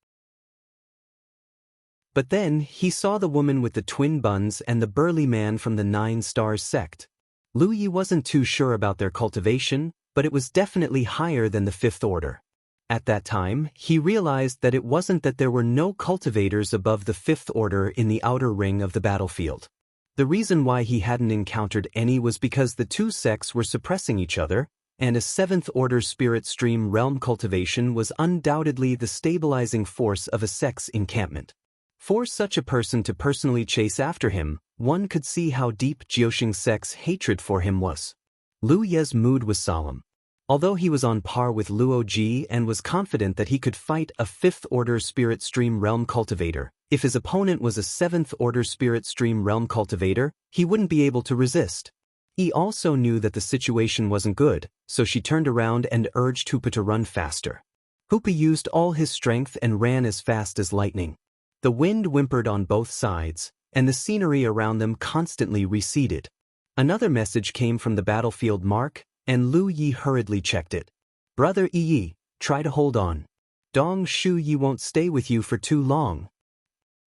[SPEAKER 1] But then, he saw the woman with the twin buns and the burly man from the 9 Stars sect. Lu Yi wasn't too sure about their cultivation, but it was definitely higher than the 5th order. At that time, he realized that it wasn't that there were no cultivators above the 5th order in the outer ring of the battlefield. The reason why he hadn't encountered any was because the two sects were suppressing each other, and a 7th order spirit stream realm cultivation was undoubtedly the stabilizing force of a sect's encampment. For such a person to personally chase after him, one could see how deep Jiuxing sect's hatred for him was. Lu Ye's mood was solemn. Although he was on par with Luo Ji and was confident that he could fight a 5th order spirit stream realm cultivator, if his opponent was a 7th order spirit stream realm cultivator, he wouldn't be able to resist. He also knew that the situation wasn't good, so she turned around and urged Hoopa to run faster. Hoopa used all his strength and ran as fast as lightning. The wind whimpered on both sides, and the scenery around them constantly receded. Another message came from the battlefield mark, and Lu Yi hurriedly checked it. "Brother Yi, try to hold on. Dong Shu Yi won't stay with you for too long."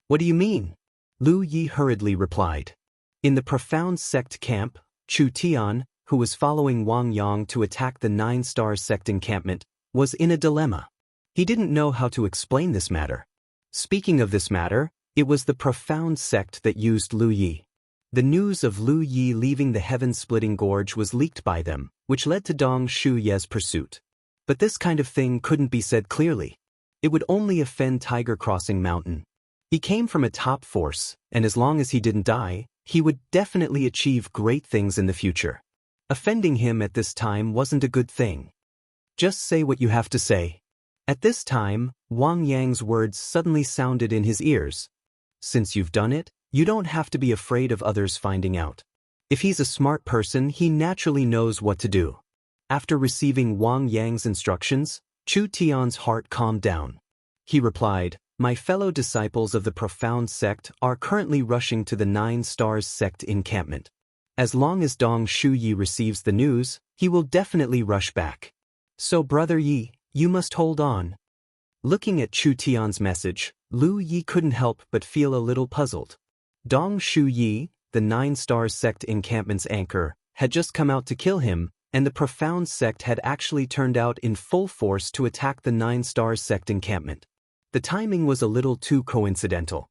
[SPEAKER 1] "What do you mean?" Lu Yi hurriedly replied. In the Profound Sect camp, Chu Tian, who was following Wang Yang to attack the 9 Stars sect encampment, was in a dilemma. He didn't know how to explain this matter. Speaking of this matter, it was the Profound Sect that used Lu Yi. The news of Lu Yi leaving the Heaven-Splitting Gorge was leaked by them, which led to Dong Shu Ye's pursuit. But this kind of thing couldn't be said clearly. It would only offend Tiger Crossing Mountain. He came from a top force, and as long as he didn't die, he would definitely achieve great things in the future. Offending him at this time wasn't a good thing. Just say what you have to say. At this time, Wang Yang's words suddenly sounded in his ears. Since you've done it, you don't have to be afraid of others finding out. If he's a smart person, he naturally knows what to do. After receiving Wang Yang's instructions, Chu Tian's heart calmed down. He replied, "My fellow disciples of the Profound Sect are currently rushing to the 9 Stars sect encampment. As long as Dong Shu Yi receives the news, he will definitely rush back. So Brother Yi, you must hold on." Looking at Chu Tian's message, Lu Yi couldn't help but feel a little puzzled. Dong Shu Yi, the 9 Stars sect encampment's anchor, had just come out to kill him, and the Profound Sect had actually turned out in full force to attack the 9 Stars sect encampment. The timing was a little too coincidental.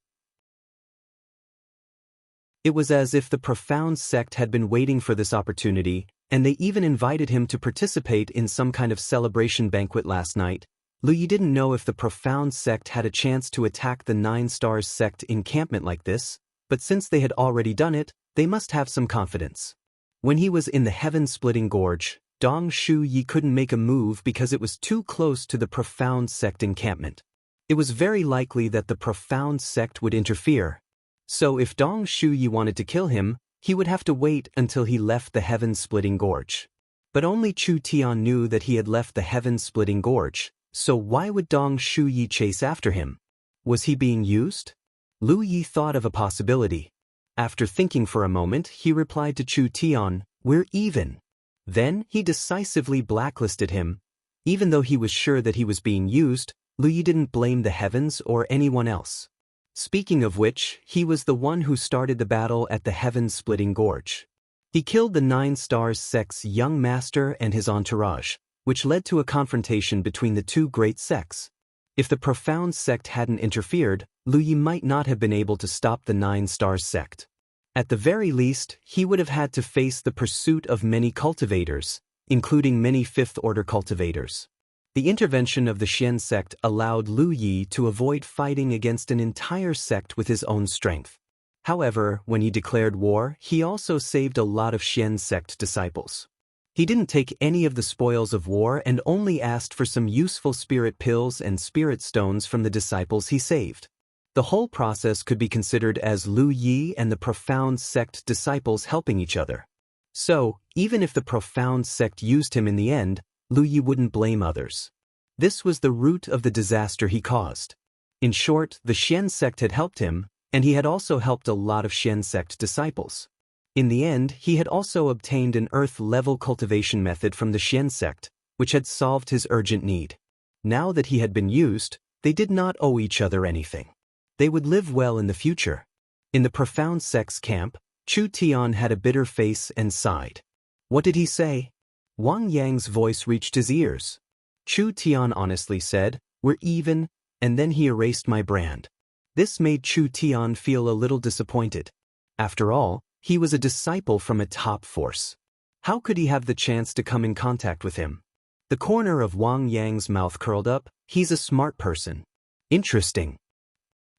[SPEAKER 1] It was as if the Profound Sect had been waiting for this opportunity, and they even invited him to participate in some kind of celebration banquet last night. Lu Yi didn't know if the profound sect had a chance to attack the 9 Stars sect encampment like this, but since they had already done it, they must have some confidence. When he was in the heaven-splitting gorge, Dong Shu Yi couldn't make a move because it was too close to the profound sect encampment. It was very likely that the profound sect would interfere. So if Dong Shu Yi wanted to kill him, he would have to wait until he left the heaven-splitting gorge. But only Chu Tian knew that he had left the heaven-splitting gorge, so why would Dong Shu Yi chase after him? Was he being used? Lu Yi thought of a possibility. After thinking for a moment, he replied to Chu Tian, "We're even." Then he decisively blacklisted him. Even though he was sure that he was being used, Lu Yi didn't blame the heavens or anyone else. Speaking of which, he was the one who started the battle at the heaven-splitting gorge. He killed the 9 Stars sect's young master and his entourage, which led to a confrontation between the two great sects. If the profound sect hadn't interfered, Lu Yi might not have been able to stop the 9 Stars sect. At the very least, he would have had to face the pursuit of many cultivators, including many fifth-order cultivators. The intervention of the Xian sect allowed Lu Yi to avoid fighting against an entire sect with his own strength. However, when he declared war, he also saved a lot of Xian sect disciples. He didn't take any of the spoils of war and only asked for some useful spirit pills and spirit stones from the disciples he saved. The whole process could be considered as Lu Yi and the profound sect disciples helping each other. So, even if the profound sect used him in the end, Lu Yi wouldn't blame others. This was the root of the disaster he caused. In short, the Xian sect had helped him, and he had also helped a lot of Xian sect disciples. In the end, he had also obtained an earth-level cultivation method from the Xian sect, which had solved his urgent need. Now that he had been used, they did not owe each other anything. They would live well in the future. In the profound sect's camp, Chu Tian had a bitter face and sighed. What did he say? Wang Yang's voice reached his ears. Chu Tian honestly said, "We're even," and then he erased my brand. This made Chu Tian feel a little disappointed. After all, he was a disciple from a top force. How could he have the chance to come in contact with him? The corner of Wang Yang's mouth curled up. He's a smart person. Interesting.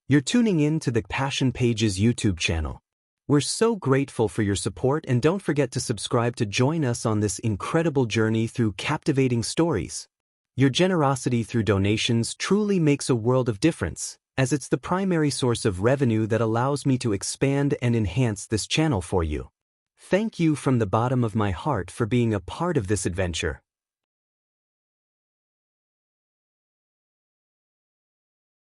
[SPEAKER 1] You're tuning in to the Passion Pages YouTube channel. We're so grateful for your support, and don't forget to subscribe to join us on this incredible journey through captivating stories. Your generosity through donations truly makes a world of difference, as it's the primary source of revenue that allows me to expand and enhance this channel for you. Thank you from the bottom of my heart for being a part of this adventure.